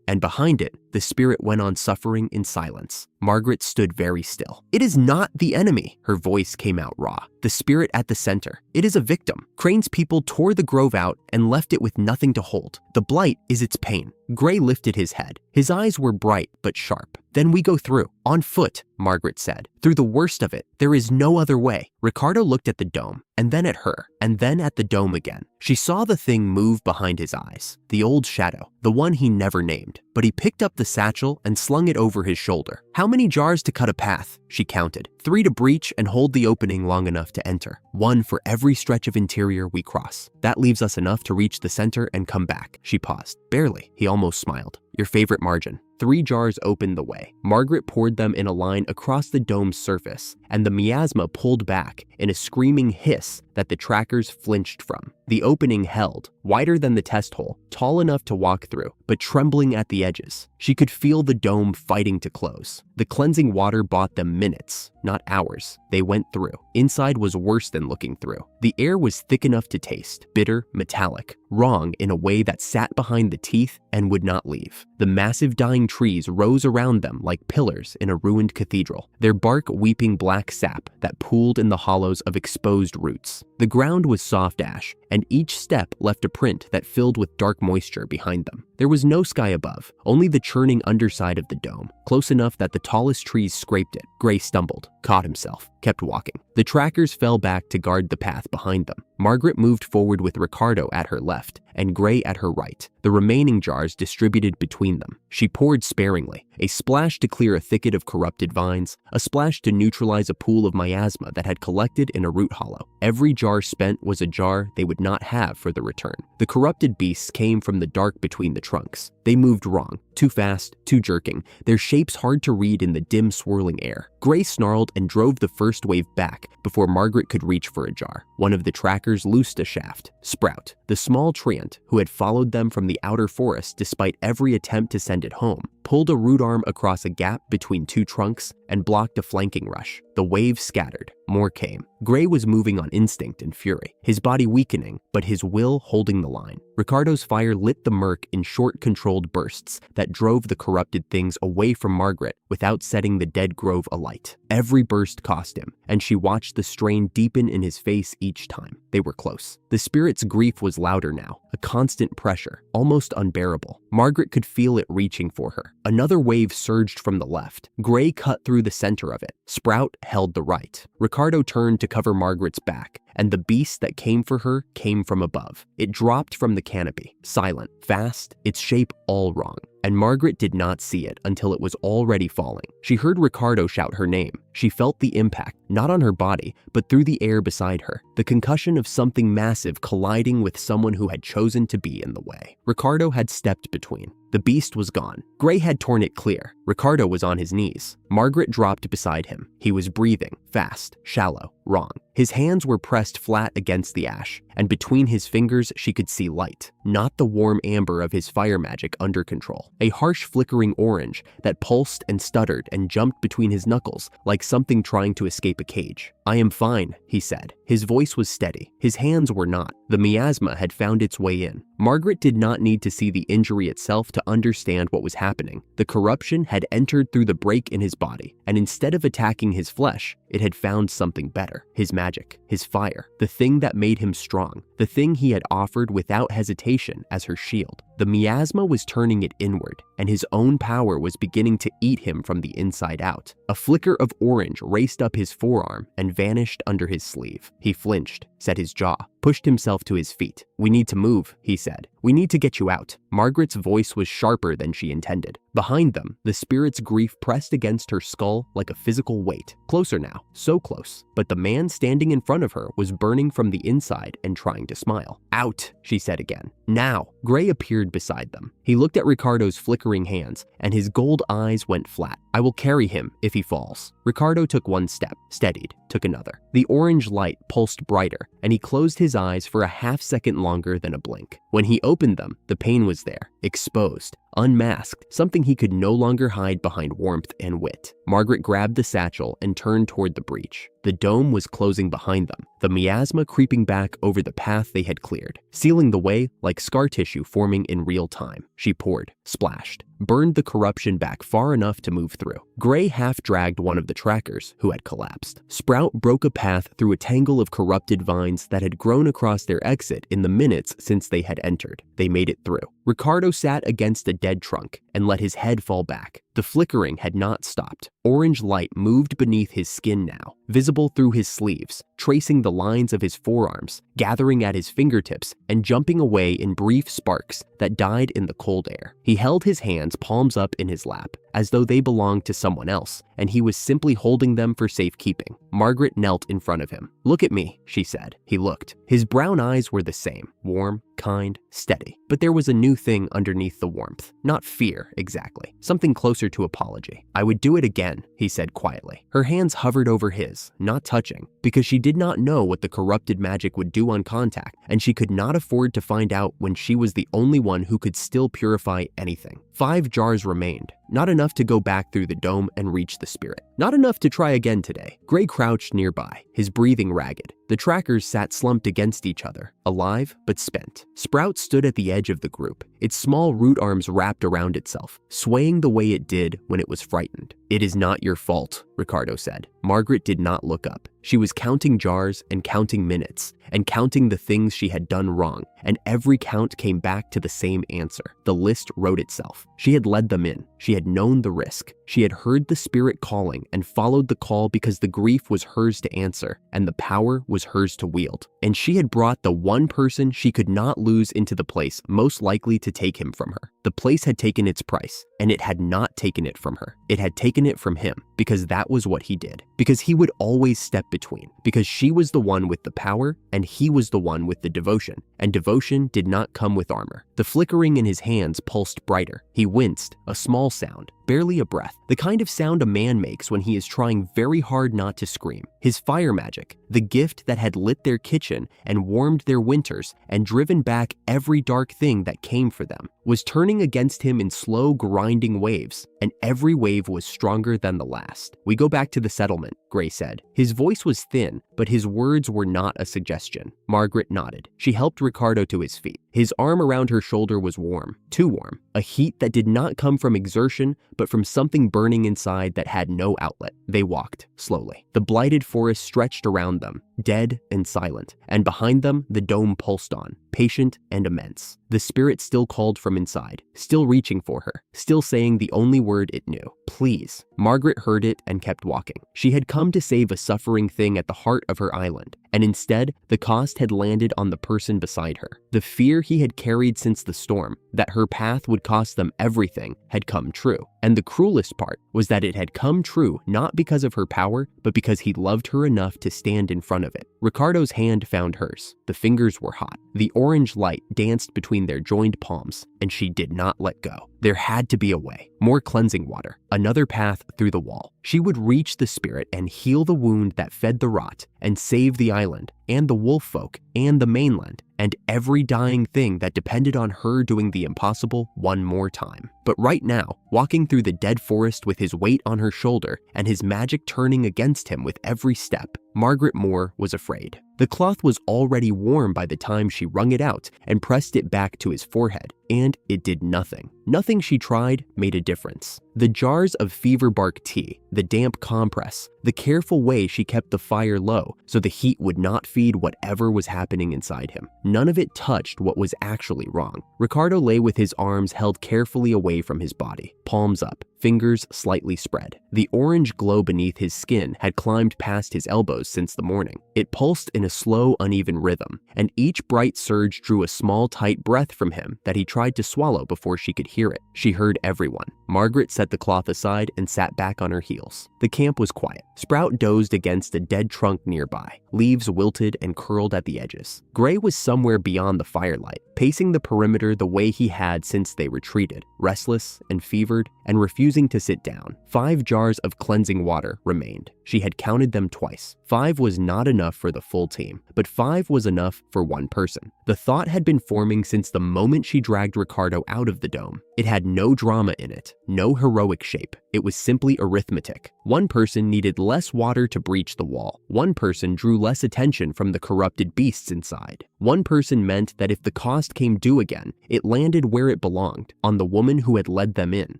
and behind it, the spirit went on suffering in silence. Margaret stood very still. It is not the enemy. Her voice came out raw. The spirit at the center. It is a victim. Crane's people tore the grove out and left it with nothing to hold. The blight is its pain. Gray lifted his head. His eyes were bright but sharp. Then we go through. On foot, Margaret said. Through the worst of it. There is no other way. Ricardo looked at the dome, and then at her, and then at the dome again. She saw the thing move behind his eyes. The old shadow, the one he never named. But he picked up the satchel and slung it over his shoulder. How many jars to cut a path? She counted. 3 to breach and hold the opening long enough to enter. 1 for every stretch of interior we cross. That leaves us enough to reach the center and come back. She paused. Barely. He almost smiled. Your favorite margin. 3 jars opened the way. Margaret poured them in a line across the dome's surface, and the miasma pulled back in a screaming hiss that the trackers flinched from. The opening held, wider than the test hole, tall enough to walk through, but trembling at the edges. She could feel the dome fighting to close. The cleansing water bought them minutes, not hours. They went through. Inside was worse than looking through. The air was thick enough to taste, bitter, metallic, wrong in a way that sat behind the teeth and would not leave. The massive dying trees rose around them like pillars in a ruined cathedral, their bark weeping black sap that pooled in the hollows of exposed roots. The ground was soft ash, and each step left a print that filled with dark moisture behind them. There was no sky above, only the churning underside of the dome, close enough that the tallest trees scraped it. Gray stumbled, caught himself, kept walking. The trackers fell back to guard the path behind them. Margaret moved forward with Ricardo at her left and Gray at her right, the remaining jars distributed between them. She poured sparingly, a splash to clear a thicket of corrupted vines, a splash to neutralize a pool of miasma that had collected in a root hollow. Every jar spent was a jar they would not have for the return. The corrupted beasts came from the dark between the trunks. They moved wrong, too fast, too jerking, their shapes hard to read in the dim swirling air. Gray snarled and drove the first wave back before Margaret could reach for a jar. One of the trackers loosed a shaft. Sprout, the small treant who had followed them from the outer forest despite every attempt to send it home, pulled a root arm across a gap between 2 trunks and blocked a flanking rush. The wave scattered. More came. Gray was moving on instinct and fury, his body weakening, but his will holding the line. Ricardo's fire lit the murk in short, controlled bursts that drove the corrupted things away from Margaret without setting the dead grove alight. Every burst cost him, and she watched the strain deepen in his face each time. They were close. The spirit's grief was louder now, a constant pressure, almost unbearable. Margaret could feel it reaching for her. Another wave surged from the left. Gray cut through the center of it. Sprout held the right. Ricardo turned to cover Margaret's back, and the beast that came for her came from above. It dropped from the canopy, silent, fast, its shape all wrong. And Margaret did not see it until it was already falling. She heard Ricardo shout her name. She felt the impact, not on her body, but through the air beside her, the concussion of something massive colliding with someone who had chosen to be in the way. Ricardo had stepped between. The beast was gone. Gray had torn it clear. Ricardo was on his knees. Margaret dropped beside him. He was breathing, fast, shallow, wrong. His hands were pressed flat against the ash, and between his fingers she could see light, not the warm amber of his fire magic under control. A harsh flickering orange that pulsed and stuttered and jumped between his knuckles like something trying to escape a cage. "I am fine," he said. His voice was steady. His hands were not. The miasma had found its way in. Margaret did not need to see the injury itself to understand what was happening. The corruption had entered through the break in his body, and instead of attacking his flesh, it had found something better. His magic, his fire, the thing that made him strong, the thing he had offered without hesitation as her shield. The miasma was turning it inward, and his own power was beginning to eat him from the inside out. A flicker of orange raced up his forearm and vanished under his sleeve. He flinched, set his jaw, pushed himself to his feet. "We need to move," he said. "We need to get you out." Margaret's voice was sharper than she intended. Behind them, the spirit's grief pressed against her skull like a physical weight. Closer now, so close. But the man standing in front of her was burning from the inside and trying to smile. "Out," she said again. "Now." Gray appeared beside them. He looked at Ricardo's flickering hands, and his gold eyes went flat. "I will carry him if he falls." Ricardo took one step, steadied, took another. The orange light pulsed brighter, and he closed his eyes for a half-second longer than a blink. When he opened them, the pain was there, exposed, unmasked, something he could no longer hide behind warmth and wit. Margaret grabbed the satchel and turned toward the breach. The dome was closing behind them, the miasma creeping back over the path they had cleared, sealing the way like scar tissue forming in real time. She poured, splashed, burned the corruption back far enough to move through. Gray half-dragged one of the trackers, who had collapsed. Sprout broke a path through a tangle of corrupted vines that had grown across their exit in the minutes since they had entered. They made it through. Ricardo sat against a dead trunk and let his head fall back. The flickering had not stopped. Orange light moved beneath his skin now, visible through his sleeves, tracing the lines of his forearms, gathering at his fingertips, and jumping away in brief sparks that died in the cold air. He held his hands palms up in his lap, as though they belonged to someone else, and he was simply holding them for safekeeping. Margaret knelt in front of him. "Look at me," she said. He looked. His brown eyes were the same, warm, kind, steady. But there was a new thing underneath the warmth. Not fear, exactly. Something closer to apology. "I would do it again," he said quietly. Her hands hovered over his, not touching, because she did not know what the corrupted magic would do on contact, and she could not afford to find out when she was the only one who could still purify anything. 5 jars remained. Not enough to go back through the dome and reach the spirit. Not enough to try again today. Gray crouched nearby, his breathing ragged. The trackers sat slumped against each other, alive but spent. Sprout stood at the edge of the group, its small root arms wrapped around itself, swaying the way it did when it was frightened. "It is not your fault," Ricardo said. Margaret did not look up. She was counting jars and counting minutes, and counting the things she had done wrong, and every count came back to the same answer. The list wrote itself. She had led them in. She had known the risk. She had heard the spirit calling and followed the call because the grief was hers to answer, and the power was hers to wield. And she had brought the one person she could not lose into the place most likely to take him from her. The place had taken its price, and it had not taken it from her. It had taken it from him, because that was what he did. Because he would always step between. Because she was the one with the power, and he was the one with the devotion. And devotion did not come with armor. The flickering in his hands pulsed brighter. He winced, a small sound, barely a breath, the kind of sound a man makes when he is trying very hard not to scream. His fire magic, the gift that had lit their kitchen and warmed their winters and driven back every dark thing that came for them, was turning against him in slow, grinding waves, and every wave was stronger than the last. "We go back to the settlement," Gray said. His voice was thin, but his words were not a suggestion. Margaret nodded. She helped Ricardo to his feet. His arm around her shoulder was warm, too warm, a heat that did not come from exertion, but from something burning inside that had no outlet. They walked, slowly. The blighted forest stretched around them, dead and silent, and behind them the dome pulsed on, patient and immense. The spirit still called from inside, still reaching for her, still saying the only word it knew, "Please." Margaret heard it and kept walking. She had come to save a suffering thing at the heart of her island, and instead, the cost had landed on the person beside her. The fear he had carried since the storm, that her path would cost them everything, had come true. And the cruelest part was that it had come true not because of her power, but because he loved her enough to stand in front of it. Ricardo's hand found hers. The fingers were hot. The orange light danced between their joined palms, and she did not let go. There had to be a way. More cleansing water. Another path through the wall. She would reach the spirit and heal the wound that fed the rot, and save the island, and the wolf folk, and the mainland, and every dying thing that depended on her doing the impossible one more time. But right now, walking through the dead forest with his weight on her shoulder and his magic turning against him with every step, Margaret Moore was afraid. The cloth was already warm by the time she wrung it out and pressed it back to his forehead. and it did nothing. Nothing she tried made a difference. The jars of fever bark tea, the damp compress, the careful way she kept the fire low so the heat would not feed whatever was happening inside him. None of it touched what was actually wrong. Ricardo lay with his arms held carefully away from his body, palms up, fingers slightly spread. The orange glow beneath his skin had climbed past his elbows since the morning. It pulsed in a slow, uneven rhythm, and each bright surge drew a small, tight breath from him that he tried to swallow before she could hear it. She heard everyone. Margaret set the cloth aside and sat back on her heels. The camp was quiet. Sprout dozed against a dead trunk nearby, leaves wilted and curled at the edges. Gray was somewhere beyond the firelight, pacing the perimeter the way he had since they retreated, restless and fevered and refusing to sit down. 5 jars of cleansing water remained. She had counted them twice. 5 was not enough for the full team, but 5 was enough for one person. The thought had been forming since the moment she dragged Ricardo out of the dome. It had no drama in it, no heroic shape. It was simply arithmetic. One person needed less water to breach the wall. One person drew less attention from the corrupted beasts inside. One person meant that if the cost came due again, it landed where it belonged, on the woman who had led them in,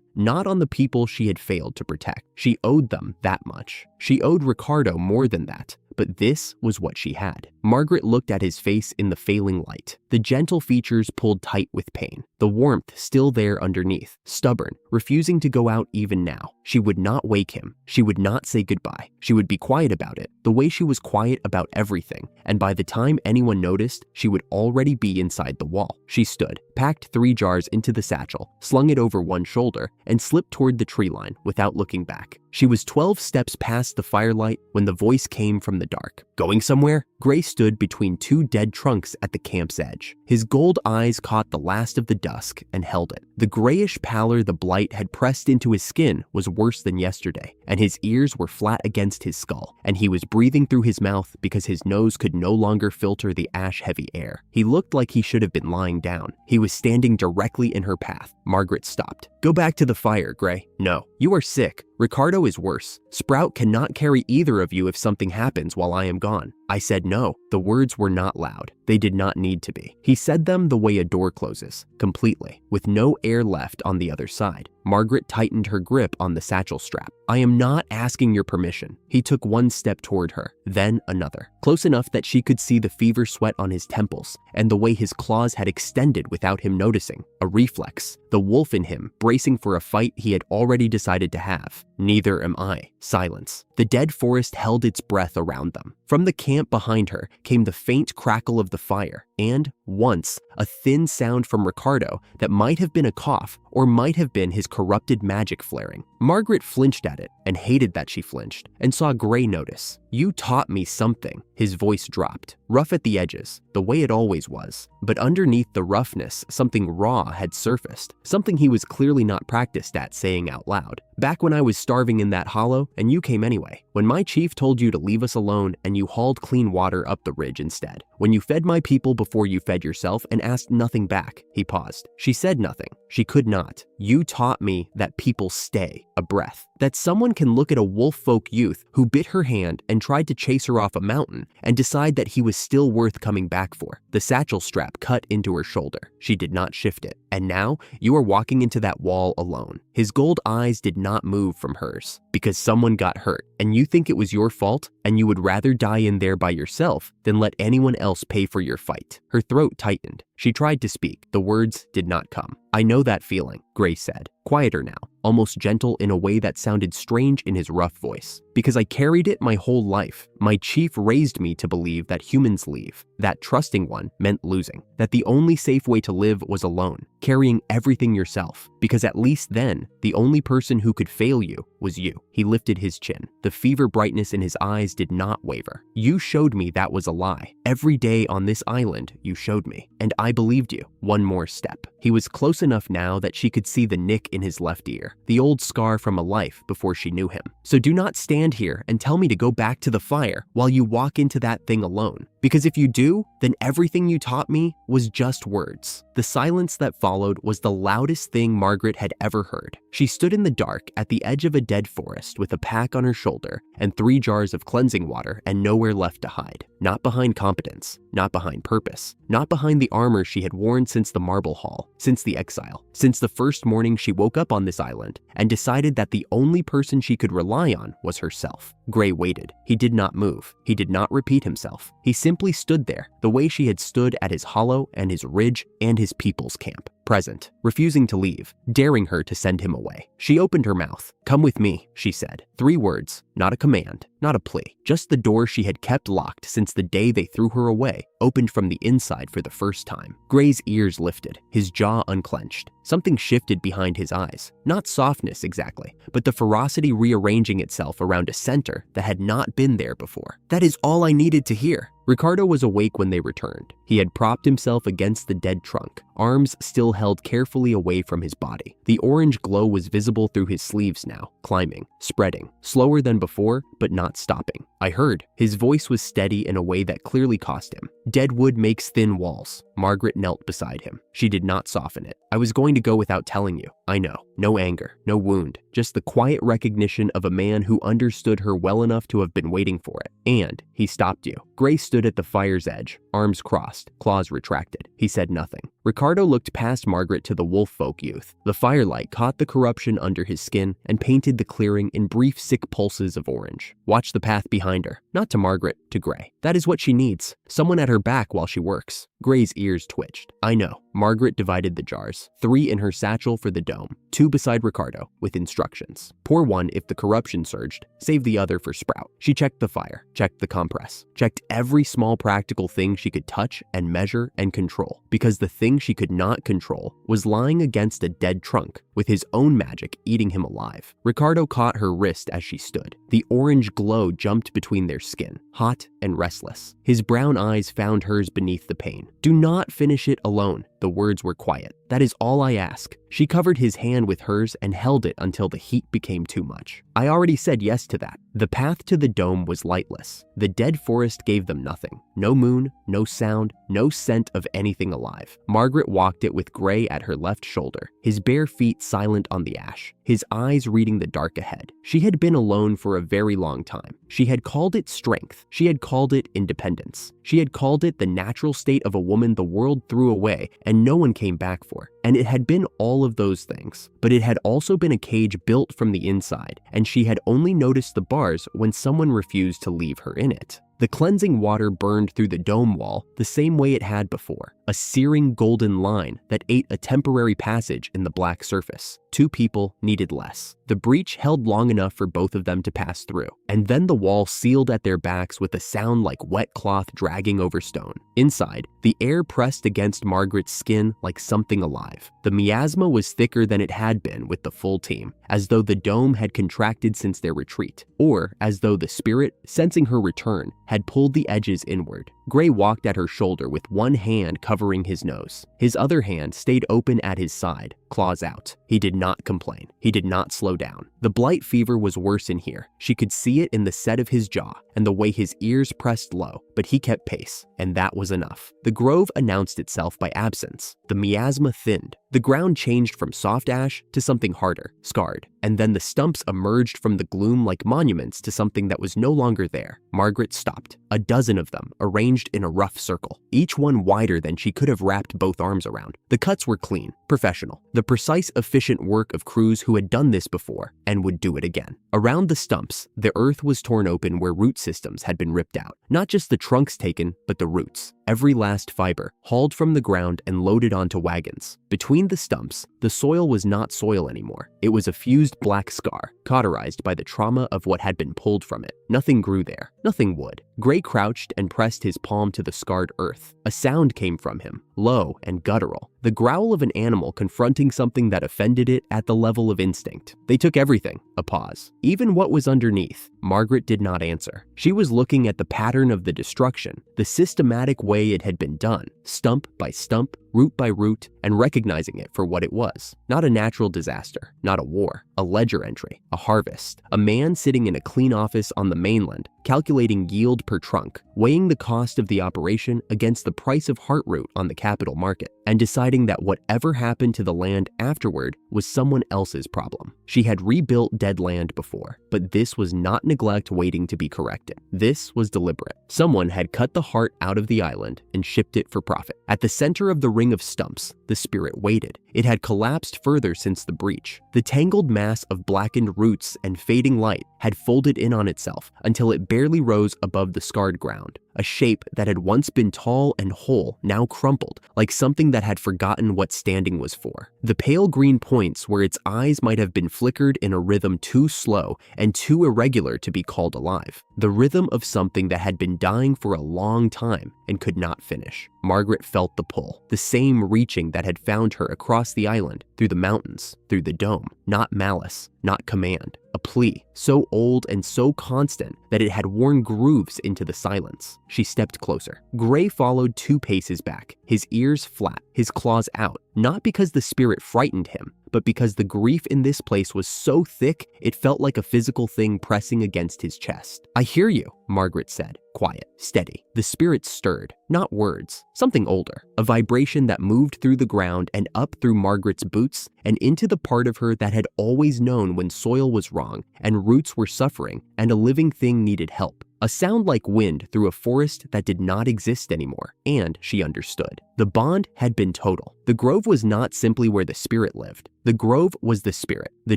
not on the people she had failed to protect. She owed them that much. She owed Ricardo more than that. But this was what she had. Margaret looked at his face in the failing light. The gentle features pulled tight with pain. The warmth still there underneath, stubborn, refusing to go out even now. She would not wake him. She would not say goodbye. She would be quiet about it, the way she was quiet about everything. And by the time anyone noticed, she would already be inside the wall. She stood, packed 3 jars into the satchel, slung it over one shoulder, and slipped toward the tree line without looking back. She was 12 steps past the firelight when the voice came from the dark. Going somewhere? Gray stood between 2 dead trunks at the camp's edge. His gold eyes caught the last of the dusk and held it. The grayish pallor the blight had pressed into his skin was worse than yesterday, and his ears were flat against his skull, and he was breathing through his mouth because his nose could no longer filter the ash-heavy air. He looked like he should have been lying down. He was standing directly in her path. Margaret stopped. Go back to the fire, Gray. No, you are sick. Ricardo is worse. Sprout cannot carry either of you if something happens while I am gone. I said no. The words were not loud. They did not need to be. He said them the way a door closes, completely, with no air left on the other side. Margaret tightened her grip on the satchel strap. I am not asking your permission. He took one step toward her, then another, close enough that she could see the fever sweat on his temples and the way his claws had extended without him noticing. A reflex. The wolf in him, bracing for a fight he had already decided to have. Neither am I. Silence. The dead forest held its breath around them. From the camp behind her came the faint crackle of the fire, and, once, a thin sound from Ricardo that might have been a cough or might have been his corrupted magic flaring. Margaret flinched at it and hated that she flinched, and saw Gray notice. You taught me something. His voice dropped, rough at the edges, the way it always was. But underneath the roughness, something raw had surfaced, something he was clearly not practiced at saying out loud. Back when I was starving in that hollow, and you came anyway. When my chief told you to leave us alone and you hauled clean water up the ridge instead. When you fed my people before you fed yourself and asked nothing back. He paused. She said nothing. She could not. You taught me that people stay, a breath. That someone can look at a wolf folk youth who bit her hand and tried to chase her off a mountain and decide that he was still worth coming back for. The satchel strap cut into her shoulder. She did not shift it. And now you are walking into that wall alone. His gold eyes did not move from hers. Because someone got hurt, and you think it was your fault, and you would rather die in there by yourself than let anyone else pay for your fight. Her throat tightened. She tried to speak. The words did not come. I know that feeling, Gray said, quieter now, almost gentle in a way that sounded strange in his rough voice. Because I carried it my whole life. My chief raised me to believe that humans leave, that trusting one meant losing, that the only safe way to live was alone, carrying everything yourself, because at least then, the only person who could fail you was you. He lifted his chin. The fever brightness in his eyes did not waver. You showed me that was a lie. Every day on this island, you showed me, and I believed you. One more step. He was close enough now that she could see the nick in his left ear, the old scar from a life before she knew him. So do not stand here and tell me to go back to the fire while you walk into that thing alone. Because if you do, then everything you taught me was just words." The silence that followed was the loudest thing Margaret had ever heard. She stood in the dark at the edge of a dead forest with a pack on her shoulder and 3 jars of cleansing water and nowhere left to hide. Not behind competence, not behind purpose, not behind the armor she had worn since the marble hall, since the exile, since the first morning she woke up on this island and decided that the only person she could rely on was herself. Gray waited. He did not move. He did not repeat himself. He simply stood there, the way she had stood at his hollow and his ridge and his people's camp. Present, refusing to leave, daring her to send him away. She opened her mouth. "Come with me," she said. 3 words, not a command, not a plea. Just the door she had kept locked since the day they threw her away, opened from the inside for the first time. Gray's ears lifted, his jaw unclenched. Something shifted behind his eyes. Not softness exactly, but the ferocity rearranging itself around a center that had not been there before. "That is all I needed to hear." Ricardo was awake when they returned. He had propped himself against the dead trunk, arms still held carefully away from his body. The orange glow was visible through his sleeves now, climbing, spreading, slower than before, but not stopping. "I heard." His voice was steady in a way that clearly cost him. "Dead wood makes thin walls." Margaret knelt beside him. She did not soften it. "I was going to go without telling you. I know. No anger, no wound, just the quiet recognition of a man who understood her well enough to have been waiting for it. And he stopped you." Gray stood at the fire's edge, arms crossed, claws retracted. He said nothing. Ricardo looked past Margaret to the wolf-folk youth. The firelight caught the corruption under his skin and painted the clearing in brief, sick pulses of orange. "Watch the path behind her. Not to Margaret, to Gray. That is what she needs. Someone at her back while she works." Gray's ears twitched. "I know." Margaret divided the jars, 3 in her satchel for the dome, 2 beside Ricardo, with instructions. Pour 1 if the corruption surged, save the other for Sprout. She checked the fire, checked the compress, checked every small practical thing she could touch and measure and control, because the thing she could not control was lying against a dead trunk, with his own magic eating him alive. Ricardo caught her wrist as she stood. The orange glow jumped between their skin, hot and restless. His brown eyes found hers beneath the pain. "Do not finish it alone." The words were quiet. "That is all I ask." She covered his hand with hers and held it until the heat became too much. "I already said yes to that." The path to the dome was lightless. The dead forest gave them nothing. No moon, no sound, no scent of anything alive. Margaret walked it with Gray at her left shoulder, his bare feet silent on the ash, his eyes reading the dark ahead. She had been alone for a very long time. She had called it strength. She had called it independence. She had called it the natural state of a woman the world threw away and no one came back for. And it had been all of those things. But it had also been a cage built from the inside, and she had only noticed the bars when someone refused to leave her in it. The cleansing water burned through the dome wall the same way it had before, a searing golden line that ate a temporary passage in the black surface. 2 people needed less. The breach held long enough for both of them to pass through, and then the wall sealed at their backs with a sound like wet cloth dragging over stone. Inside, the air pressed against Margaret's skin like something alive. The miasma was thicker than it had been with the full team, as though the dome had contracted since their retreat, or as though the spirit, sensing her return, had pulled the edges inward. Gray walked at her shoulder with one hand covering his nose. His other hand stayed open at his side, claws out. He did not complain. He did not slow down. The blight fever was worse in here. She could see it in the set of his jaw and the way his ears pressed low, but he kept pace, and that was enough. The grove announced itself by absence. The miasma thinned. The ground changed from soft ash to something harder, scarred, and then the stumps emerged from the gloom like monuments to something that was no longer there. Margaret stopped. A dozen of them, arranged in a rough circle, each one wider than she could have wrapped both arms around. The cuts were clean, professional, the precise, efficient work of crews who had done this before and would do it again. Around the stumps, the earth was torn open where root systems had been ripped out. Not just the trunks taken, but the roots. Every last fiber, hauled from the ground and loaded onto wagons. Between the stumps, the soil was not soil anymore. It was a fused black scar, cauterized by the trauma of what had been pulled from it. Nothing grew there. Nothing would. Gray crouched and pressed his palm to the scarred earth. A sound came from him, low and guttural. The growl of an animal confronting something that offended it at the level of instinct. They took everything. A pause. Even what was underneath. Margaret did not answer. She was looking at the pattern of the destruction, the systematic way it had been done, stump by stump, root by root, and recognizing it for what it was. Not a natural disaster, not a war, a ledger entry, a harvest. A man sitting in a clean office on the mainland, calculating yield per trunk, weighing the cost of the operation against the price of heartroot on the capital market, and deciding that whatever happened to the land afterward was someone else's problem. She had rebuilt dead land before, but this was not neglect waiting to be corrected. This was deliberate. Someone had cut the heart out of the island and shipped it for profit. At the center of the ring of stumps, the spirit waited. It had collapsed further since the breach. The tangled mass of blackened roots and fading light had folded in on itself until it barely rose above the scarred ground. A shape that had once been tall and whole now crumpled, like something that had forgotten what standing was for. The pale green points where its eyes might have been flickered in a rhythm too slow and too irregular to be called alive. The rhythm of something that had been dying for a long time and could not finish. Margaret felt the pull, the same reaching that had found her across the island, through the mountains, through the dome. Not malice, not command. A plea, so old and so constant that it had worn grooves into the silence. She stepped closer. Gray followed 2 paces back, his ears flat, his claws out, not because the spirit frightened him, but because the grief in this place was so thick it felt like a physical thing pressing against his chest. "I hear you," Margaret said, quiet, steady. The spirit stirred, not words, something older, a vibration that moved through the ground and up through Margaret's boots and into the part of her that had always known when soil was wrong and roots were suffering and a living thing needed help. A sound like wind through a forest that did not exist anymore, and she understood. The bond had been total. The grove was not simply where the spirit lived. The grove was the spirit, the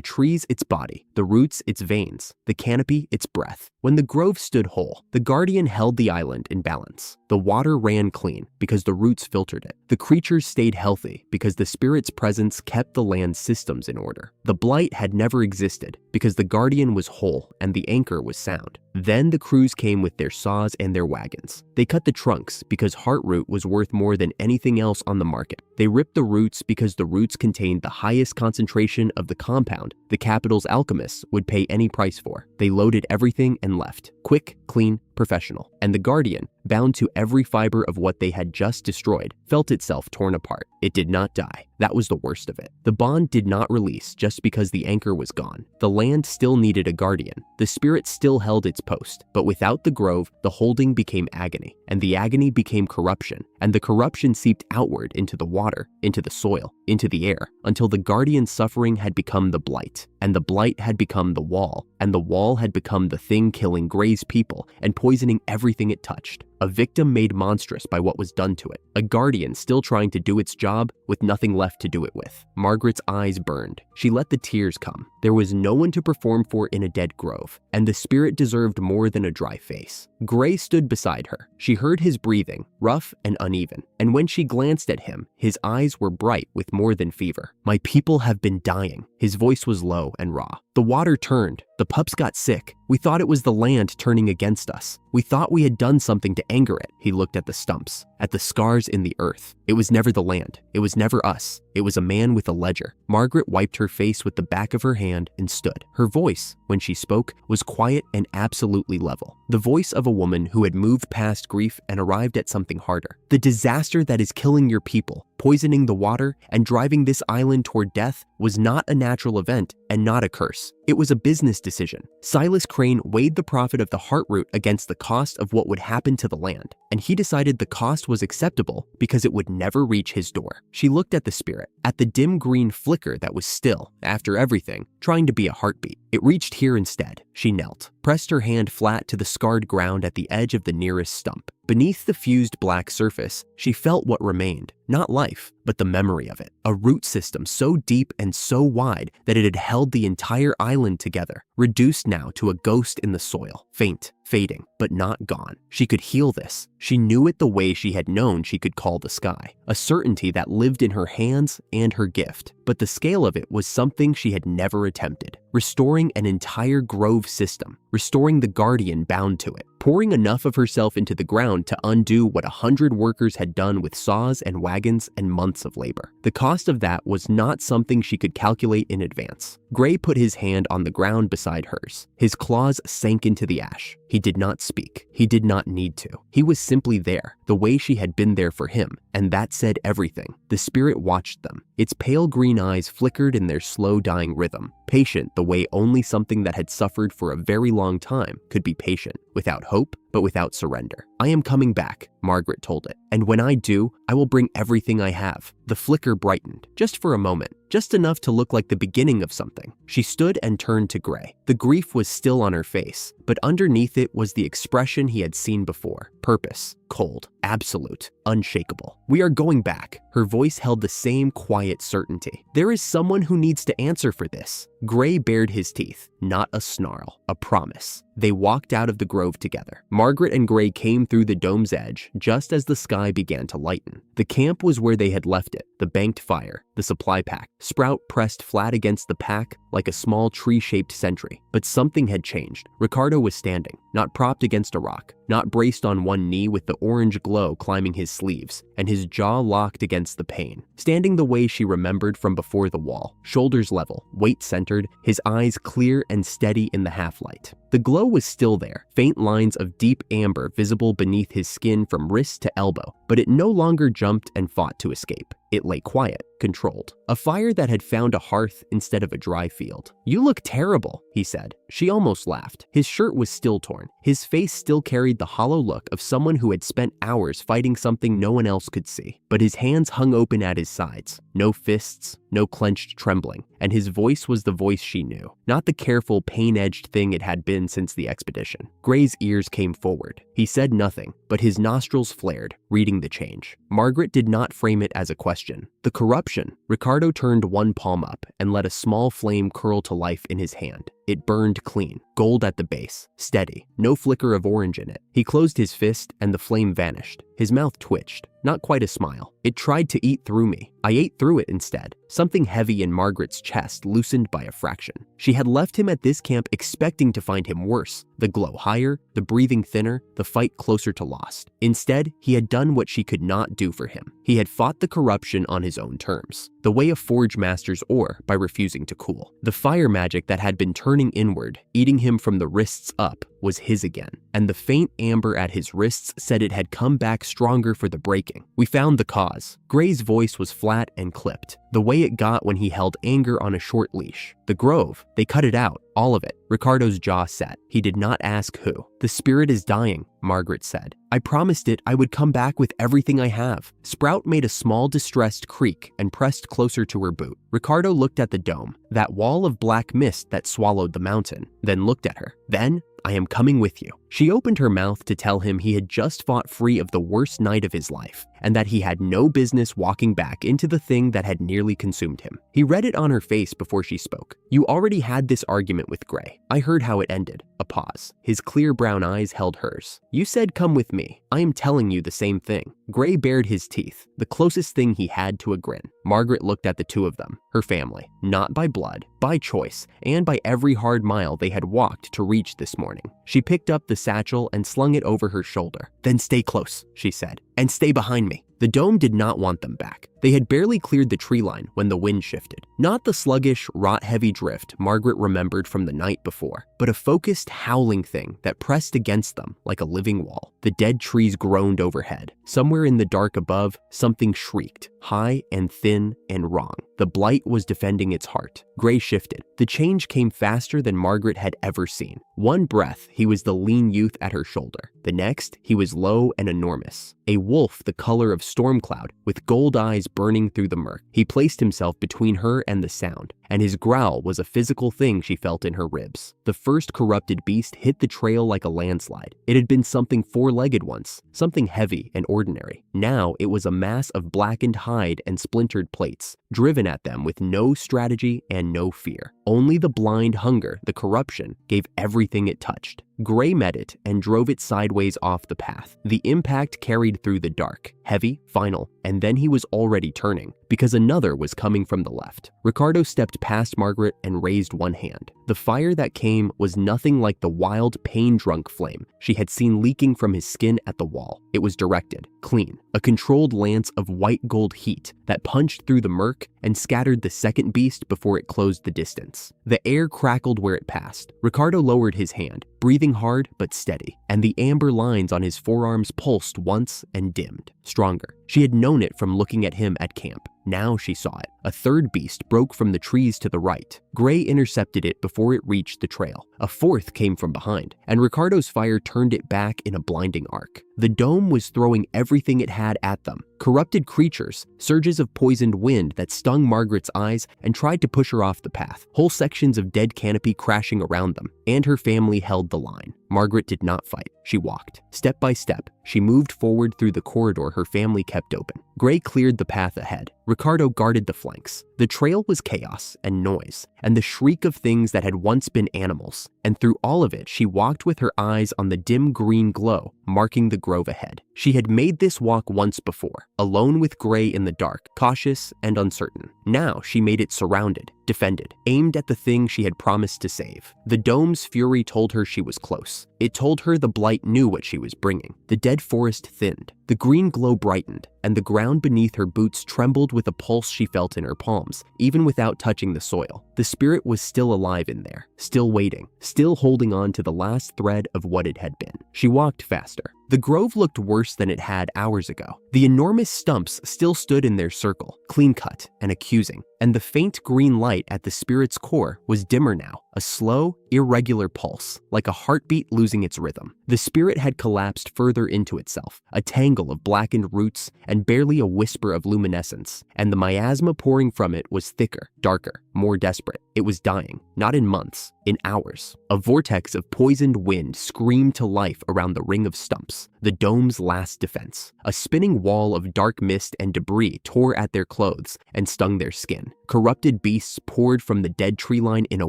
trees its body, the roots its veins, the canopy its breath. When the grove stood whole, the guardian held the island in balance. The water ran clean because the roots filtered it. The creatures stayed healthy because the spirit's presence kept the land's systems in order. The blight had never existed because the guardian was whole and the anchor was sound. Then the crews came with their saws and their wagons. They cut the trunks because heartroot was worth more than anything else on the market. They ripped the roots because the roots contained the highest concentration of the compound the capital's alchemists would pay any price for. They loaded everything and left. Quick, clean, professional. And the guardian, bound to every fiber of what they had just destroyed, felt itself torn apart. It did not die. That was the worst of it. The bond did not release just because the anchor was gone. The land still needed a guardian. The spirit still held its post. But without the grove, the holding became agony. And the agony became corruption. And the corruption seeped outward into the water, into the soil, into the air, until the guardian's suffering had become the blight. And the blight had become the wall. And the wall had become the thing killing Gray's people and poisoning everything it touched. A victim made monstrous by what was done to it. A guardian still trying to do its job with nothing left to do it with. Margaret's eyes burned. She let the tears come. There was no one to perform for in a dead grove, and the spirit deserved more than a dry face. Gray stood beside her. She heard his breathing, rough and uneven, and when she glanced at him, his eyes were bright with more than fever. "My people have been dying." His voice was low and raw. "The water turned. The pups got sick. We thought it was the land turning against us. We thought we had done something to anger it." He looked at the stumps, at the scars in the earth. It was never the land. It was never us. It was a man with a ledger. Margaret wiped her face with the back of her hand and stood. Her voice, when she spoke, was quiet and absolutely level. The voice of a woman who had moved past grief and arrived at something harder. "The disaster that is killing your people, poisoning the water, and driving this island toward death was not a natural event and not a curse. It was a business decision. Silas Crane weighed the profit of the heartroot against the cost of what would happen to the land, and he decided the cost was acceptable because it would never reach his door." She looked at the spirit, at the dim green flicker that was still, after everything, trying to be a heartbeat. It reached here instead. She knelt, pressed her hand flat to the scarred ground at the edge of the nearest stump. Beneath the fused black surface, she felt what remained, not life, but the memory of it. A root system so deep and so wide that it had held the entire island together, reduced now to a ghost in the soil, faint, fading, but not gone. She could heal this. She knew it the way she had known she could call the sky, a certainty that lived in her hands and her gift. But the scale of it was something she had never attempted. Restoring an entire grove system, restoring the guardian bound to it, pouring enough of herself into the ground to undo what 100 workers had done with saws and wagons and months of labor. The cost of that was not something she could calculate in advance. Gray put his hand on the ground beside hers. His claws sank into the ash. He did not speak. He did not need to. He was simply there, the way she had been there for him, and that said everything. The spirit watched them. Its pale green eyes flickered in their slow dying rhythm, patient the way only something that had suffered for a very long time could be patient, without hope, but without surrender. "I am coming back," Margaret told it, "and when I do, I will bring everything I have." The flicker brightened, just for a moment, just enough to look like the beginning of something. She stood and turned to Gray. The grief was still on her face, but underneath it was the expression he had seen before: purpose, cold, absolute, unshakable. "We are going back." Her voice held the same quiet certainty. "There is someone who needs to answer for this." Gray bared his teeth, not a snarl, a promise. They walked out of the grove together. Margaret and Gray came through the dome's edge just as the sky began to lighten. The camp was where they had left it, the banked fire, the supply pack, Sprout pressed flat against the pack like a small tree-shaped sentry. But something had changed. Ricardo was standing, not propped against a rock, not braced on one knee with the orange glow climbing his sleeves, and his jaw locked against the pain. Standing the way she remembered from before the wall, shoulders level, weight centered, his eyes clear and steady in the half-light. The glow was still there, faint lines of deep amber visible beneath his skin from wrist to elbow, but it no longer jumped and fought to escape. It lay quiet, controlled. A fire that had found a hearth instead of a dry field. "You look terrible," he said. She almost laughed. His shirt was still torn. His face still carried the hollow look of someone who had spent hours fighting something no one else could see. But his hands hung open at his sides. No fists, no clenched trembling. And his voice was the voice she knew, not the careful, pain-edged thing it had been since the expedition. Gray's ears came forward. He said nothing, but his nostrils flared, reading the change. Margaret did not frame it as a question. The corruption. Ricardo turned one palm up and let a small flame curl to life in his hand. It burned clean, gold at the base, steady, no flicker of orange in it. He closed his fist and the flame vanished. His mouth twitched, not quite a smile. "It tried to eat through me. I ate through it instead." Something heavy in Margaret's chest loosened by a fraction. She had left him at this camp expecting to find him worse, the glow higher, the breathing thinner, the fight closer to lost. Instead, he had done what she could not do for him. He had fought the corruption on his own terms, the way a forge master's ore, by refusing to cool. The fire magic that had been turning inward, eating him from the wrists up, was his again, and the faint amber at his wrists said it had come back stronger for the breaking. "We found the cause." Gray's voice was flat and clipped, the way it got when he held anger on a short leash. "The grove, they cut it out, all of it." Ricardo's jaw set. He did not ask who. "The spirit is dying," Margaret said. "I promised it I would come back with everything I have." Sprout made a small distressed creak and pressed closer to her boot. Ricardo looked at the dome, that wall of black mist that swallowed the mountain, then looked at her. "Then, I am coming with you." She opened her mouth to tell him he had just fought free of the worst night of his life, and that he had no business walking back into the thing that had nearly consumed him. He read it on her face before she spoke. "You already had this argument with Gray. I heard how it ended." A pause. His clear brown eyes held hers. "You said come with me. I am telling you the same thing." Gray bared his teeth, the closest thing he had to a grin. Margaret looked at the two of them, her family, not by blood, by choice, and by every hard mile they had walked to reach this morning. She picked up the satchel and slung it over her shoulder. "Then stay close," she said, "and stay behind me." The dome did not want them back. They had barely cleared the tree line when the wind shifted. Not the sluggish, rot-heavy drift Margaret remembered from the night before, but a focused, howling thing that pressed against them like a living wall. The dead trees groaned overhead. Somewhere in the dark above, something shrieked, high and thin and wrong. The blight was defending its heart. Gray shifted. The change came faster than Margaret had ever seen. One breath, he was the lean youth at her shoulder. The next, he was low and enormous. A wolf the color of storm cloud, with gold eyes burning through the murk. He placed himself between her and the sound, and his growl was a physical thing she felt in her ribs. The first corrupted beast hit the trail like a landslide. It had been something four-legged once, something heavy and ordinary. Now it was a mass of blackened hide and splintered plates, driven at them with no strategy and no fear. Only the blind hunger, the corruption, gave everything it touched. Gray met it and drove it sideways off the path. The impact carried through the dark, heavy, final, and then he was already turning, because another was coming from the left. Ricardo stepped past Margaret and raised one hand. The fire that came was nothing like the wild, pain-drunk flame she had seen leaking from his skin at the wall. It was directed, clean, a controlled lance of white gold heat that punched through the murk and scattered the second beast before it closed the distance. The air crackled where it passed. Ricardo lowered his hand, breathing hard but steady, and the amber lines on his forearms pulsed once and dimmed. Stronger. She had known it from looking at him at camp. Now she saw it. A third beast broke from the trees to the right. Gray intercepted it before it reached the trail. A fourth came from behind, and Ricardo's fire turned it back in a blinding arc. The dome was throwing everything it had at them. Corrupted creatures, surges of poisoned wind that stung Margaret's eyes and tried to push her off the path, whole sections of dead canopy crashing around them, and her family held the line. Margaret did not fight. She walked. Step by step, she moved forward through the corridor her family kept open. Gray cleared the path ahead. Ricardo guarded the flanks. The trail was chaos and noise, and the shriek of things that had once been animals. And through all of it, she walked with her eyes on the dim green glow, marking the grove ahead. She had made this walk once before, alone with Gray in the dark, cautious and uncertain. Now she made it surrounded, defended, aimed at the thing she had promised to save. The dome's fury told her she was close. It told her the blight knew what she was bringing. The dead forest thinned. The green glow brightened, and the ground beneath her boots trembled with a pulse she felt in her palms, even without touching the soil. The spirit was still alive in there, still waiting, still holding on to the last thread of what it had been. She walked faster. The grove looked worse than it had hours ago. The enormous stumps still stood in their circle, clean-cut and accusing, and the faint green light at the spirit's core was dimmer now, a slow, irregular pulse, like a heartbeat losing its rhythm. The spirit had collapsed further into itself, a tangle of blackened roots and barely a whisper of luminescence, and the miasma pouring from it was thicker, darker, more desperate. It was dying, not in months, in hours. A vortex of poisoned wind screamed to life around the ring of stumps, the dome's last defense. A spinning wall of dark mist and debris tore at their clothes and stung their skin. Corrupted beasts poured from the dead tree line in a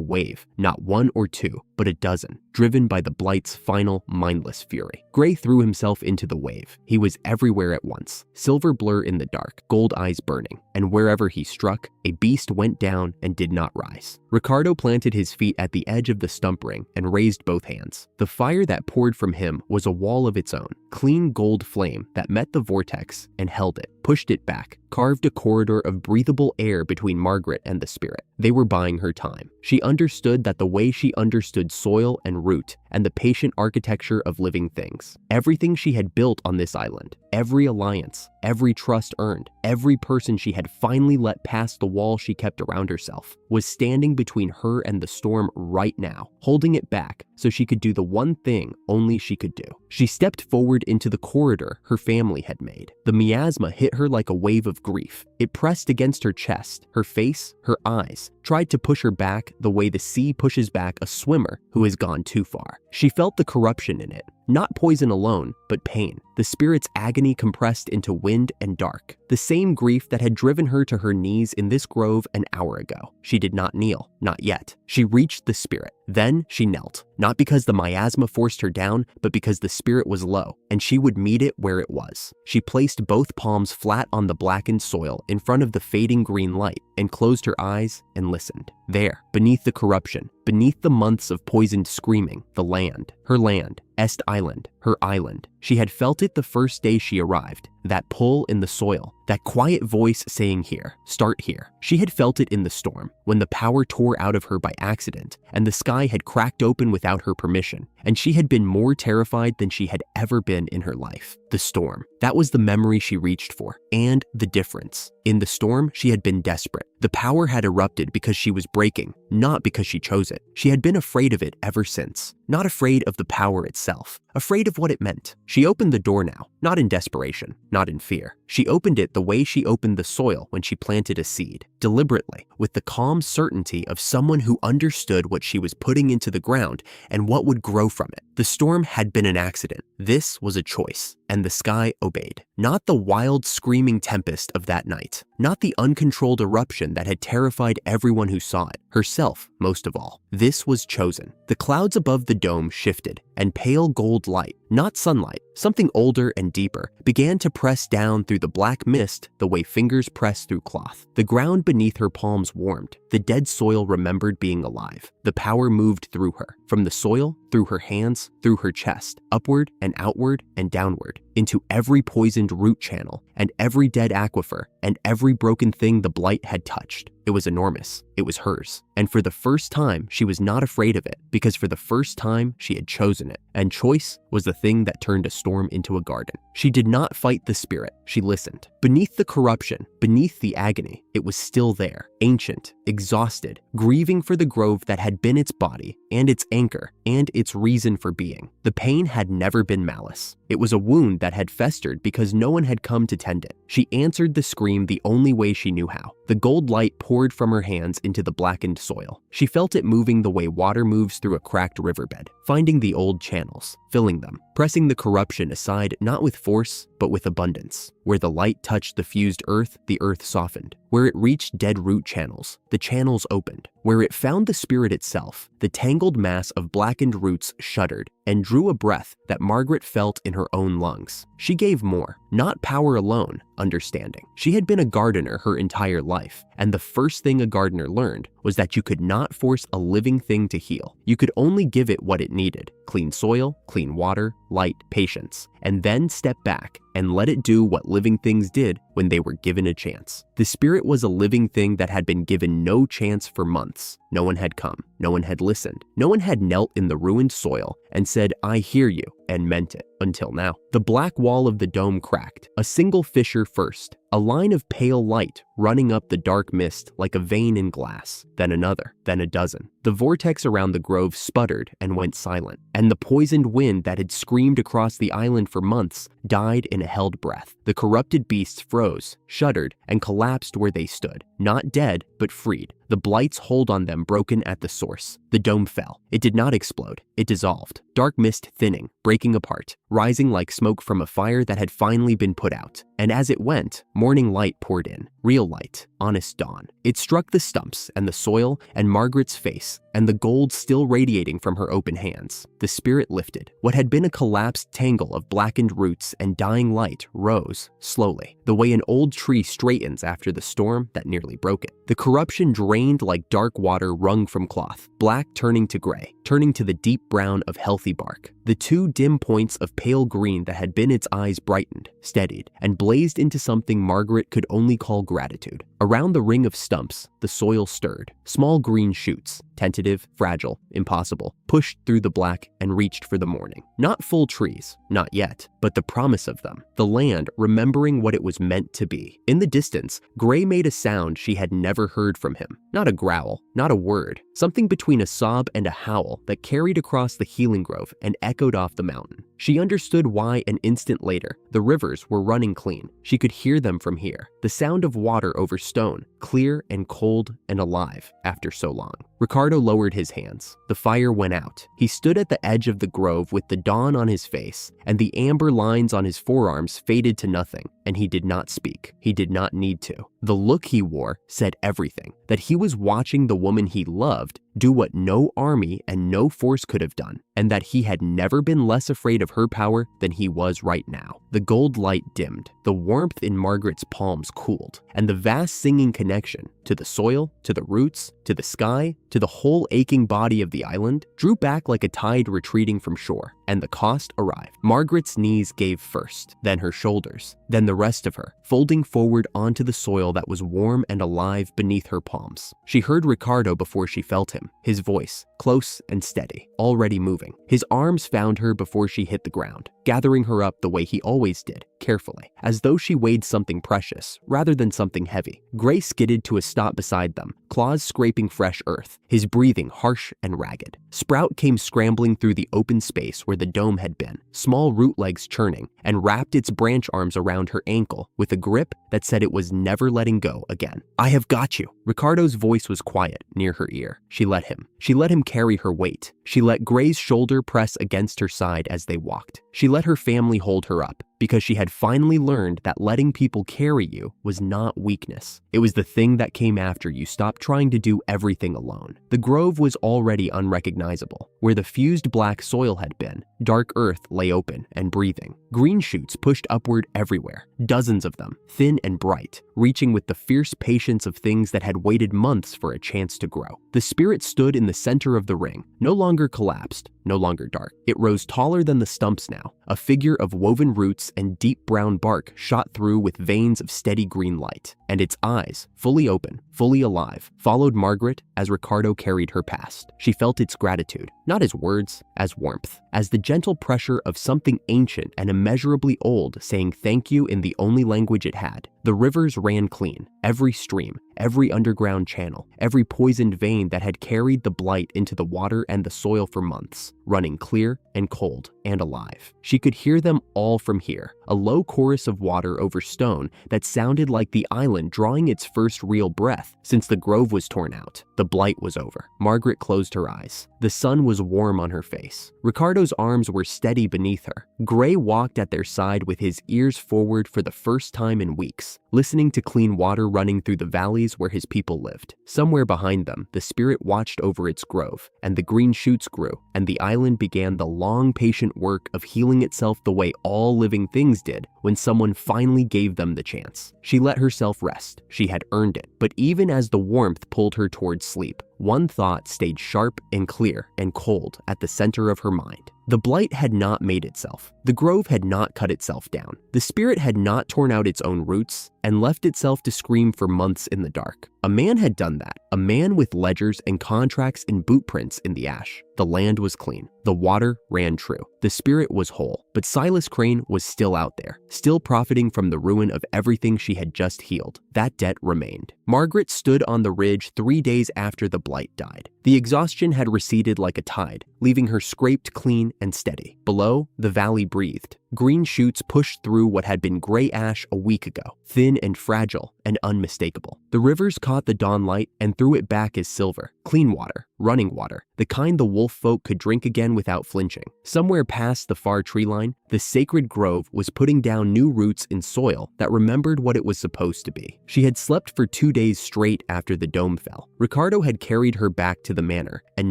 wave, not one or two, but a dozen, driven by the blight's final, mindless fury. Gray threw himself into the wave. He was everywhere at once, silver blur in the dark, gold eyes burning, and wherever he struck, a beast went down and did not rise. Ricardo planted his feet at the edge of the stump ring and raised both hands. The fire that poured from him was a wall of its own, clean gold flame that met the vortex and held it, pushed it back, carved a corridor of breathable air between Margaret and the spirit. They were buying her time. She understood that the way she understood soil and root and the patient architecture of living things. Everything she had built on this island, every alliance, every trust earned, every person she had finally let past the wall she kept around herself, was standing between her and the storm right now, holding it back so she could do the one thing only she could do. She stepped forward into the corridor her family had made. The miasma hit her like a wave of grief. It pressed against her chest, her face, her eyes, tried to push her back the way the sea pushes back a swimmer who has gone too far. She felt the corruption in it. Not poison alone, but pain. The spirit's agony compressed into wind and dark. The same grief that had driven her to her knees in this grove an hour ago. She did not kneel, not yet. She reached the spirit. Then she knelt, not because the miasma forced her down, but because the spirit was low, and she would meet it where it was. She placed both palms flat on the blackened soil in front of the fading green light, and closed her eyes and listened. There, beneath the corruption, beneath the months of poisoned screaming, the land, her land, Est Island, her island. She had felt it the first day she arrived, that pull in the soil, that quiet voice saying here, start here. She had felt it in the storm, when the power tore out of her by accident, and the sky had cracked open without her permission, and she had been more terrified than she had ever been in her life. The storm. That was the memory she reached for, and the difference. In the storm, she had been desperate. The power had erupted because she was breaking, not because she chose it. She had been afraid of it ever since. Not afraid of the power itself, afraid of what it meant. She opened the door now, not in desperation, not in fear. She opened it the way she opened the soil when she planted a seed, deliberately, with the calm certainty of someone who understood what she was putting into the ground and what would grow from it. The storm had been an accident. This was a choice, and the sky obeyed. Not the wild, screaming tempest of that night, not the uncontrolled eruption that had terrified everyone who saw it, herself most of all. This was chosen. The clouds above the dome shifted, and pale gold light, not sunlight, something older and deeper, began to press down through the black mist the way fingers press through cloth. The ground beneath her palms warmed. The dead soil remembered being alive. The power moved through her, from the soil, through her hands, through her chest, upward and outward and downward, into every poisoned root channel and every dead aquifer and every broken thing the blight had touched. It was enormous. It was hers. And for the first time, she was not afraid of it, because for the first time, she had chosen it. And choice was the thing that turned a storm into a garden. She did not fight the spirit. She listened. Beneath the corruption, beneath the agony, it was still there, ancient, exhausted, grieving for the grove that had been its body and its anchor and its reason for being. The pain had never been malice. It was a wound that had festered because no one had come to tend it. She answered the scream the only way she knew how. The gold light poured from her hands into the blackened soil. She felt it moving the way water moves through a cracked riverbed, finding the old channels, filling them, pressing the corruption aside not with force, but with abundance. Where the light touched the fused earth, the earth softened. Where it reached dead root channels, the channels opened. Where it found the spirit itself, the tangled mass of blackened roots shuddered and drew a breath that Margaret felt in her own lungs. She gave more, not power alone, understanding. She had been a gardener her entire life, and the first thing a gardener learned was that you could not force a living thing to heal. You could only give it what it needed: clean soil, clean water, light, patience, and then step back and let it do what living things did when they were given a chance. The spirit was a living thing that had been given no chance for months. No one had come. No one had listened. No one had knelt in the ruined soil and said, "I hear you," and meant it, until now. The black wall of the dome cracked, a single fissure first, a line of pale light running up the dark mist like a vein in glass, then another, then a dozen. The vortex around the grove sputtered and went silent, and the poisoned wind that had screamed across the island for months died in a held breath. The corrupted beasts froze, shuddered, and collapsed where they stood, not dead, but freed. The blight's hold on them broken at the source. The dome fell. It did not explode. It dissolved. Dark mist thinning, breaking apart, rising like smoke from a fire that had finally been put out. And as it went, morning light poured in. Real light. Honest dawn. It struck the stumps and the soil and Margaret's face, and the gold still radiating from her open hands. The spirit lifted. What had been a collapsed tangle of blackened roots and dying light rose, slowly, the way an old tree straightens after the storm that nearly broke it. The corruption drained like dark water wrung from cloth, black turning to gray, turning to the deep brown of healthy bark. The two dim points of pale green that had been its eyes brightened, steadied, and blazed into something Margaret could only call gratitude. Around the ring of stumps, the soil stirred. Small green shoots, tentative, fragile, impossible, pushed through the black and reached for the morning. Not full trees, not yet, but the promise of them. The land remembering what it was meant to be. In the distance, Gray made a sound she had never heard from him. Not a growl, not a word, something between a sob and a howl that carried across the healing grove and echoed off the mountain. She understood why an instant later, the rivers were running clean. She could hear them from here. The sound of water over stone, clear and cold and alive after so long. Ricardo lowered his hands. The fire went out. He stood at the edge of the grove with the dawn on his face, and the amber lines on his forearms faded to nothing, and he did not speak. He did not need to. The look he wore said everything, that he was watching the woman he loved do what no army and no force could have done, and that he had never been less afraid of her power than he was right now. The gold light dimmed, the warmth in Margaret's palms cooled, and the vast singing connection to the soil, to the roots, to the sky, to the whole aching body of the island drew back like a tide retreating from shore, and the cost arrived. Margaret's knees gave first, then her shoulders, then the rest of her, folding forward onto the soil that was warm and alive beneath her palms. She heard Ricardo before she felt him, his voice, close and steady, already moving. His arms found her before she hit the ground, gathering her up the way he always did, carefully, as though she weighed something precious rather than something heavy. Gray skidded to a stop beside them, claws scraping fresh earth, his breathing harsh and ragged. Sprout came scrambling through the open space where the dome had been, small root legs churning, and wrapped its branch arms around her ankle with a grip that said it was never letting go again. "I have got you." Ricardo's voice was quiet near her ear. She let him. She let him carry her weight. She let Gray's shoulder press against her side as they walked. She let her family hold her up. because she had finally learned that letting people carry you was not weakness. It was the thing that came after you stopped trying to do everything alone. The grove was already unrecognizable. Where the fused black soil had been, dark earth lay open and breathing. Green shoots pushed upward everywhere, dozens of them, thin and bright, reaching with the fierce patience of things that had waited months for a chance to grow. The spirit stood in the center of the ring, no longer collapsed, no longer dark. It rose taller than the stumps now, a figure of woven roots and deep brown bark shot through with veins of steady green light. And its eyes, fully open, fully alive, followed Margaret as Ricardo carried her past. She felt its gratitude, not as words, as warmth, as the gentle pressure of something ancient and immeasurably old saying thank you in the only language it had. The rivers ran clean, every stream, every underground channel, every poisoned vein that had carried the blight into the water and the soil for months, running clear and cold and alive. She could hear them all from here, a low chorus of water over stone that sounded like the island drawing its first real breath since the grove was torn out. The blight was over. Margaret closed her eyes. The sun was warm on her face. Ricardo's arms were steady beneath her. Gray walked at their side with his ears forward for the first time in weeks, listening to clean water running through the valleys where his people lived. Somewhere behind them, the spirit watched over its grove, and the green shoots grew, and the island began the long, patient work of healing itself the way all living things did when someone finally gave them the chance. She let herself rest. She had earned it. But even as the warmth pulled her towards sleep, one thought stayed sharp and clear and cold at the center of her mind. The blight had not made itself. The grove had not cut itself down. The spirit had not torn out its own roots and left itself to scream for months in the dark. A man had done that, a man with ledgers and contracts and boot prints in the ash. The land was clean. The water ran true. The spirit was whole. But Silas Crane was still out there, still profiting from the ruin of everything she had just healed. That debt remained. Margaret stood on the ridge 3 days after the blight died. The exhaustion had receded like a tide, leaving her scraped clean and steady. Below, the valley breathed. Green shoots pushed through what had been gray ash a week ago, thin and fragile and unmistakable. The rivers caught the dawn light and threw it back as silver, clean water, running water, the kind the wolf folk could drink again without flinching. Somewhere past the far tree line, the sacred grove was putting down new roots in soil that remembered what it was supposed to be. She had slept for 2 days straight after the dome fell. Ricardo had carried her back to the manor and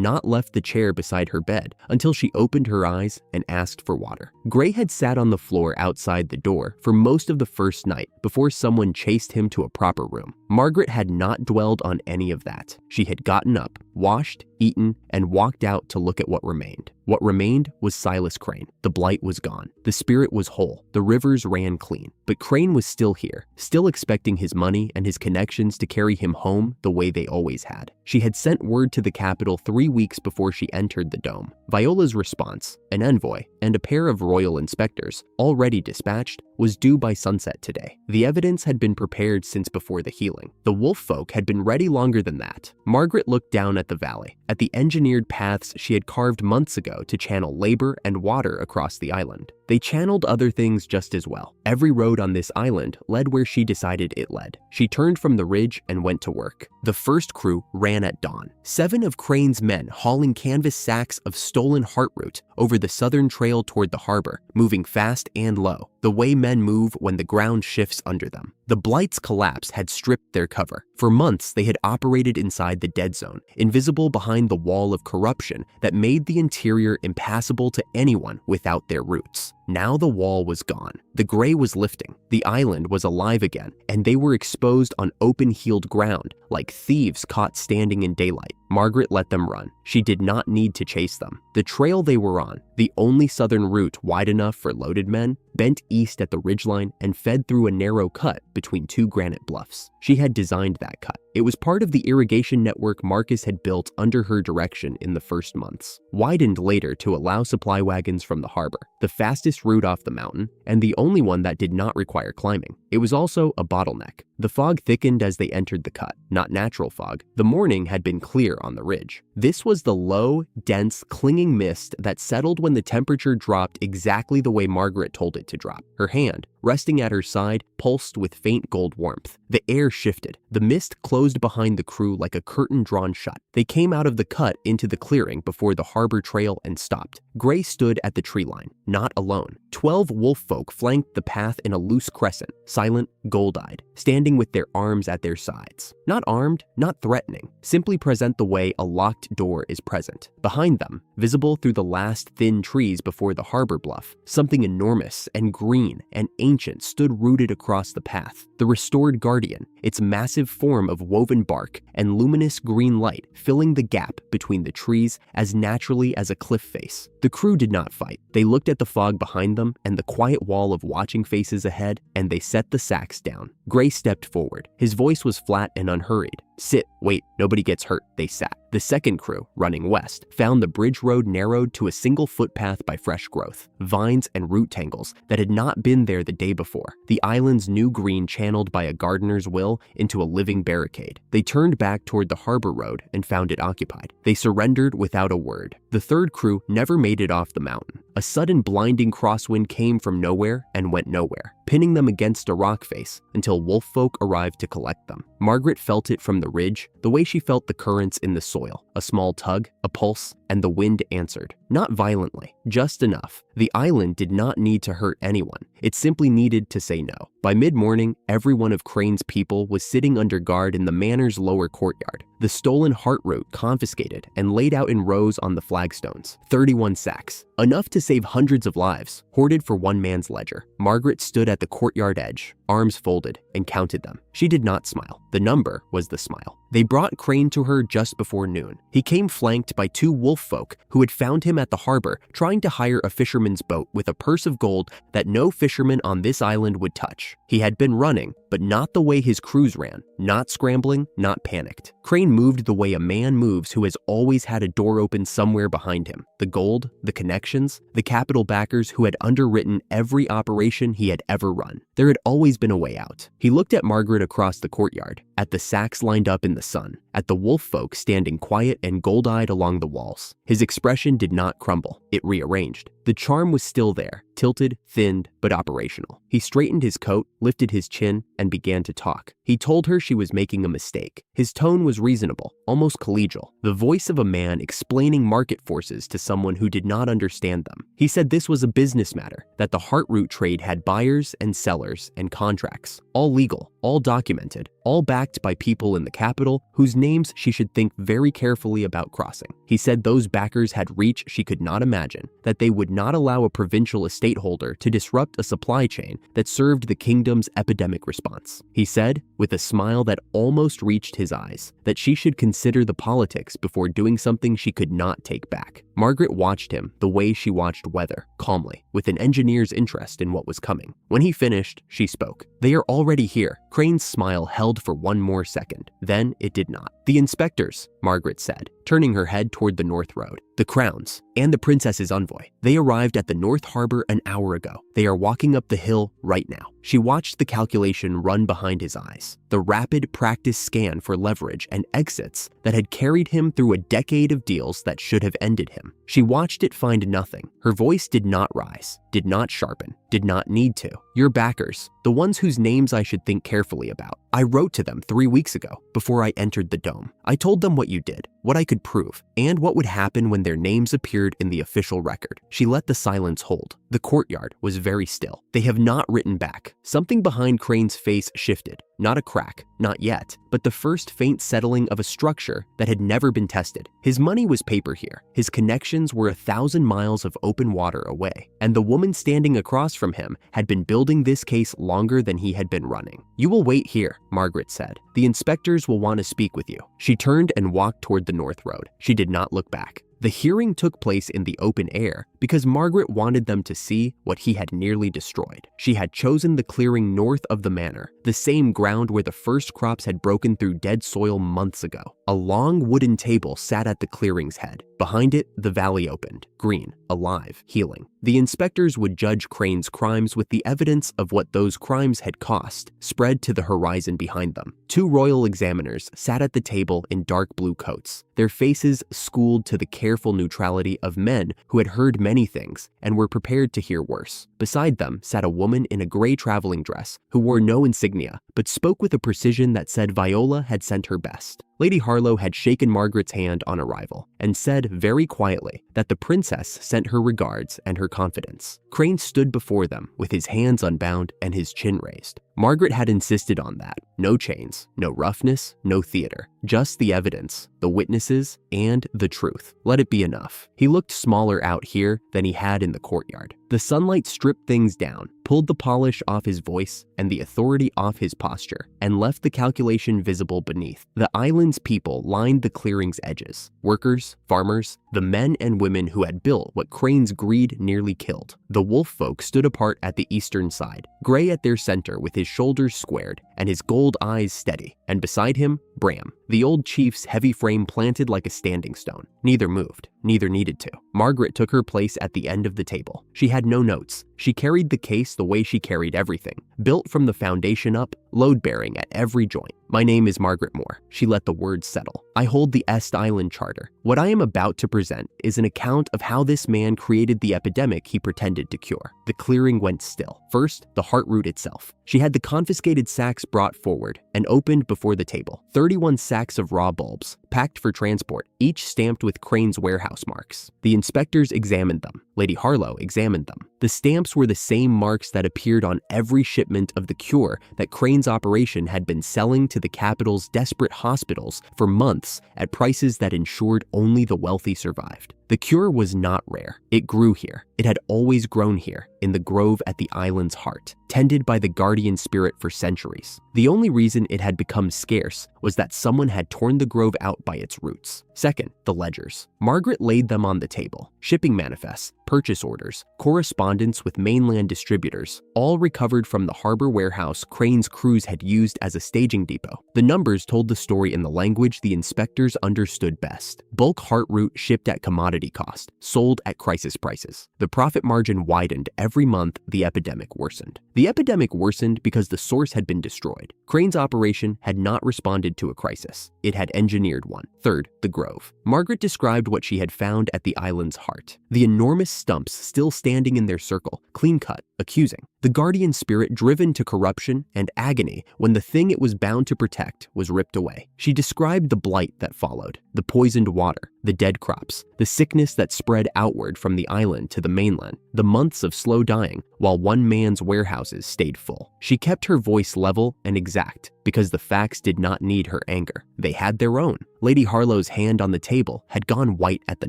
not left the chair beside her bed until she opened her eyes and asked for water. Gray had sat on the floor outside the door for most of the first night before someone chased him to a proper room. Margaret had not dwelled on any of that. She had gotten up, washed, eaten, and walked out to look at what remained. What remained was Silas Crane. The blight was gone. The spirit was whole. The rivers ran clean. But Crane was still here, still expecting his money and his connections to carry him home the way they always had. She had sent word to the capital 3 weeks before she entered the dome. Viola's response, an envoy, and a pair of royal inspectors, already dispatched, was due by sunset today. The evidence had been prepared since before the healing. The wolf folk had been ready longer than that. Margaret looked down at the valley, at the engineered paths she had carved months ago to channel labor and water across the island. They channeled other things just as well. Every road on this island led where she decided it led. She turned from the ridge and went to work. The first crew ran at dawn. 7 of Crane's men hauling canvas sacks of stolen heartroot over the southern trail toward the harbor, moving fast and low, the way men move when the ground shifts under them. The blight's collapse had stripped their cover. For months, they had operated inside the dead zone, invisible behind the wall of corruption that made the interior impassable to anyone without their roots. Now the wall was gone. The gray was lifting. The island was alive again, and they were exposed on open-heeled ground, like thieves caught standing in daylight. Margaret let them run. She did not need to chase them. The trail they were on, the only southern route wide enough for loaded men, bent east at the ridgeline and fed through a narrow cut between 2 granite bluffs. She had designed that cut. It was part of the irrigation network Marcus had built under her direction in the first months, widened later to allow supply wagons from the harbor, the fastest route off the mountain, and the only one that did not require climbing. It was also a bottleneck. The fog thickened as they entered the cut, not natural fog. The morning had been clear on the ridge. This was the low, dense, clinging mist that settled when the temperature dropped exactly the way Margaret told it to drop. Her hand, resting at her side, pulsed with faint gold warmth. The air shifted. The mist closed behind the crew like a curtain drawn shut. They came out of the cut into the clearing before the harbor trail and stopped. Gray stood at the tree line, not alone. 12 wolf folk flanked the path in a loose crescent, silent, gold-eyed, standing with their arms at their sides. Not armed, not threatening, simply present the way a locked door is present. Behind them, visible through the last thin trees before the harbor bluff, something enormous and green and ancient stood rooted across the path. The restored guardian, its massive form of woven bark and luminous green light filling the gap between the trees as naturally as a cliff face. The crew did not fight. They looked at the fog behind them and the quiet wall of watching faces ahead, and they set the sacks down. Gray stepped forward. His voice was flat and unhurried. "Sit, wait, nobody gets hurt." They sat. The second crew, running west, found the bridge road narrowed to a single footpath by fresh growth, vines and root tangles that had not been there the day before. The island's new green channeled by a gardener's will into a living barricade. They turned back toward the harbor road and found it occupied. They surrendered without a word. The third crew never made it off the mountain. A sudden blinding crosswind came from nowhere and went nowhere, pinning them against a rock face until wolf folk arrived to collect them. Margaret felt it from the ridge, the way she felt the currents in the soil. A small tug, a pulse, and the wind answered. Not violently, just enough. The island did not need to hurt anyone. It simply needed to say no. By mid-morning, every one of Crane's people was sitting under guard in the manor's lower courtyard. The stolen heart root confiscated and laid out in rows on the flagstones. 31 sacks, enough to save hundreds of lives, hoarded for one man's ledger. Margaret stood at the courtyard edge, arms folded, and counted them. She did not smile. The number was the smile. They brought Crane to her just before noon. He came flanked by 2 wolf folk who had found him at the harbor trying to hire a fisherman's boat with a purse of gold that no fisherman on this island would touch. He had been running, but not the way his crews ran, not scrambling, not panicked. Crane moved the way a man moves who has always had a door open somewhere behind him. The gold, the connections, the capital backers who had underwritten every operation he had ever run. There had always been a way out. He looked at Margaret across the courtyard, at the sacks lined up in the sun, at the wolf folk standing quiet and gold-eyed along the walls. His expression did not crumble. It rearranged. The charm was still there, tilted, thinned, but operational. He straightened his coat, lifted his chin, and began to talk. He told her she was making a mistake. His tone was reasonable, almost collegial, the voice of a man explaining market forces to someone who did not understand them. He said this was a business matter, that the heart root trade had buyers and sellers and contracts, all legal, all documented, all backed by people in the capital whose names she should think very carefully about crossing. He said those backers had reach she could not imagine, that they would not allow a provincial estate holder to disrupt a supply chain that served the kingdom's epidemic response. He said, with a smile that almost reached his eyes, that she should consider the politics before doing something she could not take back. Margaret watched him the way she watched weather, calmly, with an engineer's interest in what was coming. When he finished, she spoke. "They are already here." Crane's smile held for one more second. Then it did not. "The inspectors," Margaret said, turning her head toward the north road. "The crowns, and the princess's envoy. They arrived at the North Harbor an hour ago. They are walking up the hill right now." She watched the calculation run behind his eyes, the rapid practice scan for leverage and exits that had carried him through a decade of deals that should have ended him. She watched it find nothing. Her voice did not rise, did not sharpen, did not need to. "Your backers, the ones whose names I should think carefully about. I wrote to them 3 weeks ago, before I entered the dome. I told them what you did, what I could prove, and what would happen when their names appeared in the official record." She let the silence hold. The courtyard was very still. "They have not written back." Something behind Crane's face shifted. Not a crack, not yet, but the first faint settling of a structure that had never been tested. His money was paper here. His connections were 1,000 miles of open water away, and the woman standing across from him had been building this case longer than he had been running. "You will wait here," Margaret said. "The inspectors will want to speak with you." She turned and walked toward the north road. She did not look back. The hearing took place in the open air because Margaret wanted them to see what he had nearly destroyed. She had chosen the clearing north of the manor, the the same ground where the first crops had broken through dead soil months ago. A long wooden table sat at the clearing's head. Behind it, the valley opened, green, alive, healing. The inspectors would judge Crane's crimes with the evidence of what those crimes had cost spread to the horizon behind them. Two royal examiners sat at the table in dark blue coats, their faces schooled to the careful neutrality of men who had heard many things and were prepared to hear worse. Beside them sat a woman in a gray traveling dress who wore no insignia but spoke with a precision that said Viola had sent her best. Lady Harlow had shaken Margaret's hand on arrival and said very quietly that the princess sent her regards and her confidence. Crane stood before them with his hands unbound and his chin raised. Margaret had insisted on that. No chains, no roughness, no theater. Just the evidence, the witnesses, and the truth. Let it be enough. He looked smaller out here than he had in the courtyard. The sunlight stripped things down, pulled the polish off his voice and the authority off his posture, and left the calculation visible beneath. The island's people lined the clearing's edges. Workers, farmers, the men and women who had built what Crane's greed nearly killed. The wolf folk stood apart at the eastern side, Gray at their center with his shoulders squared and his gold eyes steady, and beside him, Bram, the old chief's heavy frame planted like a standing stone. Neither moved, neither needed to. Margaret took her place at the end of the table. She had no notes. She carried the case the way she carried everything, built from the foundation up, load-bearing at every joint. My name is Margaret Moore. She let the words settle. I hold the Est Island Charter. What I am about to present is an account of how this man created the epidemic he pretended to cure. The clearing went still. First, the heartroot itself. She had the confiscated sacks brought forward and opened before the table. 31 sacks of raw bulbs, packed for transport, each stamped with Crane's warehouse marks. The inspectors examined them. Lady Harlow examined them. The stamps were the same marks that appeared on every shipment of the cure that Crane's operation had been selling to the capital's desperate hospitals for months at prices that ensured only the wealthy survived. The cure was not rare. It grew here. It had always grown here, in the grove at the island's heart, tended by the guardian spirit for centuries. The only reason it had become scarce was that someone had torn the grove out by its roots. Second, the ledgers. Margaret laid them on the table. Shipping manifests, purchase orders, correspondence with mainland distributors, all recovered from the harbor warehouse Crane's crews had used as a staging depot. The numbers told the story in the language the inspectors understood best. Bulk heartroot shipped at commodity cost, sold at crisis prices. The profit margin widened every month the epidemic worsened. The epidemic worsened because the source had been destroyed. Crane's operation had not responded to a crisis. It had engineered one. Third, the grove. Margaret described what she had found at the island's heart. The enormous stumps still standing in their circle, clean-cut, accusing. The guardian spirit driven to corruption and agony when the thing it was bound to protect was ripped away. She described the blight that followed, the poisoned water, the dead crops, the sickness that spread outward from the island to the mainland, the months of slow dying while one man's warehouses stayed full. She kept her voice level and exact because the facts did not need her anger. They had their own. Lady Harlow's hand on the table had gone white at the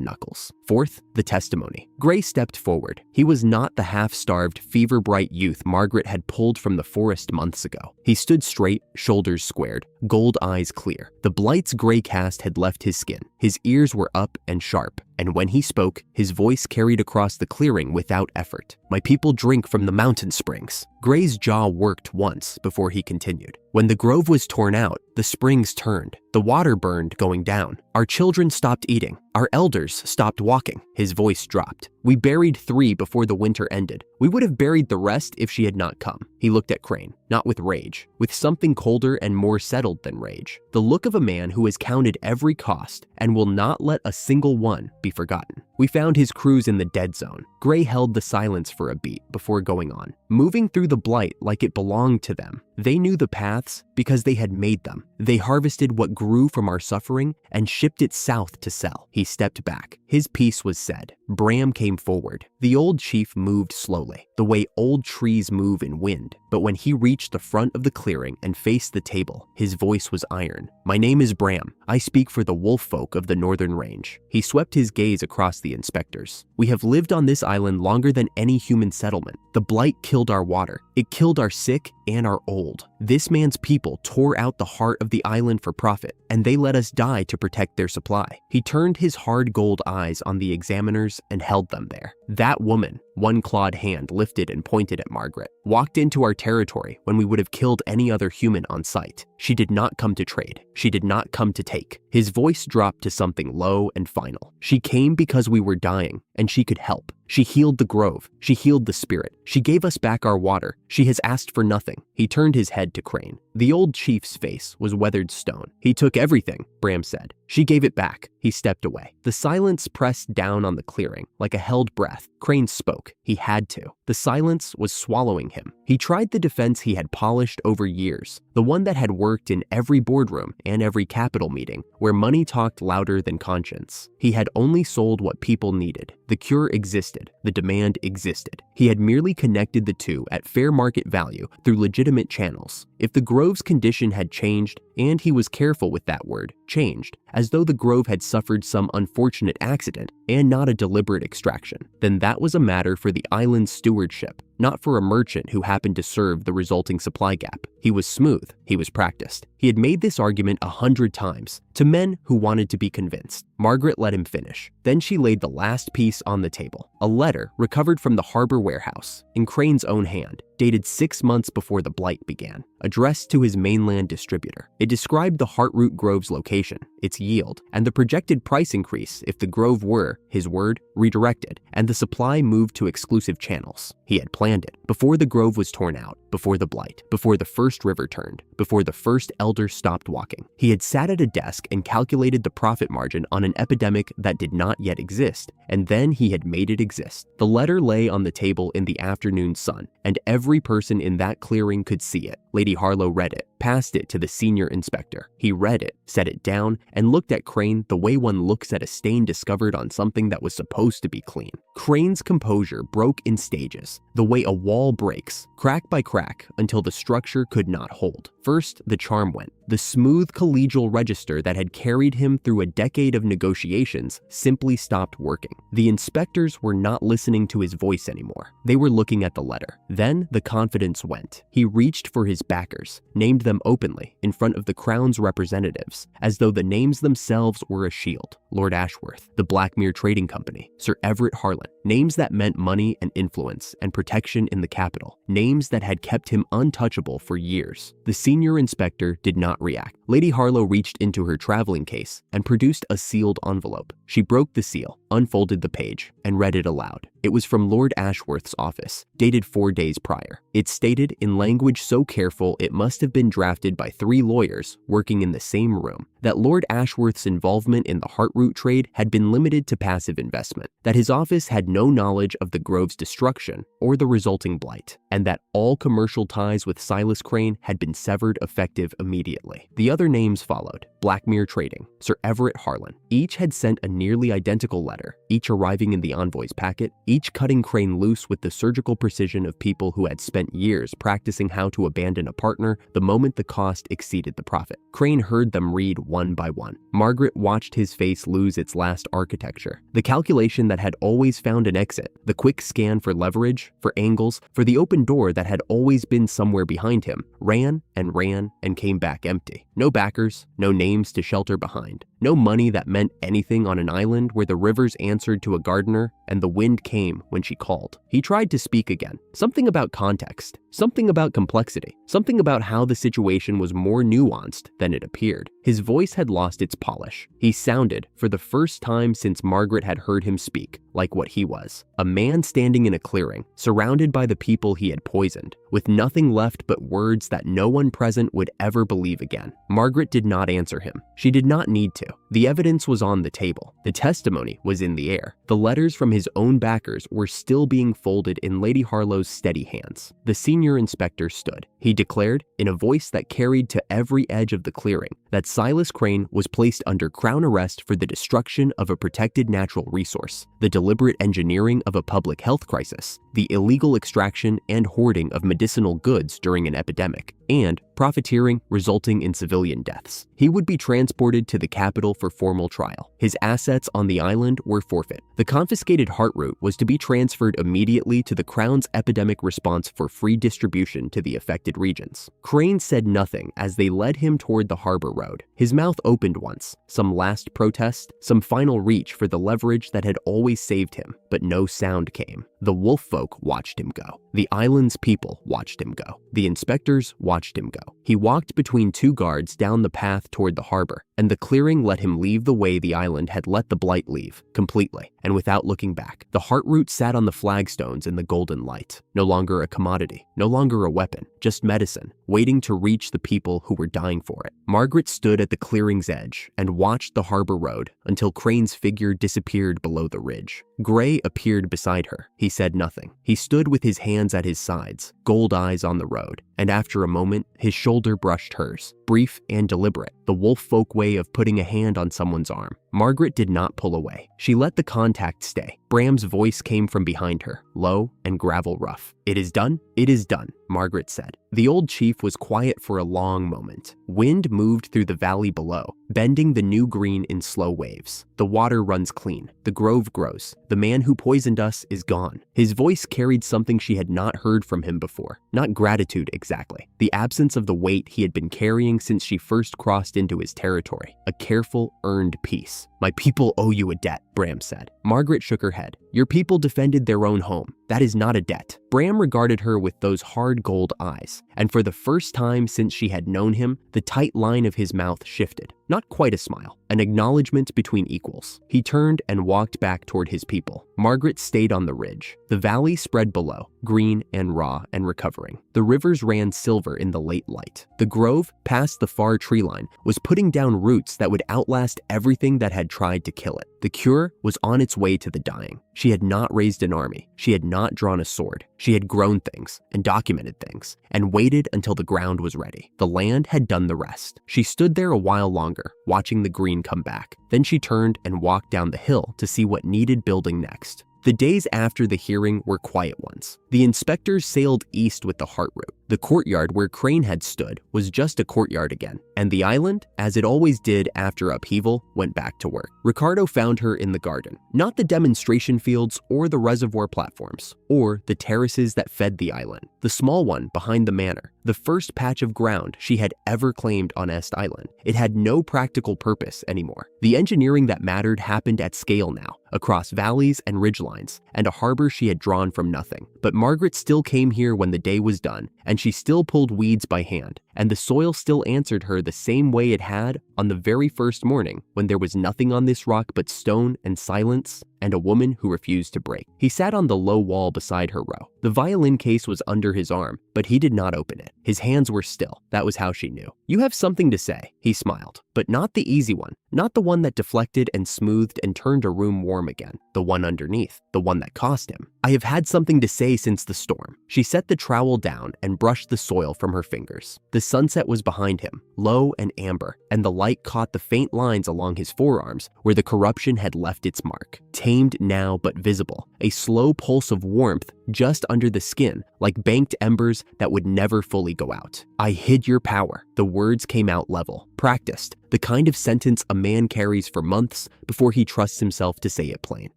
knuckles. Fourth, the testimony. Gray stepped forward. He was not the half-starved, fever-bright youth Margaret had pulled from the forest months ago. He stood straight, shoulders squared, gold eyes clear. The blight's gray cast had left his skin. His ears were up and sharp, and when he spoke, his voice carried across the clearing without effort. My people drink from the mountain springs. Gray's jaw worked once before he continued. When the grove was torn out, the springs turned. The water burned going down. Our children stopped eating. Our elders stopped walking. His voice dropped. We buried 3 before the winter ended. We would have buried the rest if she had not come. He looked at Crane, not with rage, with something colder and more settled than rage. The look of a man who has counted every cost and will not let a single one be forgotten. We found his crews in the dead zone. Gray held the silence for a beat before going on, moving through the blight like it belonged to them. They knew the paths because they had made them. They harvested what grew from our suffering and shipped it south to sell. He stepped back. His piece was said. Bram came forward. The old chief moved slowly, the way old trees move in wind. But when he reached the front of the clearing and faced the table, his voice was iron. My name is Bram. I speak for the wolf folk of the northern range. He swept his gaze across the inspectors. We have lived on this island longer than any human settlement. The blight killed our water. It killed our sick and our old. This man's people tore out the heart of the island for profit, and they let us die to protect their supply. He turned his hard gold eyes on the examiners stairs and held them there. That woman, one clawed hand lifted and pointed at Margaret, walked into our territory when we would have killed any other human on sight. She did not come to trade. She did not come to take. His voice dropped to something low and final. She came because we were dying, and she could help. She healed the grove. She healed the spirit. She gave us back our water. She has asked for nothing. He turned his head to Crane. The old chief's face was weathered stone. He took everything, Bram said. She gave it back. He stepped away. The silence pressed down on the clearing, like a held breath. Crane spoke. He had to. The silence was swallowing him. He tried the defense he had polished over years, the one that had worked in every boardroom and every capital meeting, where money talked louder than conscience. He had only sold what people needed. The cure existed. The demand existed. He had merely connected the two at fair market value through legitimate channels. If the grove's condition had changed, and he was careful with that word, changed, as though the grove had suffered some unfortunate accident and not a deliberate extraction, then that was a matter for the island's stewardship, not for a merchant who happened to serve the resulting supply gap. He was smooth. He was practiced. He had made this argument 100 times to men who wanted to be convinced. Margaret let him finish. Then she laid the last piece on the table, a letter recovered from the harbor warehouse in Crane's own hand, dated 6 months before the blight began, addressed to his mainland distributor. It described the Heartroot Grove's location, its yield, and the projected price increase if the grove were, his word, redirected, and the supply moved to exclusive channels. He had planned it before the grove was torn out, before the blight, before the first river turned, before the first elder stopped walking. He had sat at a desk and calculated the profit margin on an epidemic that did not yet exist, and then he had made it exist. The letter lay on the table in the afternoon sun, and every person in that clearing could see it. Lady Harlow read it, passed it to the senior inspector. He read it, set it down, and looked at Crane the way one looks at a stain discovered on something that was supposed to be clean. Crane's composure broke in stages, the way a wall breaks, crack by crack, until the structure could not hold. First, the charm went. The smooth collegial register that had carried him through a decade of negotiations simply stopped working. The inspectors were not listening to his voice anymore. They were looking at the letter. Then the confidence went. He reached for his backers, named them openly in front of the Crown's representatives, as though the names themselves were a shield. Lord Ashworth, the Blackmere Trading Company, Sir Everett Harlan, names that meant money and influence and protection in the capital, names that had kept him untouchable for years. The senior inspector did not react. Lady Harlow reached into her traveling case and produced a sealed envelope. She broke the seal, unfolded the page, and read it aloud. It was from Lord Ashworth's office, dated 4 days prior. It stated in language so careful it must have been drafted by 3 lawyers working in the same room, that Lord Ashworth's involvement in the Heartroot trade had been limited to passive investment, that his office had no knowledge of the grove's destruction or the resulting blight, and that all commercial ties with Silas Crane had been severed effective immediately. The other names followed: Blackmere Trading, Sir Everett Harlan. Each had sent a nearly identical letter, each arriving in the envoy's packet, each cutting Crane loose with the surgical precision of people who had spent years practicing how to abandon a partner the moment the cost exceeded the profit. Crane heard them read one by one. Margaret watched his face lose its last architecture. The calculation that had always found an exit, the quick scan for leverage, for angles, for the open door that had always been somewhere behind him, ran and came back empty. No backers, no names to shelter behind, no money that meant anything on an island where the rivers answered to a gardener and the wind came when she called. He tried to speak again. Something about context, something about complexity, something about how the situation was more nuanced than it appeared. His voice had lost its polish. He sounded, for the first time since Margaret had heard him speak, like what he was. A man standing in a clearing, surrounded by the people he had poisoned, with nothing left but words that no one present would ever believe again. Margaret did not answer him. She did not need to. The evidence was on the table. The testimony was in the air. The letters from his own backers were still being folded in Lady Harlow's steady hands. The senior inspector stood. He declared, in a voice that carried to every edge of the clearing, that Silas Crane was placed under Crown arrest for the destruction of a protected natural resource, the deliberate engineering of a public health crisis, the illegal extraction and hoarding of medicinal goods during an epidemic, and profiteering resulting in civilian deaths. He would be transported to the capital for formal trial. His assets on the island were forfeit. The confiscated heartroot was to be transferred immediately to the Crown's epidemic response for free distribution to the affected regions. Crane said nothing as they led him toward the harbor road. His mouth opened once, some last protest, some final reach for the leverage that had always saved him, but no sound came. The wolf folk watched him go. The island's people watched him go. The inspectors watched him go. He walked between two guards down the path toward the harbor, and the clearing let him leave the way the island had let the blight leave, completely, and without looking back. The heartroot sat on the flagstones in the golden light, no longer a commodity, no longer a weapon, just medicine, waiting to reach the people who were dying for it. Margaret stood at the clearing's edge and watched the harbor road until Crane's figure disappeared below the ridge. Gray appeared beside her. He said nothing. He stood with his hands at his sides, gold eyes on the road, and after a moment, his shoulder brushed hers, brief and deliberate, the wolf folk way of putting a hand on someone's arm. Margaret did not pull away. She let the contact stay. Bram's voice came from behind her, low and gravel rough. "It is done? It is done," Margaret said. The old chief was quiet for a long moment. Wind moved through the valley below, bending the new green in slow waves. The water runs clean. The grove grows. The man who poisoned us is gone. His voice carried something she had not heard from him before. Not gratitude exactly. The absence of the weight he had been carrying since she first crossed into his territory. A careful, earned peace. "My people owe you a debt," Bram said. Margaret shook her head. "Your people defended their own home. That is not a debt." Bram regarded her with those hard gold eyes, and for the first time since she had known him, the tight line of his mouth shifted. Not quite a smile, an acknowledgement between equals. He turned and walked back toward his people. Margaret stayed on the ridge. The valley spread below, green and raw and recovering. The rivers ran silver in the late light. The grove, past the far tree line, was putting down roots that would outlast everything that had tried to kill it. The cure was on its way to the dying. She had not raised an army. She had not drawn a sword. She had grown things and documented things and waited until the ground was ready. The land had done the rest. She stood there a while longer, watching the green come back. Then she turned and walked down the hill to see what needed building next. The days after the hearing were quiet ones. The inspectors sailed east with the heartroot. The courtyard where Crane had stood was just a courtyard again, and the island, as it always did after upheaval, went back to work. Ricardo found her in the garden, not the demonstration fields or the reservoir platforms, or the terraces that fed the island. The small one behind the manor, the first patch of ground she had ever claimed on Est Island. It had no practical purpose anymore. The engineering that mattered happened at scale now, across valleys and ridgelines, and a harbor she had drawn from nothing. But Margaret still came here when the day was done, and she still pulled weeds by hand, and the soil still answered her the same way it had on the very first morning when there was nothing on this rock but stone and silence and a woman who refused to break. He sat on the low wall beside her row. The violin case was under his arm, but he did not open it. His hands were still. That was how she knew. "You have something to say," he smiled, "but not the easy one, not the one that deflected and smoothed and turned a room warm again, the one underneath, the one that cost him. I have had something to say since the storm." She set the trowel down and brushed the soil from her fingers. The sunset was behind him, low and amber, and the light caught the faint lines along his forearms where the corruption had left its mark. Tamed now but visible, a slow pulse of warmth just under the skin, like banked embers that would never fully go out. "I hid your power." The words came out level, practiced, the kind of sentence a man carries for months before he trusts himself to say it plain.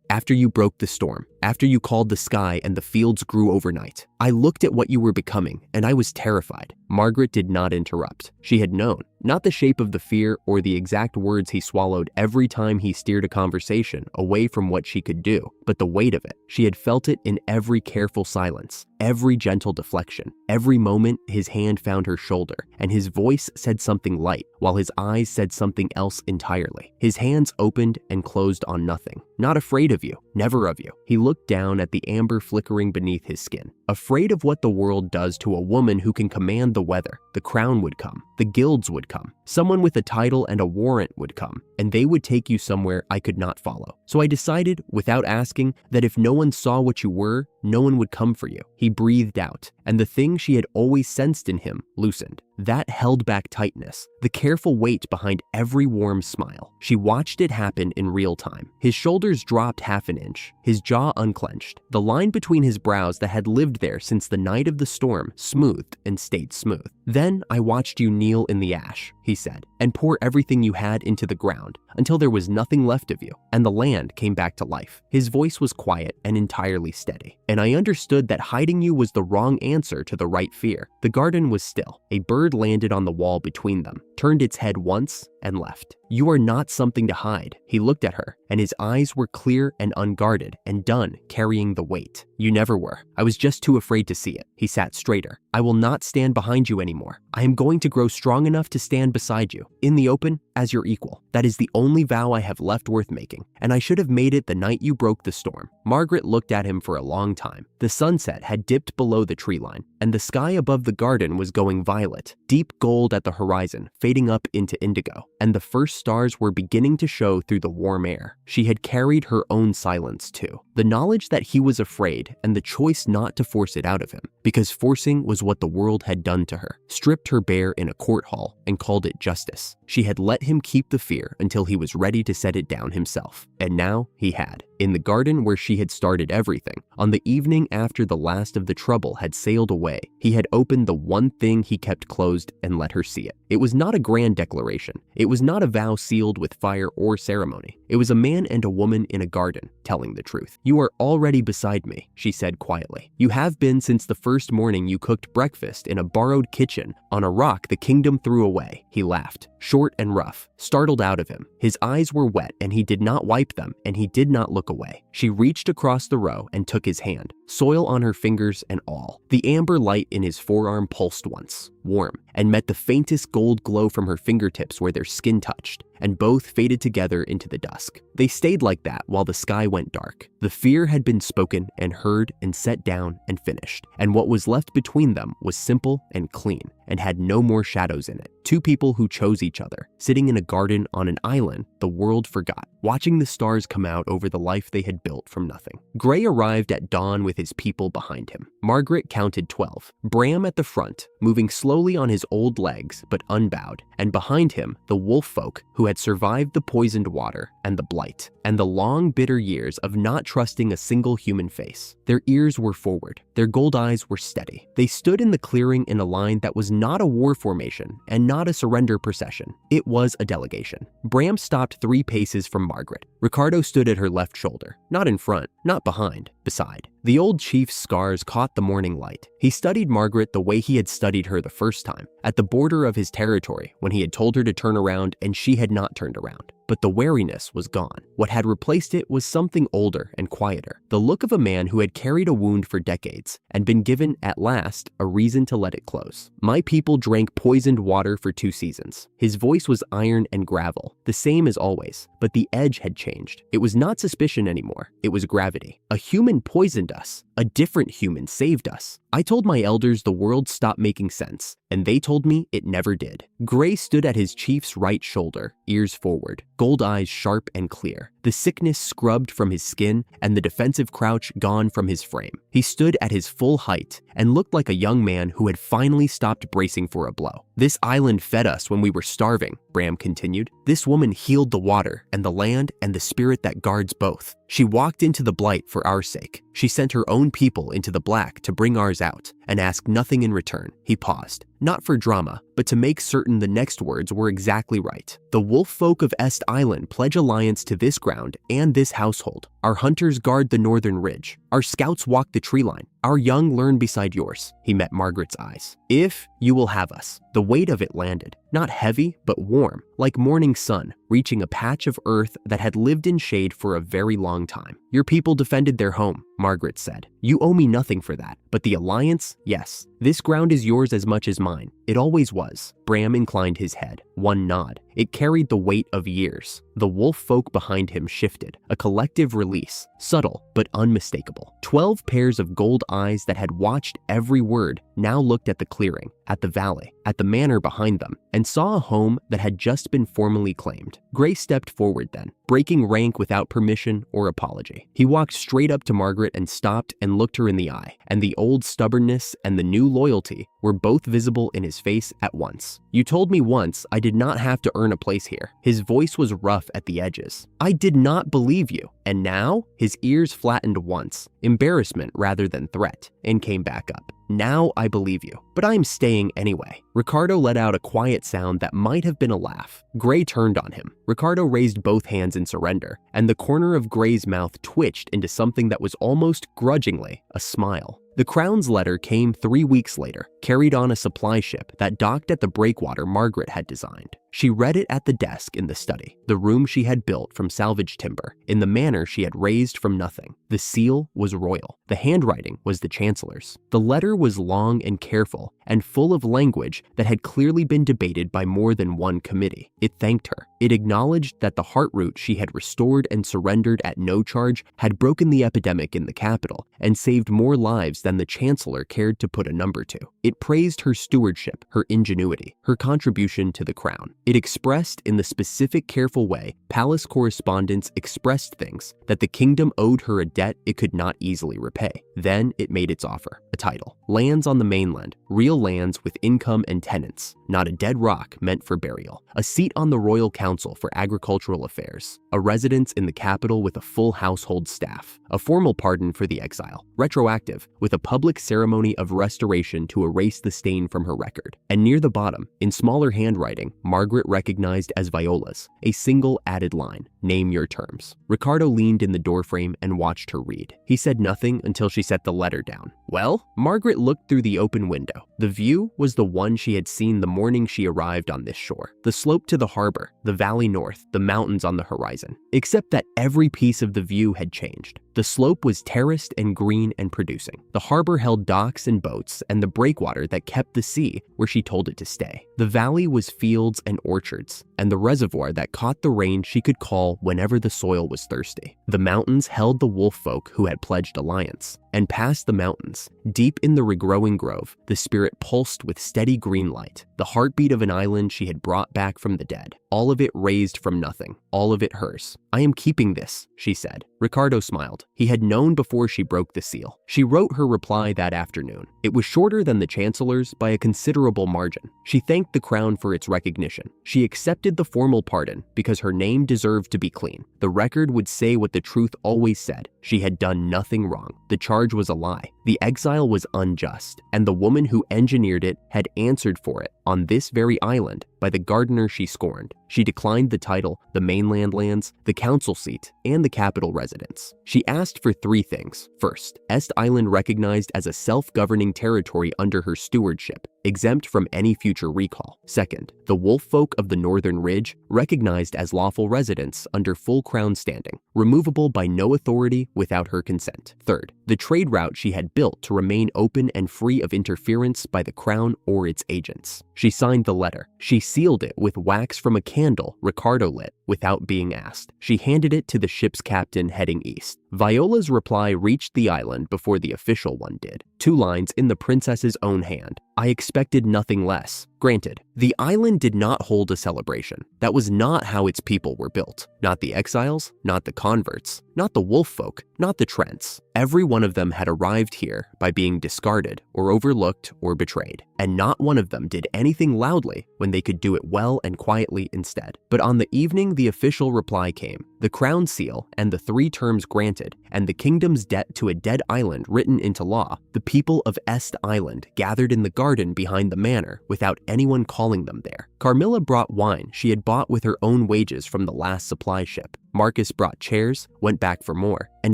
"After you broke the storm, after you called the sky and the fields grew overnight, I looked at what you were becoming and I was terrified." Margaret did not interrupt. She had known, not the shape of the fear or the exact words he swallowed every time he steered a conversation away from what she could do, but the weight of it. She had felt it in every careful silence, every gentle deflection, every moment his hand found her shoulder, and his voice said something light, while his eyes said something else entirely. His hands opened and closed on nothing. "Not afraid of you, never of you." He looked down at the amber flickering beneath his skin. "Afraid of what the world does to a woman who can command the weather. The crown would come, the guilds would come, someone with a title and a warrant would come, and they would take you somewhere I could not follow. So I decided, without asking, that if no one saw what you were, no one would come for you." He breathed out, and the thing she had always sensed in him loosened. that held back tightness, the careful weight behind every warm smile. She watched it happen in real time. His shoulders dropped half an inch, his jaw unclenched. The line between his brows that had lived there since the night of the storm smoothed and stayed smooth. Then I watched you kneel in the ash, he said, and pour everything you had into the ground until there was nothing left of you, and the land came back to life. His voice was quiet and entirely steady, and I understood that hiding you was the wrong answer to the right fear. The garden was still. A bird landed on the wall between them, turned its head once, and left. You are not something to hide. He looked at her, and his eyes were clear and unguarded and done carrying the weight. You never were. I was just too afraid to see it. He sat straighter. I will not stand behind you anymore. I am going to grow strong enough to stand beside you, in the open, as your equal. That is the only vow I have left worth making, and I should have made it the night you broke the storm. Margaret looked at him for a long time. The sunset had dipped below the tree line, and the sky above the garden was going violet, deep gold at the horizon, fading up into indigo, and the first stars were beginning to show through the warm air. She had carried her own silence too, the knowledge that he was afraid and the choice not to force it out of him, because forcing was what the world had done to her, stripped her bare in a court hall and called it justice. She had let him keep the fear until he was ready to set it down himself, and now he had. In the garden where she had started everything, on the evening after the last of the trouble had sailed away, he had opened the one thing he kept closed and let her see it. It was not a grand declaration. It was not a vow sealed with fire or ceremony. It was a man and a woman in a garden telling the truth. You are already beside me, she said quietly. You have been since the first morning you cooked breakfast in a borrowed kitchen on a rock the kingdom threw away. He laughed, short and rough, startled out of him. His eyes were wet and he did not wipe them, and he did not look away. She reached across the row and took his hand, soil on her fingers and all. The amber light in his forearm pulsed once, warm, and met the faintest gold glow from her fingertips where their skin touched, and both faded together into the dusk. They stayed like that while the sky went dark. The fear had been spoken and heard and set down and finished, and what was left between them was simple and clean and had no more shadows in it. Two people who chose each other, sitting in a garden on an island the world forgot, watching the stars come out over the life they had built from nothing. Gray arrived at dawn with his people behind him. Margaret counted 12. Bram at the front, moving slowly on his old legs but unbowed, and behind him the wolf folk who had survived the poisoned water and the blight, and the long bitter years of not trusting a single human face. Their ears were forward, their gold eyes were steady. They stood in the clearing in a line that was not a war formation and not a surrender procession. It was a delegation. Bram stopped 3 paces from Margaret. Ricardo stood at her left shoulder, not in front, not behind, beside. The old chief's scars caught the morning light. He studied Margaret the way he had studied her the first time, at the border of his territory when he had told her to turn around and she had not turned around. But the wariness was gone. What had replaced it was something older and quieter, the look of a man who had carried a wound for decades and been given, at last, a reason to let it close. My people drank poisoned water for 2 seasons. His voice was iron and gravel, the same as always, but the edge had changed. It was not suspicion anymore. It was gravity. A human poisoned us. A different human saved us. I told my elders the world stopped making sense, and they told me it never did. Gray stood at his chief's right shoulder, ears forward, gold eyes sharp and clear, the sickness scrubbed from his skin and the defensive crouch gone from his frame. He stood at his full height and looked like a young man who had finally stopped bracing for a blow. This island fed us when we were starving, Bram continued. This woman healed the water and the land and the spirit that guards both. She walked into the blight for our sake. She sent her own people into the black to bring ours out and asked nothing in return. He paused, not for drama, but to make certain the next words were exactly right. The wolf folk of Est Island pledge alliance to this ground and this household. Our hunters guard the northern ridge. Our scouts walk the tree line. Our young learn beside yours. He met Margaret's eyes. If you will have us. The weight of it landed, not heavy, but warm, like morning sun, reaching a patch of earth that had lived in shade for a very long time. Your people defended their home, Margaret said. You owe me nothing for that, but the alliance, yes. This ground is yours as much as mine. It always was. Bram inclined his head, one nod, It carried the weight of years. The wolf folk behind him shifted, a collective release, subtle but unmistakable. 12 pairs of gold eyes that had watched every word now looked at the clearing, at the valley, at the manor behind them, and saw a home that had just been formally claimed. Gray stepped forward then, breaking rank without permission or apology. He walked straight up to Margaret and stopped and looked her in the eye, and the old stubbornness and the new loyalty were both visible in his face at once. "You told me once I did not have to earn a place here." His voice was rough at the edges. "I did not believe you." And now, his ears flattened once, embarrassment rather than threat, and came back up. "Now I believe you, but I'm staying anyway." Ricardo let out a quiet sound that might have been a laugh. Gray turned on him. Ricardo raised both hands in surrender, and the corner of Gray's mouth twitched into something that was almost grudgingly a smile. The Crown's letter came 3 weeks later, carried on a supply ship that docked at the breakwater Margaret had designed. She read it at the desk in the study, the room she had built from salvage timber, in the manor she had raised from nothing. The seal was royal. The handwriting was the Chancellor's. The letter was long and careful, and full of language that had clearly been debated by more than one committee. It thanked her. It acknowledged that the heart root she had restored and surrendered at no charge had broken the epidemic in the capital and saved more lives than the Chancellor cared to put a number to. It praised her stewardship, her ingenuity, her contribution to the crown. It expressed in the specific, careful way palace correspondents expressed things that the kingdom owed her a debt it could not easily repay. Then it made its offer, a title. Lands on the mainland, real lands with income and tenants, not a dead rock meant for burial. A seat on the Royal Council for Agricultural Affairs. A residence in the capital with a full household staff. A formal pardon for the exile, retroactive, with a public ceremony of restoration to erase the stain from her record. And near the bottom, in smaller handwriting, Margaret recognized as Viola's, a single added line, "Name your terms." Ricardo leaned in the doorframe and watched her read. He said nothing until she set the letter down. "Well?" Margaret looked through the open window. The view was the one she had seen the morning she arrived on this shore. The slope to the harbor, the valley north, the mountains on the horizon. Except that every piece of the view had changed. The slope was terraced and green and producing. The harbor held docks and boats and the breakwater that kept the sea where she told it to stay. The valley was fields and orchards, and the reservoir that caught the rain she could call whenever the soil was thirsty. The mountains held the wolf folk who had pledged alliance. And past the mountains, deep in the regrowing grove, the spirit pulsed with steady green light, the heartbeat of an island she had brought back from the dead. All of it raised from nothing, all of it hers. "I am keeping this," she said. Ricardo smiled. He had known before she broke the seal. She wrote her reply that afternoon. It was shorter than the Chancellor's by a considerable margin. She thanked the Crown for its recognition. She accepted the formal pardon because her name deserved to be clean. The record would say what the truth always said. She had done nothing wrong. The charge was a lie. The exile was unjust, and the woman who engineered it had answered for it on this very island by the gardener she scorned. She declined the title, the mainland lands, the council seat, and the capital residence. She asked for 3 things. First, Est Island recognized as a self-governing territory under her stewardship, exempt from any future recall. Second, the wolf folk of the Northern Ridge recognized as lawful residents under full crown standing, removable by no authority without her consent. Third, the trade route she had built to remain open and free of interference by the crown or its agents. She signed the letter. She sealed it with wax from a candle Ricardo lit without being asked. She handed it to the ship's captain heading east. Viola's reply reached the island before the official one did. 2 lines in the princess's own hand. "I expected nothing less." Granted, the island did not hold a celebration. That was not how its people were built. Not the exiles, not the converts, not the wolf folk, not the Trents. Every one of them had arrived here by being discarded or overlooked or betrayed. And not one of them did anything loudly when they could do it well and quietly instead. But on the evening the official reply came, the crown seal and the 3 terms granted, and the kingdom's debt to a dead island written into law, the people of Est Island gathered in the garden behind the manor without anyone calling them there. Carmilla brought wine she had bought with her own wages from the last supply ship. Marcus brought chairs, went back for more, and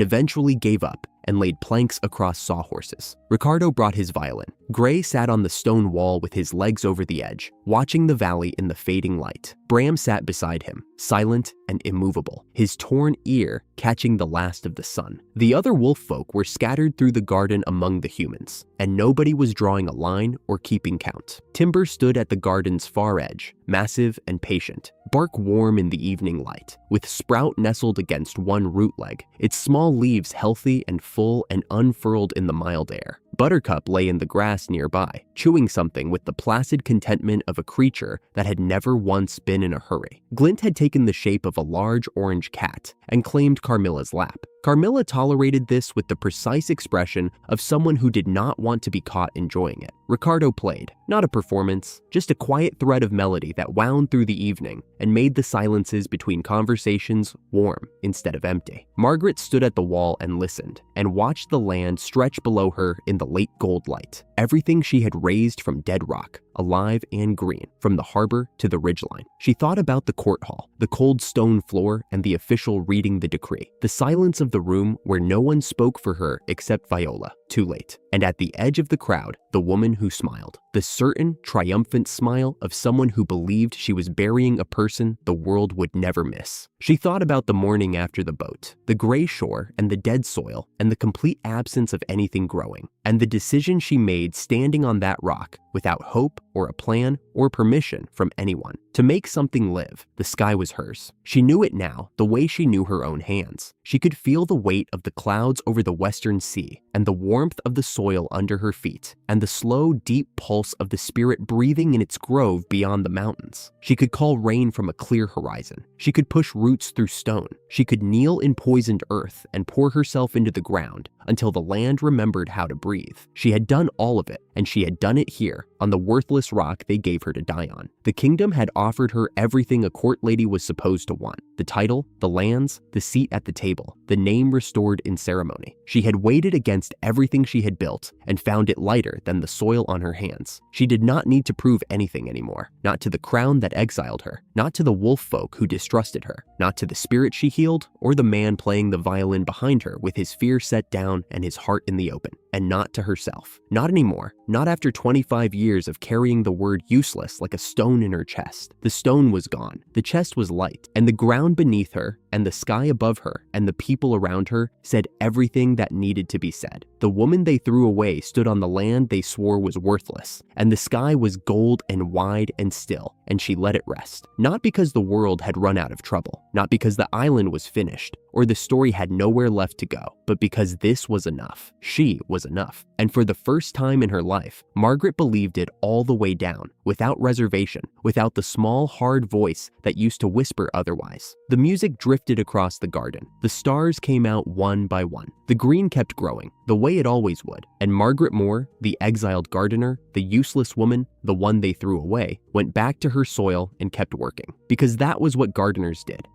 eventually gave up and laid planks across sawhorses. Ricardo brought his violin. Gray sat on the stone wall with his legs over the edge, watching the valley in the fading light. Bram sat beside him, silent and immovable, his torn ear catching the last of the sun. The other wolf folk were scattered through the garden among the humans, and nobody was drawing a line or keeping count. Timber stood at the garden's far edge, massive and patient, bark warm in the evening light, with Sprout nestled against one root leg, its small leaves healthy and full and unfurled in the mild air. Buttercup lay in the grass nearby, chewing something with the placid contentment of a creature that had never once been in a hurry. Glint had taken the shape of a large orange cat and claimed Carmilla's lap. Carmilla tolerated this with the precise expression of someone who did not want to be caught enjoying it. Ricardo played, not a performance, just a quiet thread of melody that wound through the evening and made the silences between conversations warm instead of empty. Margaret stood at the wall and listened, and watched the land stretch below her in the late gold light. Everything she had raised from dead rock, alive and green, from the harbor to the ridgeline. She thought about the court hall, the cold stone floor, and the official reading the decree. The silence of the room where no one spoke for her except Viola, too late. And at the edge of the crowd, the woman who smiled. The certain, triumphant smile of someone who believed she was burying a person the world would never miss. She thought about the morning after the boat, the gray shore and the dead soil and the complete absence of anything growing, and the decision she made standing on that rock without hope or a plan or permission from anyone. To make something live, the sky was hers. She knew it now, the way she knew her own hands. She could feel the weight of the clouds over the western sea, and the warmth of the soil under her feet, and the slow, deep pulse of the spirit breathing in its grove beyond the mountains. She could call rain from a clear horizon. She could push roots through stone. She could kneel in poisoned earth and pour herself into the ground until the land remembered how to breathe. She had done all of it, and she had done it here, on the worthless rock they gave her to die on. The kingdom had offered her everything a court lady was supposed to want: the title, the lands, the seat at the table, the name restored in ceremony. She had weighed it against everything she had built and found it lighter than the soil on her hands. She did not need to prove anything anymore, not to the crown that exiled her, not to the wolf folk who distrusted her, not to the spirit she healed, or the man playing the violin behind her with his fear set down and his heart in the open, and not to herself. Not anymore, not after 25 years of carrying the word useless like a stone in her chest. The stone was gone, the chest was light, and the ground beneath her, and the sky above her, and the people around her said everything that needed to be said. The woman they threw away stood on the land they swore was worthless, and the sky was gold and wide and still, and she let it rest. Not because the world had run out of trouble, not because the island was finished, or the story had nowhere left to go, but because this was enough. She was enough. And for the first time in her life, Margaret believed it all the way down, without reservation, without the small, hard voice that used to whisper otherwise. The music drifted across the garden. The stars came out one by one. The green kept growing, the way it always would, and Margaret Moore, the exiled gardener, the useless woman, the one they threw away, went back to her soil and kept working. Because that was what gardeners did.